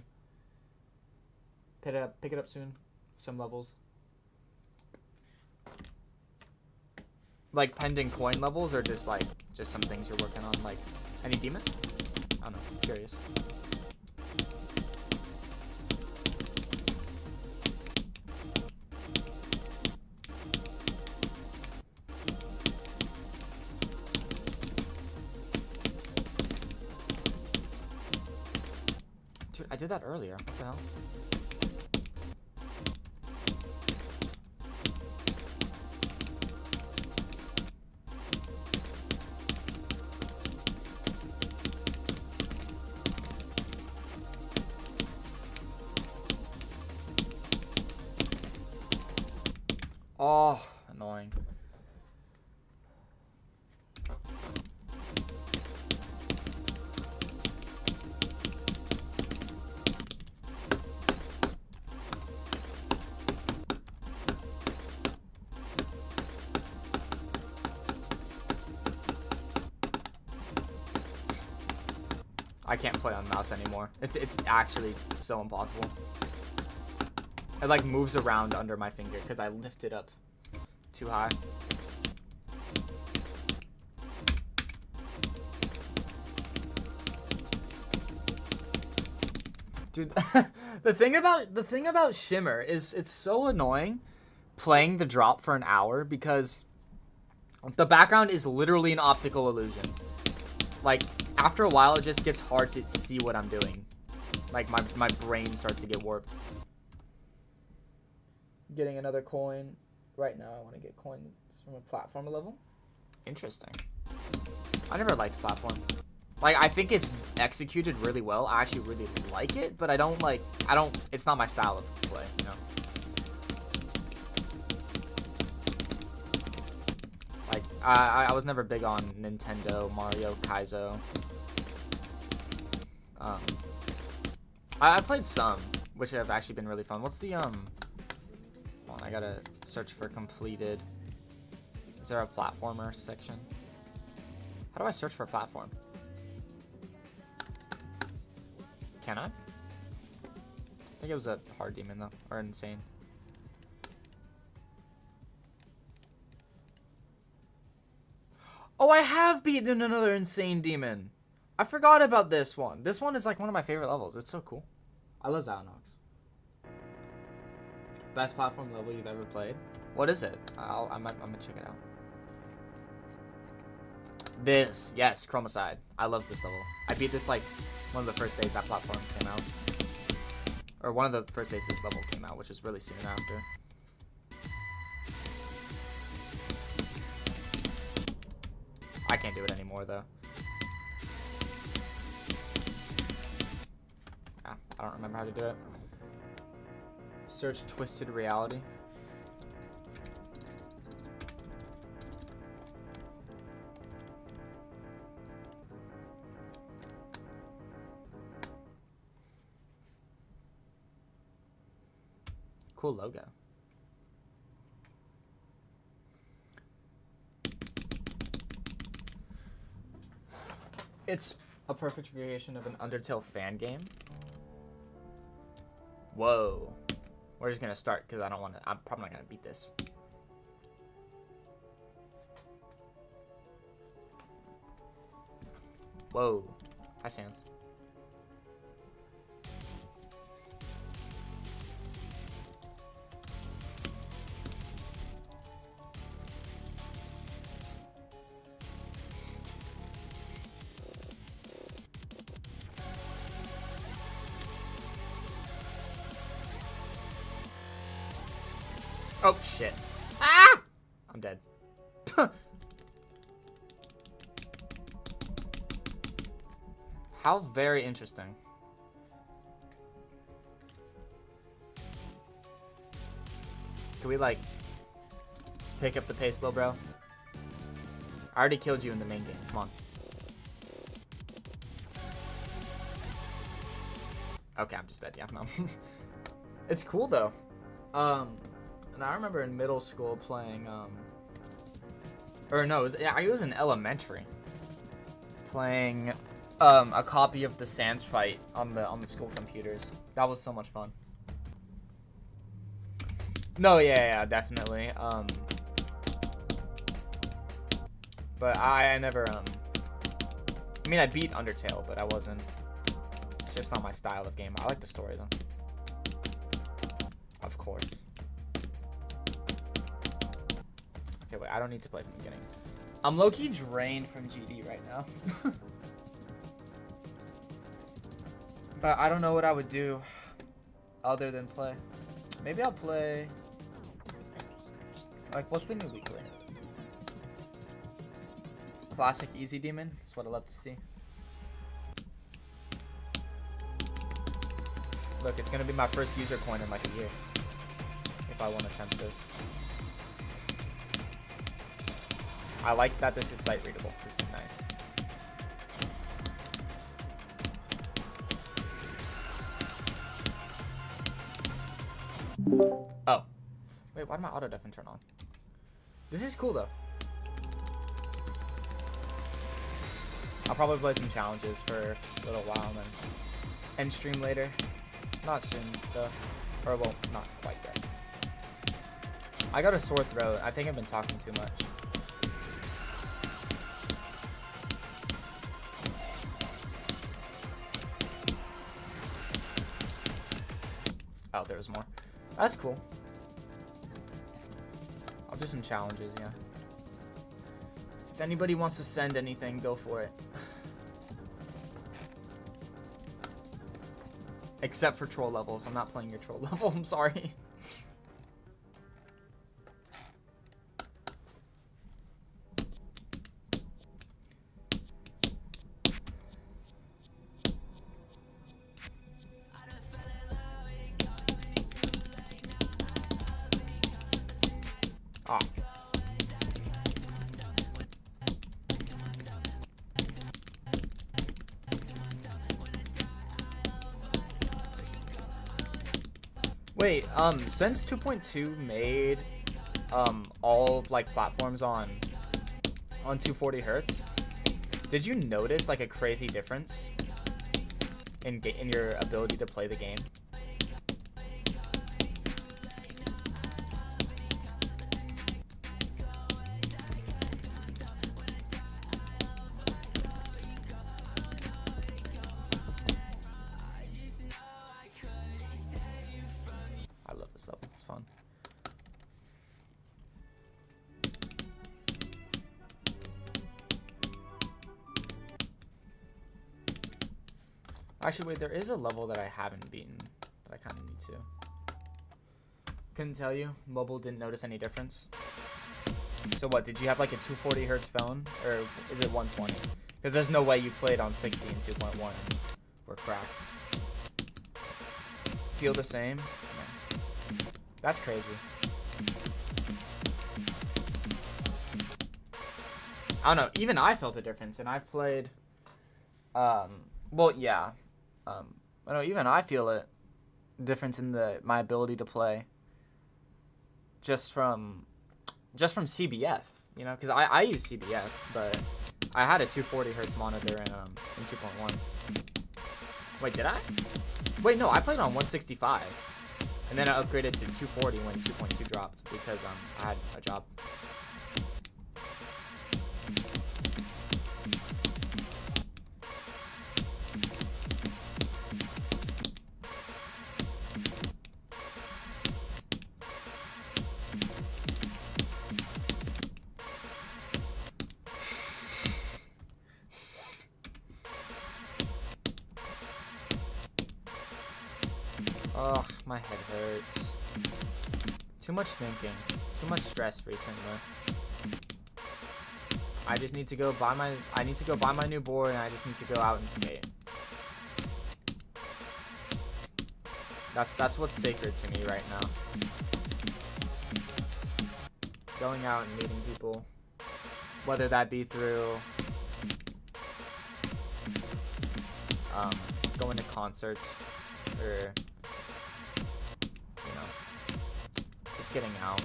Pick it up soon. Some levels. Like pending coin levels, or just some things you're working on, like any demons? I don't know. Curious. Dude, I did that earlier. What the hell? Oh, annoying. I can't play on mouse anymore. It's actually so impossible. It like moves around under my finger because I lift it up too high. Dude, the thing about Shimmer is it's so annoying playing the drop for an hour because the background is literally an optical illusion. Like, after a while, it just gets hard to see what I'm doing. Like, my brain starts to get warped. Getting another coin. Right now, I want to get coins from a platform level. Interesting. I never liked platform. Like, I think it's executed really well. I actually really like it, but it's not my style of play, you know? Like, I was never big on Nintendo, Mario, Kaizo. I played some, which have actually been really fun. What's the, hold on, I gotta search for completed. Is there a platformer section? How do I search for a platform? Can I? I think it was a hard demon though, or insane. Oh, I have beaten another insane demon. I forgot about this one. This one is like one of my favorite levels. It's so cool. I love Xyanox. Best platform level you've ever played? What is it? I'm gonna check it out. This, yes, Chromicide. I love this level. I beat this like one of the first days that platform came out. Or one of the first days this level came out, which was really soon after. I can't do it anymore though. I don't remember how to do it. Search Twisted Reality. Cool logo. It's a perfect creation of an Undertale fan game. Whoa. We're just gonna start because I'm probably not gonna beat this. Whoa. Hi, Sans. Oh, shit. Ah! I'm dead. How very interesting. Can we, like, pick up the pace, little bro? I already killed you in the main game. Come on. Okay, I'm just dead. Yeah, no. It's cool, though. And I remember in middle school playing, or no, it was in elementary. Playing, a copy of the Sans fight on the school computers. That was so much fun. No, yeah, definitely. But I never, I mean, I beat Undertale, but I wasn't, it's just not my style of game. I like the story, though. Of course. Okay, wait, I don't need to play from the beginning. I'm low-key drained from GD right now. But I don't know what I would do other than play. Maybe I'll play... Like, what's the new weekly? Classic Easy Demon? That's what I love to see. Look, it's gonna be my first user coin in like a year. If I want to attempt this. I like that this is sight readable. This is nice. Oh. Wait, why did my auto deafen turn on? This is cool though. I'll probably play some challenges for a little while and then end stream later. Not soon though. Or well, not quite yet. I got a sore throat. I think I've been talking too much. Oh, there was more. That's cool. I'll do some challenges, yeah. If anybody wants to send anything, go for it. Except for troll levels. I'm not playing your troll level. I'm sorry. Ah. Wait, since 2.2 made all like platforms on 240 hertz, did you notice like a crazy difference in your ability to play the game? I love this level. It's fun. Actually, wait, there is a level that I haven't beaten that I kind of need to. Couldn't tell you. Mobile didn't notice any difference. So what, did you have like a 240 hertz phone? Or is it 120? Because there's no way you played on 60 and 2.1 and were cracked. Feel the same? Yeah. That's crazy. I don't know. Even I felt a difference, and I've played. Well, yeah. I don't know. Even I feel a difference in my ability to play. Just from CBF, you know, because I use CBF, but I had a 240 hertz monitor in 2.1. Wait, did I? Wait, no, I played on 165, and then I upgraded to 240 when 2.2 dropped because I had a job. Ugh, my head hurts. Too much thinking. Too much stress recently. I just need to go buy my new board, and I just need to go out and skate. That's what's sacred to me right now. Going out and meeting people, whether that be through going to concerts or just getting out.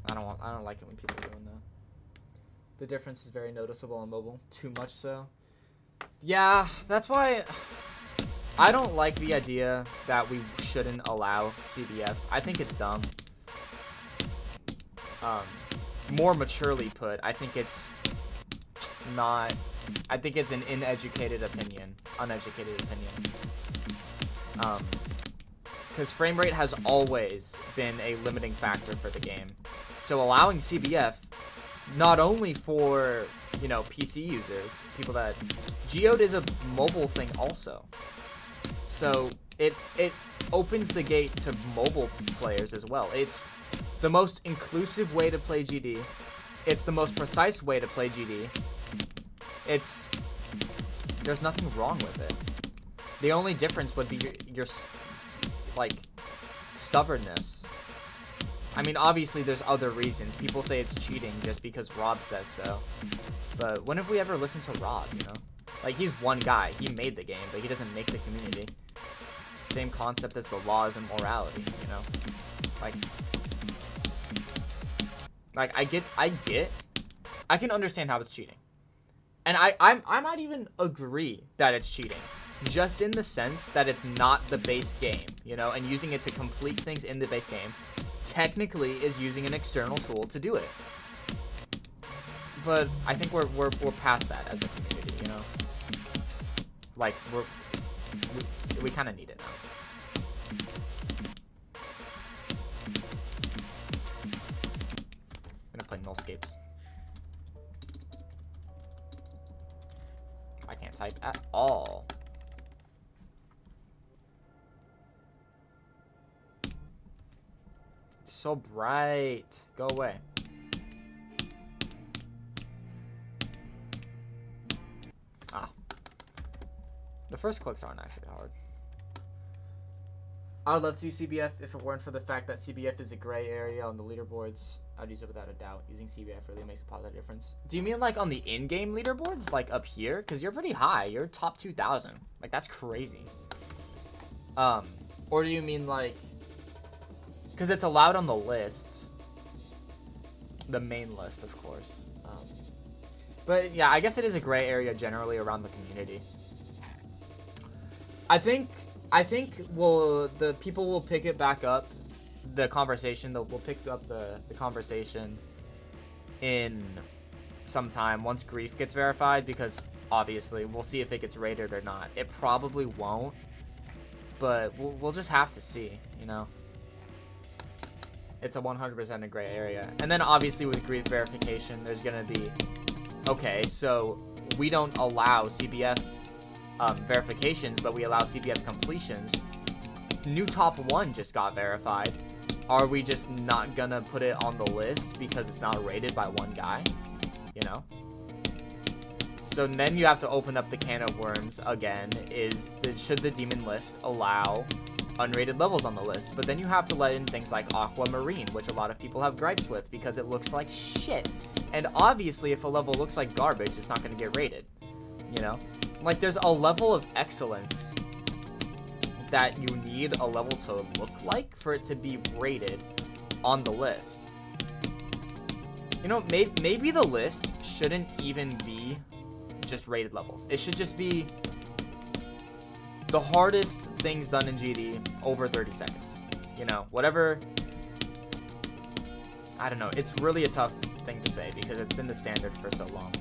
I don't like it when people are doing that. The difference is very noticeable on mobile, too much so. Yeah, that's why I don't like the idea that we shouldn't allow CBF. I think it's dumb. More maturely put, I think it's an uneducated opinion. Because frame rate has always been a limiting factor for the game. So allowing CBF, not only for, PC users, people that... Geode is a mobile thing also. So it opens the gate to mobile players as well. It's the most inclusive way to play GD. It's the most precise way to play GD. There's nothing wrong with it. The only difference would be your stubbornness. I mean, obviously there's other reasons. People say it's cheating just because Rob says so. But when have we ever listened to Rob, Like, he's one guy. He made the game, but he doesn't make the community. Same concept as the laws and morality, Like, I can understand how it's cheating. And I might even agree that it's cheating. Just in the sense that it's not the base game, and using it to complete things in the base game technically is using an external tool to do it. But I think we're past that as a community, Like, we kind of need it now. I'm gonna play nullscapes. I can't type at all. It's so bright. Go away. The first clicks aren't actually hard. I would love to use CBF if it weren't for the fact that CBF is a gray area on the leaderboards. I'd use it without a doubt. Using CBF really makes a positive difference. Do you mean like on the in-game leaderboards? Like up here? Because you're pretty high. You're top 2,000. Like, that's crazy. Or do you mean like... Because it's allowed on the list. The main list, of course. But yeah, I guess it is a gray area generally around the community. I think the people will pick it back up, the conversation. We'll pick up the conversation in some time once Grief gets verified, because obviously we'll see if it gets rated or not. It probably won't, but we'll just have to see, It's a 100% a gray area. And then obviously with Grief verification, there's going to be, okay, so we don't allow CBF verifications, but we allow CBF completions. New top 1 just got verified. Are we just not gonna put it on the list because it's not rated by one guy? So then you have to open up the can of worms again. Should the demon list allow unrated levels on the list? But then you have to let in things like Aquamarine, which a lot of people have gripes with because it looks like shit. And obviously if a level looks like garbage, it's not gonna get rated. Like, there's a level of excellence that you need a level to look like for it to be rated on the list. Maybe the list shouldn't even be just rated levels. It should just be the hardest things done in GD over 30 seconds. Whatever. I don't know. It's really a tough thing to say because it's been the standard for so long.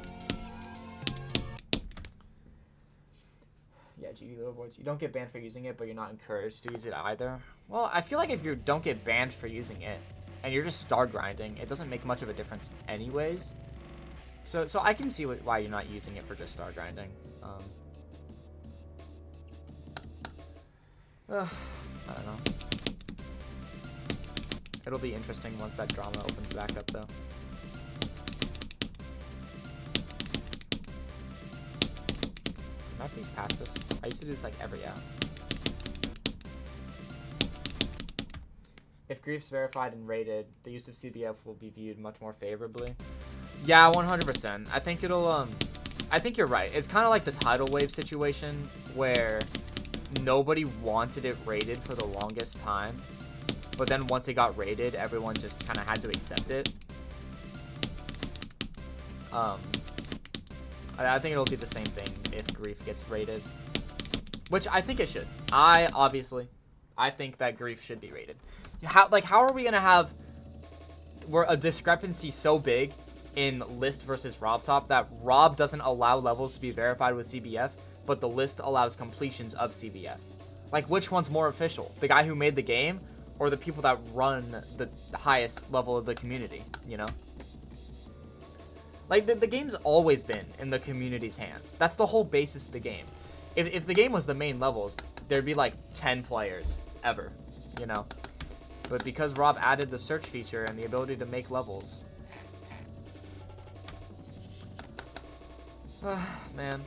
Yeah, GD leaderboards. You don't get banned for using it, but you're not encouraged to use it either. Well, I feel like if you don't get banned for using it, and you're just star grinding, it doesn't make much of a difference anyways. So I can see why you're not using it for just star grinding. I don't know. It'll be interesting once that drama opens back up, though. Can I please pass this? I used to do this like every app. If Grief's verified and rated, the use of CBF will be viewed much more favorably. Yeah, 100%. I think it'll, I think you're right. It's kind of like the tidal wave situation where nobody wanted it rated for the longest time. But then once it got rated, everyone just kind of had to accept it. I think it'll be the same thing if Grief gets rated. Which I think it should. I think that Grief should be rated. How are we going to have a discrepancy so big in List versus Rob Top that Rob doesn't allow levels to be verified with CBF, but the List allows completions of CBF? Like, which one's more official? The guy who made the game or the people that run the highest level of the community, you know? Like, the game's always been in the community's hands. That's the whole basis of the game. If the game was the main levels, there'd be like 10 players ever, you know? But because Rob added the search feature and the ability to make levels. Man.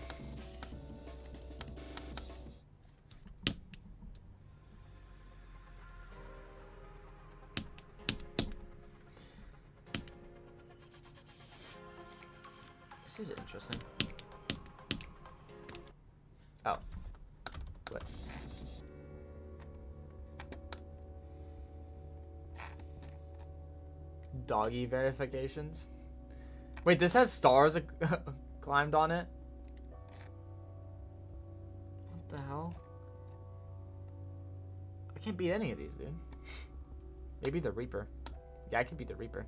This is interesting. Oh. What? Doggy verifications? Wait, this has stars climbed on it? What the hell? I can't beat any of these, dude. Maybe the Reaper. Yeah, I could beat the Reaper.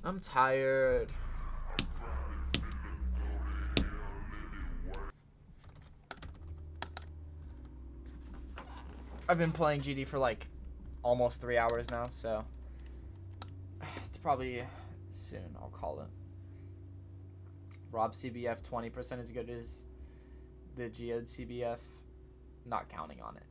I'm tired. I've been playing GD for like almost 3 hours now, so it's probably soon. I'll call it. Rob CBF 20% as good as the Geode CBF. Not counting on it.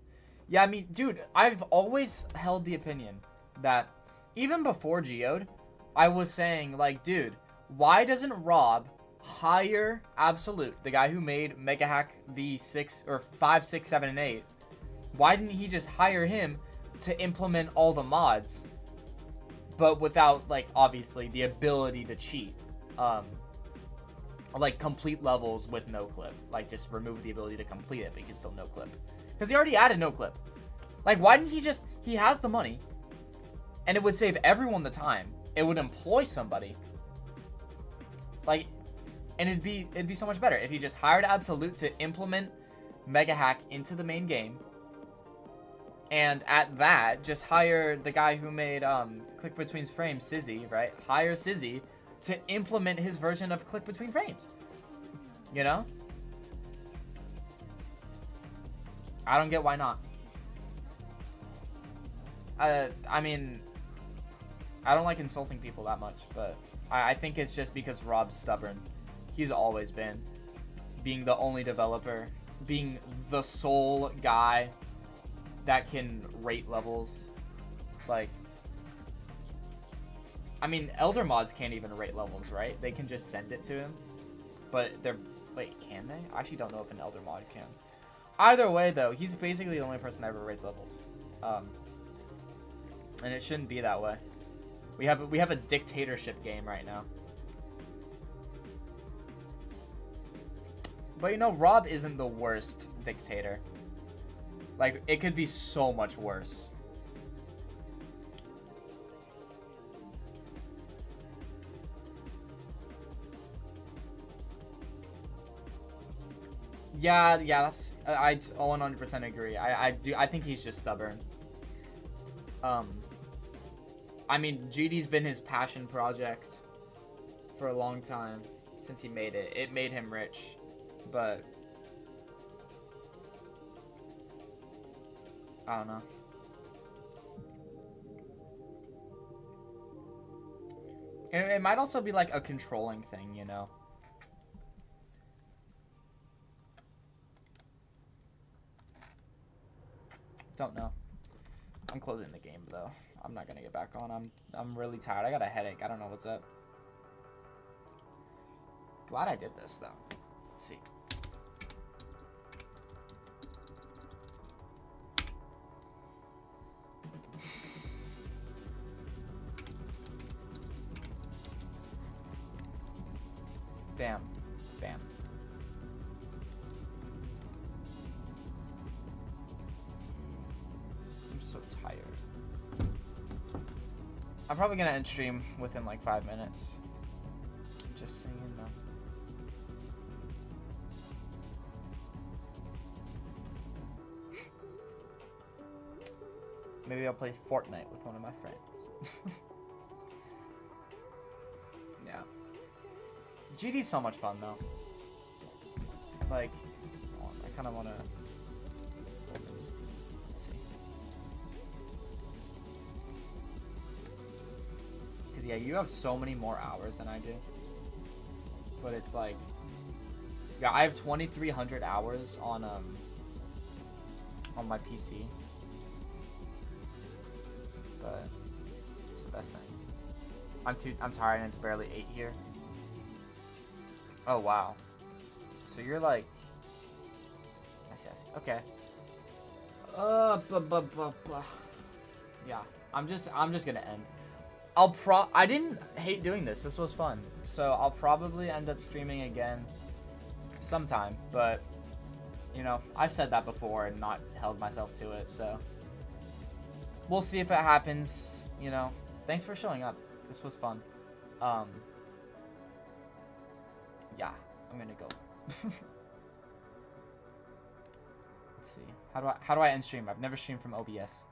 Yeah, I mean, dude, I've always held the opinion that even before Geode, I was saying, like, dude, why doesn't Rob hire Absolute, the guy who made Mega Hack V6 or 5, 6, 7, and 8? Why didn't he just hire him to implement all the mods, but without, like, obviously the ability to cheat? Like, complete levels with no clip. Like, just remove the ability to complete it, but you can still no clip. Because he already added no clip. Like, why didn't he just... He has the money, and it would save everyone the time. It would employ somebody. Like, and it'd be so much better if he just hired Absolute to implement Mega Hack into the main game. And at that, just hire the guy who made Click Between Frames, Sizzy, right? Hire Sizzy to implement his version of Click Between Frames. You know? I don't get why not. I mean, I don't like insulting people that much, but I think it's just because Rob's stubborn. He's always been. Being the only developer. Being the sole guy that can rate levels. Like, I mean, Elder mods can't even rate levels, right? They can just send it to him. But they're... Wait, can they? I actually don't know if an Elder mod can. Either way, though, he's basically the only person that ever rates levels. And it shouldn't be that way. We have a dictatorship game right now. But you know, Rob isn't the worst dictator. Like, it could be so much worse. Yeah, that's... I 100% agree. I think he's just stubborn. I mean, GD's been his passion project for a long time. Since he made it. It made him rich. But... I don't know. It might also be like a controlling thing, you know? Don't know. I'm closing the game though. I'm not gonna get back on. I'm really tired. I got a headache. I don't know what's up. Glad I did this though. Let's see. Bam. Bam. I'm so tired. I'm probably gonna end stream within like 5 minutes. Just so you know. Maybe I'll play Fortnite with one of my friends. Yeah. GD's so much fun though. Like, I kind of want to open Steam. Let's see. Because yeah, you have so many more hours than I do. But it's like, yeah, I have 2,300 hours on my PC. But it's the best thing. I'm tired and it's barely 8 here. Oh wow. So you're like, I see. Okay. Yeah. I'm just gonna end. I didn't hate doing this. This was fun. So I'll probably end up streaming again sometime, but you know, I've said that before and not held myself to it, so we'll see if it happens, you know. Thanks for showing up. This was fun. Yeah, I'm gonna go. Let's see. How do I end stream? I've never streamed from OBS.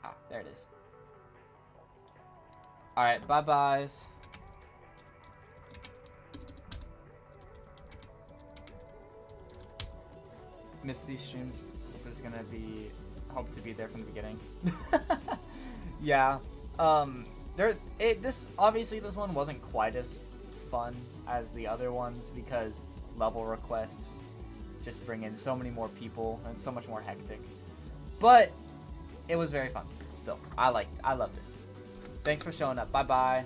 Ah, there it is. Alright, bye-byes. Miss these streams. There's gonna be... Hope to be there from the beginning. Yeah. Obviously this one wasn't quite as fun as the other ones because level requests just bring in so many more people and so much more hectic. But it was very fun. Still, I loved it. Thanks for showing up. Bye bye.